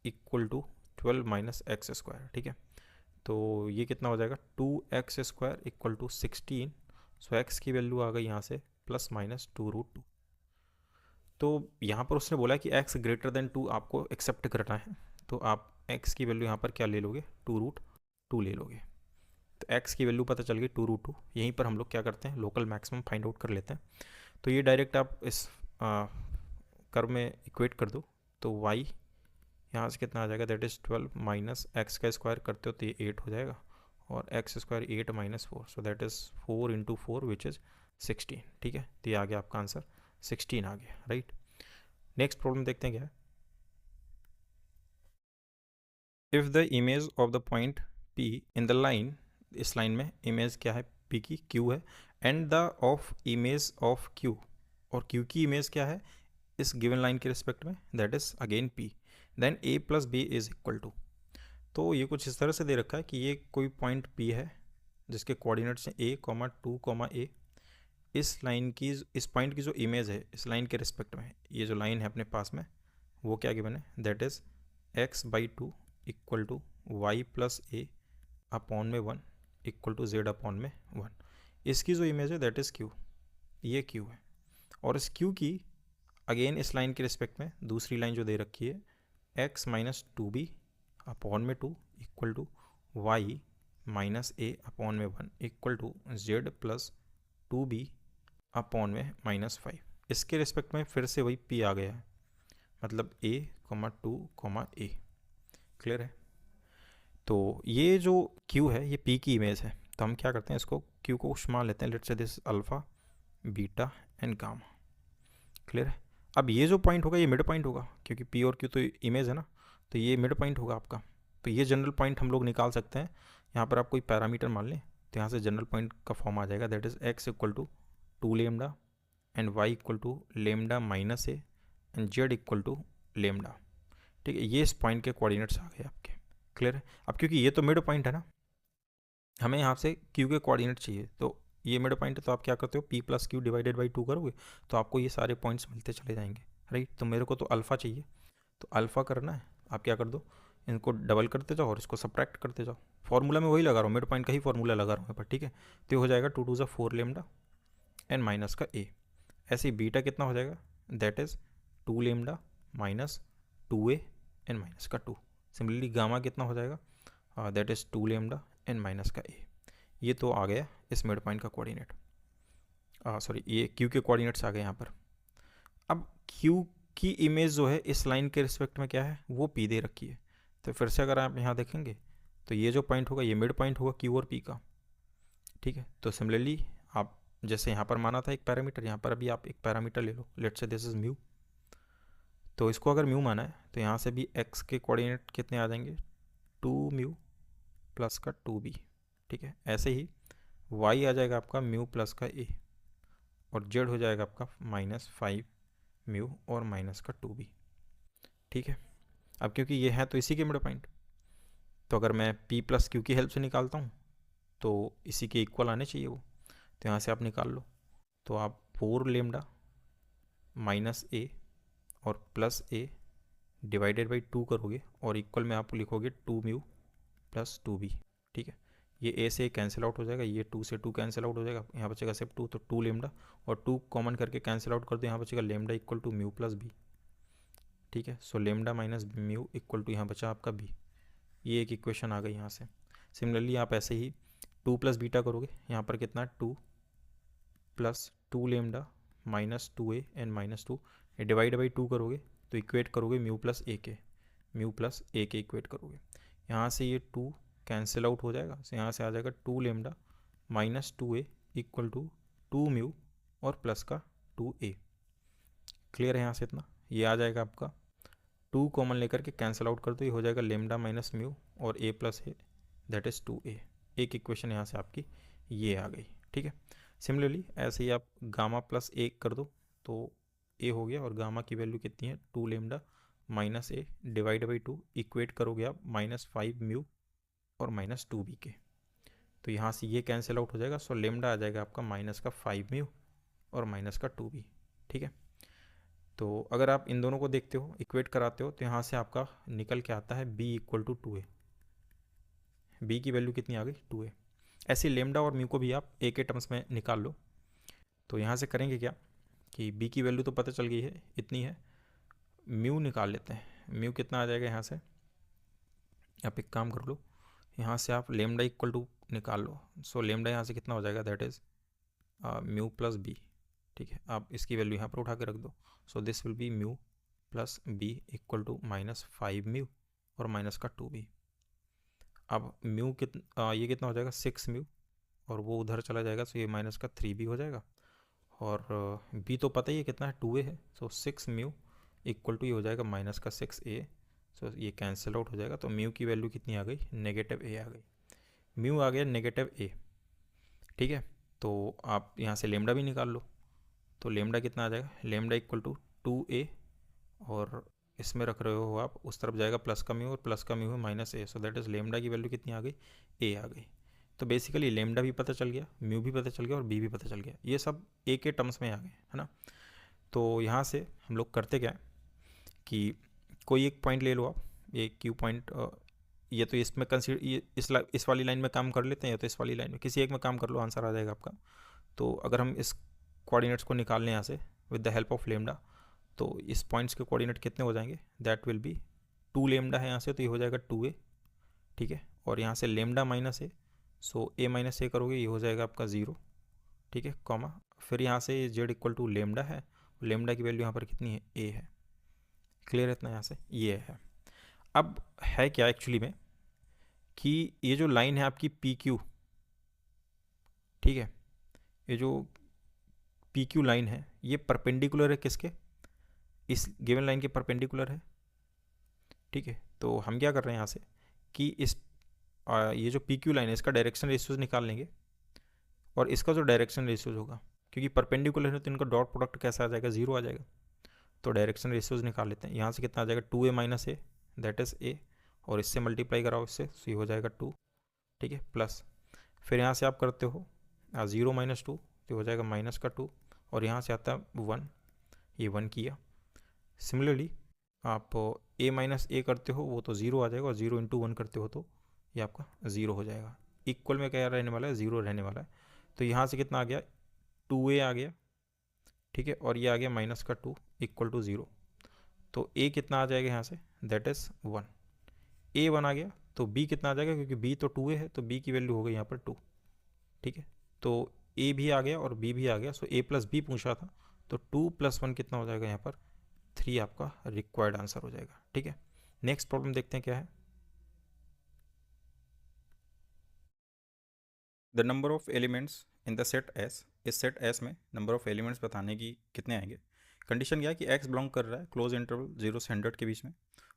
equal to 12 minus x square, ठीक है। तो ये कितना हो जाएगा 2x square equal to 16। So x की वैल्यू आ गई यहाँ से प्लस माइनस 2√2। तो यहाँ पर उसने बोला कि x ग्रेटर देन 2 आपको एक्सेप्ट करना है, तो आप x की वैल्यू यहाँ पर क्या ले लोगे, 2√2 ले लोगे। तो x की वैल्यू पता चल गई 2√2। यहीं पर हम लोग क्या करते हैं, लोकल मैक्सिमम फाइंड आउट कर लेते हैं। तो ये डायरेक्ट आप इस कर्व में इक्वेट कर दो, तो y यहाँ से कितना आ जाएगा, दैट इज़ 12 माइनस एक्स का स्क्वायर करते हो तो ये 8 हो जाएगा और x square 8 minus 4, so that is 4 into 4 which is 16, ठीक है। तो ये आ गया आपका आंसर 16 आ गया, राइट। नेक्स्ट प्रॉब्लम देखते हैं क्या है। If the image of the point P in the line, इस लाइन में इमेज क्या है P की, Q है, and the of image of Q, और Q की इमेज क्या है इस गिवन लाइन के रिस्पेक्ट में, that is again P, then A plus B is equal to. तो ये कुछ इस तरह से दे रखा है कि ये कोई पॉइंट P है जिसके कोऑर्डिनेट्स हैं a, 2, A। इस लाइन की, इस पॉइंट की जो इमेज है इस लाइन के रिस्पेक्ट में, ये जो लाइन है अपने पास में वो क्या गिवन है, that is x/2 equal to y plus a upon में 1 इक्वल टू z अपॉन में 1। इसकी जो इमेज है दैट इज़ q, ये q है। और इस q की अगेन इस लाइन के रिस्पेक्ट में दूसरी लाइन जो दे रखी है x माइनस 2b अपॉन में 2 equal to y minus a upon में 1 equal to z plus 2b upon में माइनस 5। इसके रिस्पेक्ट में फिर से वही p आ गया है, मतलब a, 2, a। क्लियर है। तो ये जो q है ये p की इमेज है, तो हम क्या करते हैं, इसको q को मान लेते हैं, let's say this alpha beta and gamma. Clear है। अब ये जो पॉइंट होगा ये मिड पॉइंट होगा, क्योंकि पी और क्यू तो इमेज है ना, तो ये मिड पॉइंट होगा आपका। तो ये जनरल पॉइंट हम लोग निकाल सकते हैं। यहाँ पर आप कोई पैरामीटर मान लें तो यहाँ से जनरल पॉइंट का फॉर्म आ जाएगा, that is X equal to 2 lambda and Y equal to lambda minus A and Z equal to lambda. ठीक है, ये इस पॉइंट के कोऑर्डिनेट्स आ गए आपके। क्लियर है। अब क्योंकि ये तो मिड पॉइंट है ना, हमें यहाँ से क्यू के कोऑर्डिनेट चाहिए, तो ये मिड पॉइंट है, तो आप क्या करते हो, P plus Q divided by 2 करोगे तो आपको ये सारे पॉइंट्स मिलते चले जाएंगे, राइट। तो मेरे को तो अल्फ़ा चाहिए, तो अल्फ़ा करना है, आप क्या कर दो, इनको डबल करते जाओ और इसको सब्ट्रैक्ट करते जाओ। फॉर्मूला में वही लगा रहा हूँ, मिड पॉइंट का ही फॉर्मूला लगा रहा हूँ यहाँ पर, ठीक है। तो ये हो जाएगा 2 2 4 लेमडा एंड माइनस का ए। ऐसे ही बीटा कितना हो जाएगा, that is 2 lambda minus 2a and minus का 2। सिमिलरली गामा कितना हो जाएगा, that is 2 lambda and minus का ए। ये तो आ गया इस मिड पॉइंट का कोऑर्डिनेट, सॉरी ये क्यू के कोऑर्डिनेट्स आ गए यहाँ पर। अब क्यू की इमेज जो है इस लाइन के रिस्पेक्ट में क्या है, वो पी दे रखी है। तो फिर से अगर आप यहाँ देखेंगे तो ये जो पॉइंट होगा ये मिड पॉइंट होगा क्यू और पी का, ठीक है। तो सिमिलरली आप जैसे यहाँ पर माना था एक पैरामीटर, यहाँ पर अभी आप एक पैरामीटर ले लो, let's say this is mu. तो इसको अगर म्यू माना है तो यहाँ से भी एक्स के कोऑर्डिनेट कितने आ जाएंगे, 2 म्यू प्लस का 2b, ठीक है। ऐसे ही y आ जाएगा आपका म्यू प्लस का a और z हो जाएगा आपका -5 म्यू और माइनस का 2b, ठीक है। अब क्योंकि ये है तो इसी के मिड पॉइंट, तो अगर मैं p प्लस क्यू की हेल्प से निकालता हूँ तो इसी के इक्वल आने चाहिए वो, तो यहाँ से आप निकाल लो। तो आप 4 लेमडा माइनस ए और प्लस ए डिवाइडेड बाई 2 करोगे और इक्वल में आप लिखोगे 2 म्यू प्लस 2b, ठीक है। ये ए से कैंसिल आउट हो जाएगा, ये 2 से 2 कैंसिल आउट हो जाएगा, यहाँ बचेगा सिर्फ 2, तो 2 लेमडा और 2 कॉमन करके कैंसिल आउट कर दो, यहाँ बचेगा lambda equal to mu plus B, ठीक है। So lambda minus mu equal to यहाँ बचा आपका बी। ये एक इक्वेशन आ गई यहाँ से। सिमिलरली आप ऐसे ही 2 प्लस बीटा करोगे, यहाँ पर कितना 2 plus 2 lambda minus 2a and minus 2, divide by 2 करोगे तो इक्वेट करोगे म्यू प्लस ए के, म्यू प्लस ए के इक्वेट करोगे। यहाँ से ये 2 कैंसिल आउट हो जाएगा, तो यहाँ से आ जाएगा 2 lambda minus 2a equal to 2 mu और प्लस का 2a। क्लियर है यहाँ से इतना, ये आ जाएगा आपका 2 कॉमन लेकर के कैंसिल आउट कर दो, ये हो जाएगा लेमडा माइनस म्यू और a plus A, that is 2a। एक इक्वेशन यहाँ से आपकी ये आ गई, ठीक है। सिमिलरली ऐसे ही आप गामा प्लस ए कर दो तो ए हो गया, और गामा की वैल्यू कितनी है 2 lambda minus A divide by 2, equate करोगे आप -5 म्यू और माइनस 2b के, तो यहाँ से ये कैंसिल आउट हो जाएगा। सो लेमडा आ जाएगा आपका माइनस का 5 म्यू और माइनस का 2b, ठीक है। तो अगर आप इन दोनों को देखते हो, इक्वेट कराते हो, तो यहाँ से आपका निकल के आता है b equal to 2a। b की वैल्यू कितनी आ गई 2a। ऐसे लेमडा और म्यू को भी आप a के टर्म्स में निकाल लो। तो यहाँ से करेंगे क्या कि b की वैल्यू तो पता चल गई है, इतनी है, म्यू निकाल लेते हैं। म्यू कितना आ जाएगा यहाँ से, आप एक काम कर लो, यहाँ से आप लेमडा इक्वल टू निकाल लो। सो लेमडा यहाँ से कितना हो जाएगा, that is mu plus B, ठीक है। आप इसकी वैल्यू यहाँ पर उठा के रख दो। So this will be mu plus B equal to -5 mu और माइनस का 2b। अब म्यू कितना, ये कितना हो जाएगा 6 म्यू और वो उधर चला जाएगा, सो ये माइनस का 3b हो जाएगा। और b तो पता ही है कितना है 2a है, सो 6 म्यू इक्वल टू ये हो जाएगा माइनस का 6a। सो ये कैंसिल आउट हो जाएगा, तो म्यू की वैल्यू कितनी आ गई, नेगेटिव a आ गई। म्यू आ गया नेगेटिव a, ठीक है। तो आप यहाँ से लेमडा भी निकाल लो, तो लेमडा कितना आ जाएगा, लेमडा इक्वल टू 2a और इसमें रख रहे हो आप, उस तरफ जाएगा प्लस का म्यू और प्लस का म्यू है minus A, so that is lambda की वैल्यू कितनी आ गई, ए आ गई। तो बेसिकली लेमडा भी पता चल गया, म्यू भी पता चल गया और बी भी पता चल गया, ये सब ए के टर्म्स में आ गए, है ना। तो यहाँ से हम लोग करते क्या है कि कोई एक पॉइंट ले लो आप, ये क्यू पॉइंट, ये तो इसमें कंसीडर, ये इस वाली लाइन में काम कर लेते हैं, या तो इस वाली लाइन में, किसी एक में काम कर लो, आंसर आ जाएगा आपका। तो अगर हम इस कोऑर्डिनेट्स को निकाल लें यहाँ से with the help of lambda, तो इस पॉइंट्स के कोऑर्डिनेट कितने हो जाएंगे, दैट विल बी 2 लेमडा है यहाँ से, तो ये हो जाएगा 2a, ठीक है। और यहाँ से lambda minus A, so a minus A करोगे ये हो जाएगा आपका 0, ठीक है, कॉमा फिर यहाँ से z इक्वल टू लेमडा है, लेमडा की वैल्यू यहाँ पर कितनी है, a है। क्लियर है इतना, यहाँ से ये है। अब है क्या एक्चुअली में कि ये जो लाइन है आपकी पी क्यू, ठीक है, ये जो पी क्यू लाइन है ये परपेंडिकुलर है किसके, इस गिवन लाइन के परपेंडिकुलर है। ठीक है, तो हम क्या कर रहे हैं यहाँ से कि इस ये जो पी क्यू लाइन है इसका डायरेक्शन रेशियोज निकाल लेंगे और इसका जो डायरेक्शन रेशियोज होगा, क्योंकि परपेंडिकुलर है तो इनका डॉट प्रोडक्ट कैसा आ जाएगा, जीरो आ जाएगा। तो डायरेक्शन रेशियोज निकाल लेते हैं। यहाँ से कितना आ जाएगा, 2a minus A, that is ए, और इससे मल्टीप्लाई कराओ इससे, तो ये हो जाएगा 2। ठीक है, प्लस फिर यहाँ से आप करते हो 0 माइनस 2, तो हो जाएगा माइनस का 2, और यहाँ से आता है 1, ये 1 किया। सिमिलरली आप a माइनस ए करते हो वो तो 0 आ जाएगा, और 0 इंटू 1 करते हो तो ये आपका 0 हो जाएगा। इक्वल में क्या रहने वाला है, 0 रहने वाला है। तो यहाँ से कितना आ गया, 2a आ गया। ठीक है, और ये आ गया माइनस का 2 इक्वल टू 0। तो a कितना आ जाएगा यहाँ से, दैट इज़ 1। a 1 आ गया तो b कितना आ जाएगा, क्योंकि b तो 2a है तो b की वैल्यू हो गई यहाँ पर 2। ठीक है, तो a भी आ गया और b भी आ गया। सो a प्लस बी पूछा था, तो 2 प्लस 1 कितना हो जाएगा यहाँ पर, 3 आपका रिक्वायर्ड आंसर हो जाएगा। ठीक है, नेक्स्ट प्रॉब्लम देखते हैं क्या है। The number of elements in the set S, इस सेट एस में नंबर ऑफ एलिमेंट्स बताने की कितने आएंगे। कंडीशन क्या है कि x बिलोंग कर रहा है क्लोज इंटरवल 0 से 100 के बीच में,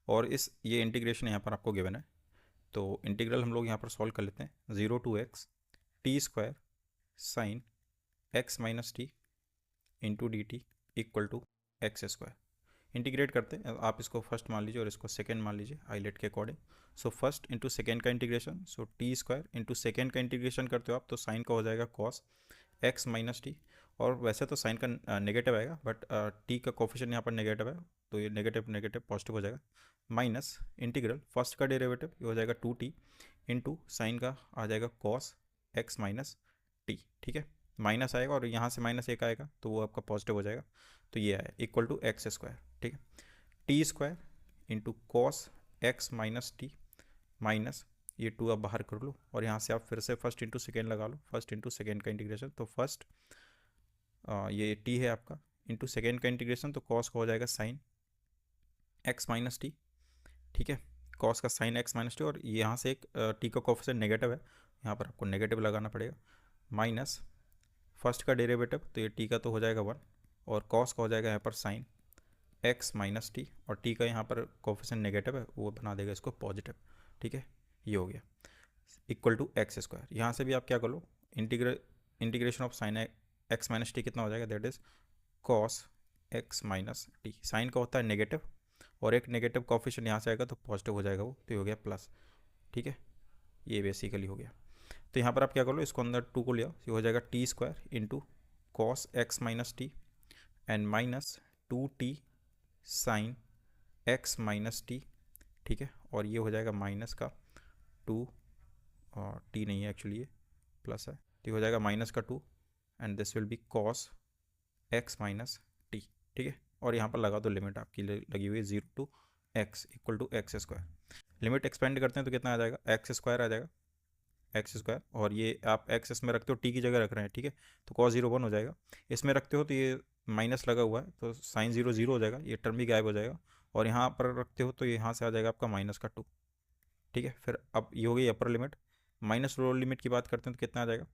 और ये इंटीग्रेशन यहाँ पर आपको गिवन है। तो इंटीग्रल हम लोग यहाँ पर सॉल्व कर लेते हैं। 0 to x T square sine x minus T into D T equal to X square. Integrate करते हैं, आप इसको फर्स्ट मान लीजिए और इसको सेकेंड मान लीजिए आइलेट के according. So first into second का इंटीग्रेशन, सो टी स्क्वायर इंटू सेकेंड का इंटीग्रेशन करते हो आप तो साइन का हो जाएगा कॉस एक्स माइनस टी। और वैसे तो साइन का नेगेटिव आएगा, बट टी का कोफिशिएंट यहाँ पर नेगेटिव है तो ये नेगेटिव नेगेटिव पॉजिटिव हो जाएगा। माइनस इंटीग्रल फर्स्ट का डेरिवेटिव ये हो जाएगा 2t इंटू साइन का आ जाएगा कॉस एक्स माइनस टी। ठीक है, माइनस आएगा और यहाँ से माइनस एक आएगा तो वो आपका पॉजिटिव हो जाएगा, तो ये आया इक्वल टू एक्स स्क्वायर। ठीक है, T square into cos X minus T minus ये 2 आप बाहर कर लो, और यहाँ से आप फिर से फर्स्ट इंटू सेकेंड लगा लो, फर्स्ट इंटू सेकेंड का इंटीग्रेशन। तो फर्स्ट ये टी है आपका इंटू सेकेंड का इंटीग्रेशन, तो कॉस का हो जाएगा साइन एक्स माइनस टी। ठीक है, कॉस का साइन एक्स माइनस टी, और यहाँ से एक टी का कोफिशिएंट नेगेटिव है, यहाँ पर आपको नेगेटिव लगाना पड़ेगा। माइनस फर्स्ट का डेरिवेटिव तो ये टी का तो हो जाएगा 1, और कॉस का हो जाएगा यहाँ पर साइन एक्स माइनस टी, और टी का यहाँ पर कोफिशिएंट नेगेटिव है वो बना देगा इसको पॉजिटिव। ठीक है, ये हो गया इक्वल टू एक्स स्क्वायर। यहाँ से भी आप क्या कर लो, integration of sine X minus T कितना हो जाएगा, that is cos X minus T. Sine का होता है नेगेटिव और एक नेगेटिव कोफिशिएंट यहाँ से आएगा तो पॉजिटिव हो जाएगा वो, तो ये हो गया प्लस। ठीक है, ये बेसिकली हो गया। तो यहाँ पर आप क्या कर लो, इसको अंदर 2 को लिया, ये हो जाएगा T square into cos X minus T and minus 2t sign X minus T. ठीक है, और ये हो जाएगा माइनस का 2, और टी नहीं है एक्चुअली ये प्लस है, तो ये हो जाएगा माइनस का 2 and this will be cos X minus T. ठीक है, और यहाँ पर लगा दो लिमिट आपकी लगी हुई है 0 to X equal to X square. Limit expand करते हैं तो कितना आ जाएगा, एक्स स्क्वायर आ जाएगा, एक्स स्क्वायर, और ये आप एक्स इसमें रखते हो टी की जगह रख रहे हैं। ठीक है, तो कॉस 0 1 हो जाएगा, इसमें रखते हो तो ये माइनस लगा हुआ है तो साइन 0 0 हो जाएगा, ये टर्म भी गायब हो जाएगा, और यहाँ पर रखते हो तो यहाँ से आ जाएगा आपका माइनस का 2। ठीक है, फिर अब ये हो गई upper limit. Minus lower limit की बात करते हैं तो कितना आ जाएगा,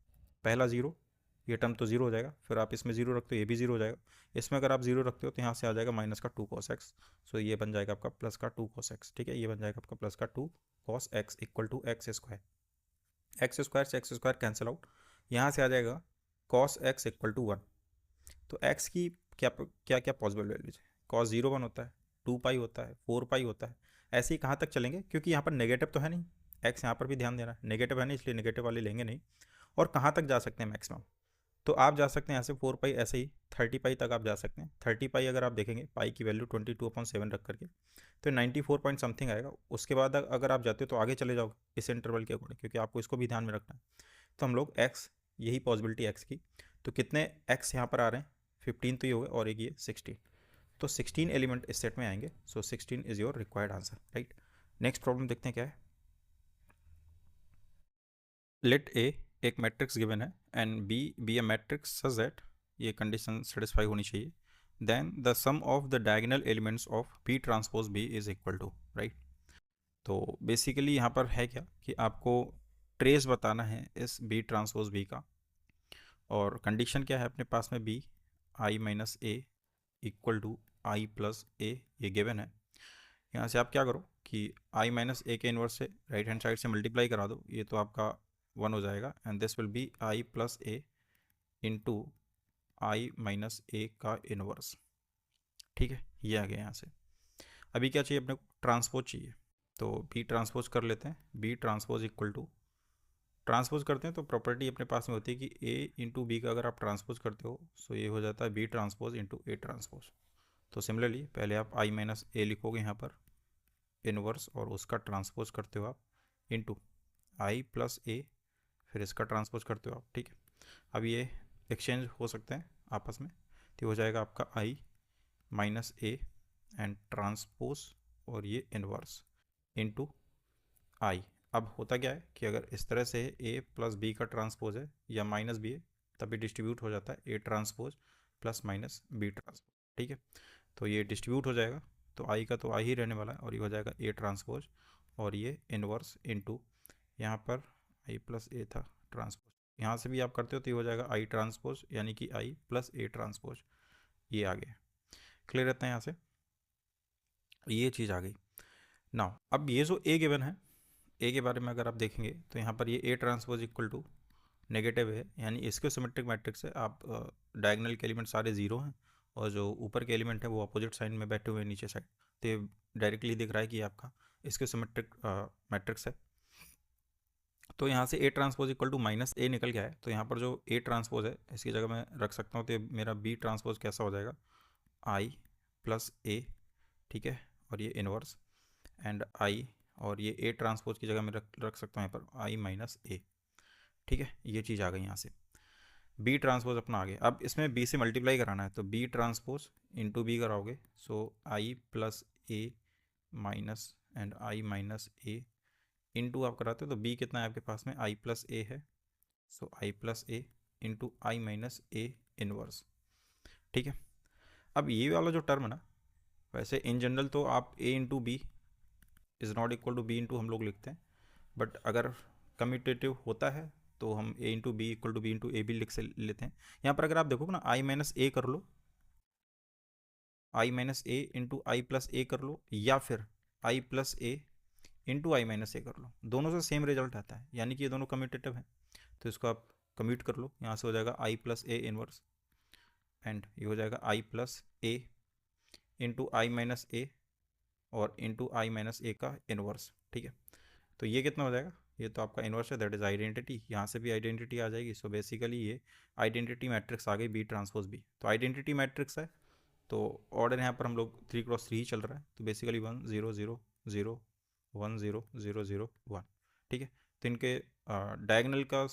पहला 0, ये टर्म तो 0 हो जाएगा, फिर आप इसमें 0 रखते हो ये भी 0 हो जाएगा, इसमें अगर आप 0 रखते हो तो यहाँ से आ जाएगा माइनस का 2 कॉस एक्स। सो ये बन जाएगा आपका प्लस का 2 कॉस एक्स। ठीक है, ये बन जाएगा आपका प्लस का 2 cos X equal to X square. X square से एक्स स्क्वायर कैंसिल आउट, यहाँ से आ जाएगा कॉस एक्स इक्वल टू 1। तो एक्स की क्या क्या क्या पॉसिबल वैल्यूज है, कॉस 0 1 होता है, 2 पाई होता है, 4 पाई होता है, ऐसे ही कहाँ तक चलेंगे, क्योंकि यहाँ पर नेगेटिव तो है नहीं, एक्स यहाँ पर भी ध्यान देना, नेगेटिव है नहीं इसलिए नेगेटिव वाले लेंगे नहीं। और कहाँ तक जा सकते हैं मैक्सिमम, तो आप जा सकते हैं यहाँ से 4 पाई, ऐसे ही 30 पाई तक आप जा सकते हैं। 30 पाई अगर आप देखेंगे पाई की वैल्यू 22/7 रख करके तो 94 पॉइंट समथिंग आएगा। उसके बाद अगर आप जाते हो तो आगे चले जाओगे इस इंटरवल के अकॉर्डिंग, क्योंकि आपको इसको भी ध्यान में रखना है। तो हम लोग एक्स, यही पॉसिबिलिटी एक्स की, तो कितने एक्स यहाँ पर आ रहे हैं, 15 तो ये हो गए और एक ये 16, तो 16 एलिमेंट इस सेट में आएंगे। So 16 is your required answer, right. Next problem देखते हैं क्या है। लेट ए एक मैट्रिक्स गिवन है and B B a matrix such that, ये कंडीशन सेटिस्फाई होनी चाहिए, then the sum of the diagonal elements of B transpose B is equal to, right. तो बेसिकली यहाँ पर है क्या कि आपको ट्रेस बताना है इस बी ट्रांसपोज बी का, और कंडीशन क्या है अपने पास में B I minus A equal to I plus A, ये गिवन है। यहाँ से आप क्या करो कि आई माइनस ए के इन्वर्स से राइट हैंड साइड से मल्टीप्लाई करा दो, ये तो आपका 1 हो जाएगा, and this will be I plus A into I minus A का इन्वर्स। ठीक है, ये आ गया यहाँ से। अभी क्या चाहिए अपने को, ट्रांसपोज चाहिए, तो बी ट्रांसपोज कर लेते हैं। B transpose equal to, transpose करते हैं तो प्रॉपर्टी अपने पास में होती है कि ए इंटू बी का अगर आप ट्रांसपोज करते हो सो ये हो जाता है B transpose into A transpose. तो सिमिलरली पहले आप आई माइनस ए लिखोगे यहाँ पर इनवर्स, और उसका ट्रांसपोज करते हो आप इंटू आई प्लस ए, फिर इसका ट्रांसपोज करते हो आप। ठीक है, अब ये एक्सचेंज हो सकते हैं आपस में, तो हो जाएगा आपका आई माइनस ए एंड ट्रांसपोज और ये इनवर्स इंटू आई। अब होता क्या है कि अगर इस तरह से ए प्लस बी का ट्रांसपोज है या माइनस बी है, तभी डिस्ट्रीब्यूट हो जाता है A transpose plus minus B transpose. ठीक है, तो ये डिस्ट्रीब्यूट हो जाएगा, तो आई का तो आई ही रहने वाला है, और ये हो जाएगा ए ट्रांसपोज और ये इनवर्स इंटू, यहाँ पर आई प्लस ए था ट्रांसपोज, यहाँ से भी आप करते हो तो ये हो जाएगा आई ट्रांसपोज यानी कि आई प्लस ए ट्रांसपोज, ये आ गया। क्लियर रहता है यहाँ से, ये चीज़ आ गई। नाउ अब ये जो ए गिवन है, ए के बारे में अगर आप देखेंगे तो यहाँ पर ये A transpose equal to negative है, यानी इसके सिमेट्रिक मैट्रिक्स है। आप डायगोनल के एलिमेंट सारे जीरो हैं और जो ऊपर के एलिमेंट है वो अपोजिट साइन में बैठे हुए हैं नीचे साइड, तो ये डायरेक्टली दिख रहा है कि आपका इसके सिमेट्रिक मैट्रिक्स है। तो यहाँ से A transpose equal to minus A निकल गया है, तो यहाँ पर जो ए ट्रांसपोज है इसकी जगह मैं रख सकता हूँ, तो मेरा बी ट्रांसपोज कैसा हो जाएगा, आई प्लस ए। ठीक है, और ये इनवर्स एंड आई, और ये ए ट्रांसपोज की जगह मैं रख सकता हूँ यहाँ पर आई माइनस ए। ठीक है, ये चीज़ आ गई यहाँ से। बी ट्रांसपोज अपना आ गया। अब इसमें बी से मल्टीप्लाई कराना है, तो बी ट्रांसपोज इंटू बी कराओगे, so I plus A minus and I minus A into आप कराते हो, तो बी कितना है आपके पास में, आई प्लस ए है, so I plus A into I minus A inverse. ठीक है, अब ये वाला जो टर्म है ना, वैसे इन जनरल तो आप A into B is not equal to B into हम लोग लिखते हैं, बट अगर कम्यूटेटिव होता है तो हम A into B equal to B into A भी लिख से लेते हैं। यहाँ पर अगर आप देखोगे ना, आई माइनस ए कर लो, आई minus A into I plus ए कर लो, या फिर आई plus A into I minus ए कर लो, दोनों से सेम रिजल्ट आता है, यानी कि ये दोनों कम्यूटेटिव हैं। तो इसको आप कम्यूट कर लो, यहाँ से हो जाएगा आई प्लस ए इनवर्स एंड ये हो जाएगा आई plus A into I minus ए और इंटू आई माइनस ए का इनवर्स। ठीक है, तो ये कितना हो जाएगा, ये तो आपका इनवर्स है, दैट इज आइडेंटिटी, यहाँ से भी आइडेंटिटी आ जाएगी। सो बेसिकली ये आइडेंटिटी मैट्रिक्स आ गई बी ट्रांसपोज बी। तो आइडेंटिटी मैट्रिक्स है, तो ऑर्डर यहाँ पर हम लोग 3x3 ही चल रहा है, तो बेसिकली 1 0 0 0 1 0 0 0 1। ठीक है, तो इनके डायगोनल का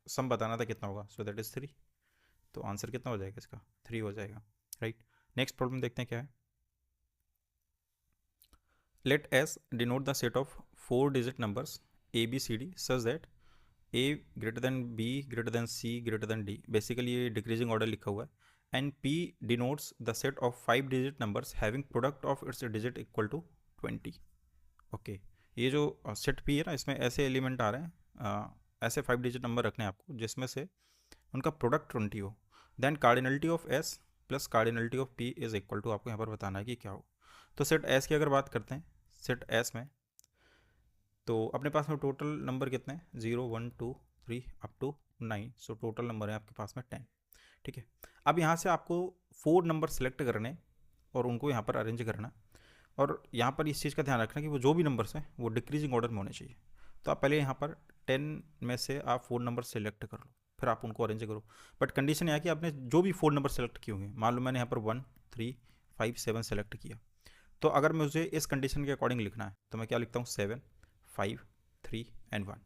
सम बताना था कितना होगा, सो दैट इज 3। तो आंसर कितना हो जाएगा इसका, 3 हो जाएगा। राइट, नेक्स्ट प्रॉब्लम देखते हैं क्या है। Let S denote the set of 4-digit numbers A, B, C, D such that A greater than B greater than C greater than D। Basically ये डिक्रीजिंग ऑर्डर लिखा हुआ है। And P denotes the set of 5-digit numbers having product of its digit equal to 20। Okay, ये जो set P है ना, इसमें ऐसे एलिमेंट आ रहे हैं, ऐसे 5-digit नंबर रखने हैं आपको जिसमें से उनका प्रोडक्ट 20 हो। देन कार्डिनलिटी ऑफ S प्लस cardinality of P is equal to, आपको यहाँ पर बताना है कि क्या हो। तो सेट S की अगर बात करते हैं, सेट S में तो अपने पास में टोटल नंबर कितने हैं, 0 1 2 3 up to 9। So total number है आपके पास में 10। ठीक है, अब यहाँ से आपको 4 नंबर सेलेक्ट करने और उनको यहाँ पर अरेंज करना, और यहाँ पर इस चीज़ का ध्यान रखना कि वो जो भी नंबर्स हैं वो डिक्रीजिंग ऑर्डर में होने चाहिए। तो आप पहले यहाँ पर 10 में से आप 4 नंबर सेलेक्ट कर लो, फिर आप उनको अरेंज करो। बट कंडीशन यह कि आपने जो भी 4 नंबर सेलेक्ट किए होंगे, मान लो मैंने यहाँ पर 1 3 5 7 सेलेक्ट किया, तो अगर मुझे इस कंडीशन के अकॉर्डिंग लिखना है तो मैं क्या लिखता हूँ, 7 5 3 एंड 1।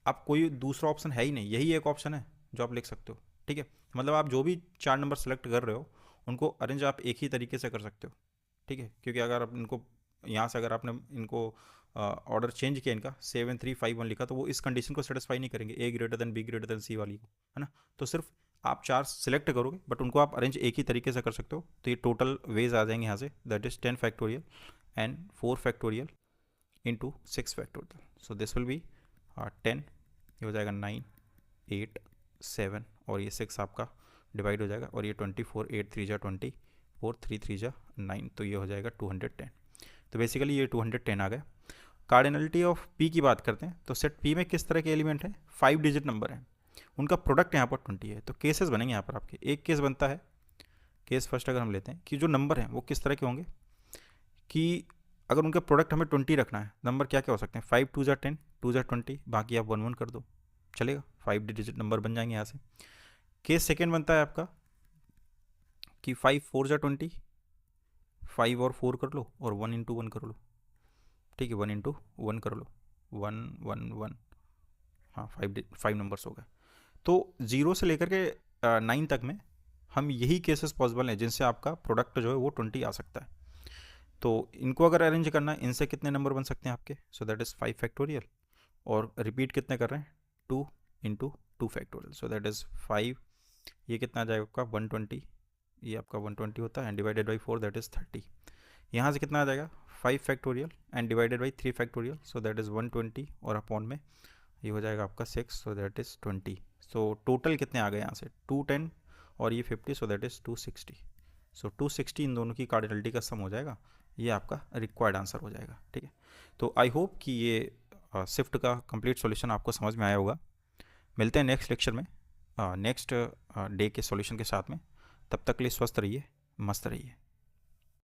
अब कोई दूसरा ऑप्शन है ही नहीं, यही एक ऑप्शन है जो आप लिख सकते हो। ठीक है, मतलब आप जो भी 4 नंबर सेलेक्ट कर रहे हो उनको अरेंज आप एक ही तरीके से कर सकते हो। ठीक है, क्योंकि अगर आप इनको यहाँ से अगर आपने इनको ऑर्डर चेंज किया, इनका 7 3 5 1 लिखा, तो वो इस कंडीशन को सेटिस्फाई नहीं करेंगे, A greater than B greater than C वाली को, है ना। तो सिर्फ आप 4 सिलेक्ट करोगे बट उनको आप अरेंज एक ही तरीके से कर सकते हो। तो ये टोटल वेज आ जाएंगे यहाँ से, that is 10 factorial and 4 factorial into 6 factorial. So this will B 10, ये हो जाएगा 9 8 7 और ये 6 आपका डिवाइड हो जाएगा, और ये 24, 8 3 जा 24, 3 3 जा 9, तो ये हो जाएगा 210। तो बेसिकली ये 210 आ गया। कार्डिनलिटी ऑफ पी की बात करते हैं, तो सेट पी में किस तरह के एलिमेंट हैं, 5 डिजिट नंबर हैं, उनका प्रोडक्ट यहाँ पर 20 है। तो केसेस बनेंगे यहाँ पर आपके, एक केस बनता है, केस फर्स्ट अगर हम लेते हैं कि जो नंबर हैं वो किस तरह के होंगे, कि अगर उनका प्रोडक्ट हमें 20 रखना है, नंबर क्या क्या हो सकते हैं, 5 2 जा 10, 2 जा 20, बाकी आप 1 1 कर दो, चलेगा, 5 डिजिट नंबर बन जाएंगे यहाँ से। केस सेकेंड बनता है आपका कि 5 4 जा 20, 5 और 4 कर लो, और 1 इंटू 1 कर लो, ठीक है, 1 इंटू 1 कर लो, 1 1 1, हाँ 5 नंबर्स हो गए। तो 0 से लेकर के 9 तक में हम यही केसेस पॉसिबल हैं जिनसे आपका प्रोडक्ट जो है वो 20 आ सकता है। तो इनको अगर अरेंज करना है, इनसे कितने नंबर बन सकते हैं आपके, सो दैट इज़ 5 फैक्टोरियल, और रिपीट कितने कर रहे हैं, 2 into 2 factorial, so that is 5, ये कितना आ जाएगा आपका 120, ये आपका 120 होता है, and divided by 4 that is 30। यहाँ से कितना आ जाएगा 5 factorial and divided by 3 factorial, so that is 120, और अपॉन में ये हो जाएगा आपका 6, सो दैट इज़ 20। सो टोटल कितने आ गए यहाँ से, 210 और ये 50, सो दैट इज़ 260। सो 260 इन दोनों की कार्डिनलिटी का सम हो जाएगा, ये आपका रिक्वायर्ड आंसर हो जाएगा, ठीक है। तो आई होप कि ये शिफ्ट का कंप्लीट सॉल्यूशन आपको समझ में आया होगा। मिलते हैं नेक्स्ट लेक्चर में नेक्स्ट डे के सॉल्यूशन के साथ में, तब तक के लिए स्वस्थ रहिए, मस्त रहिए।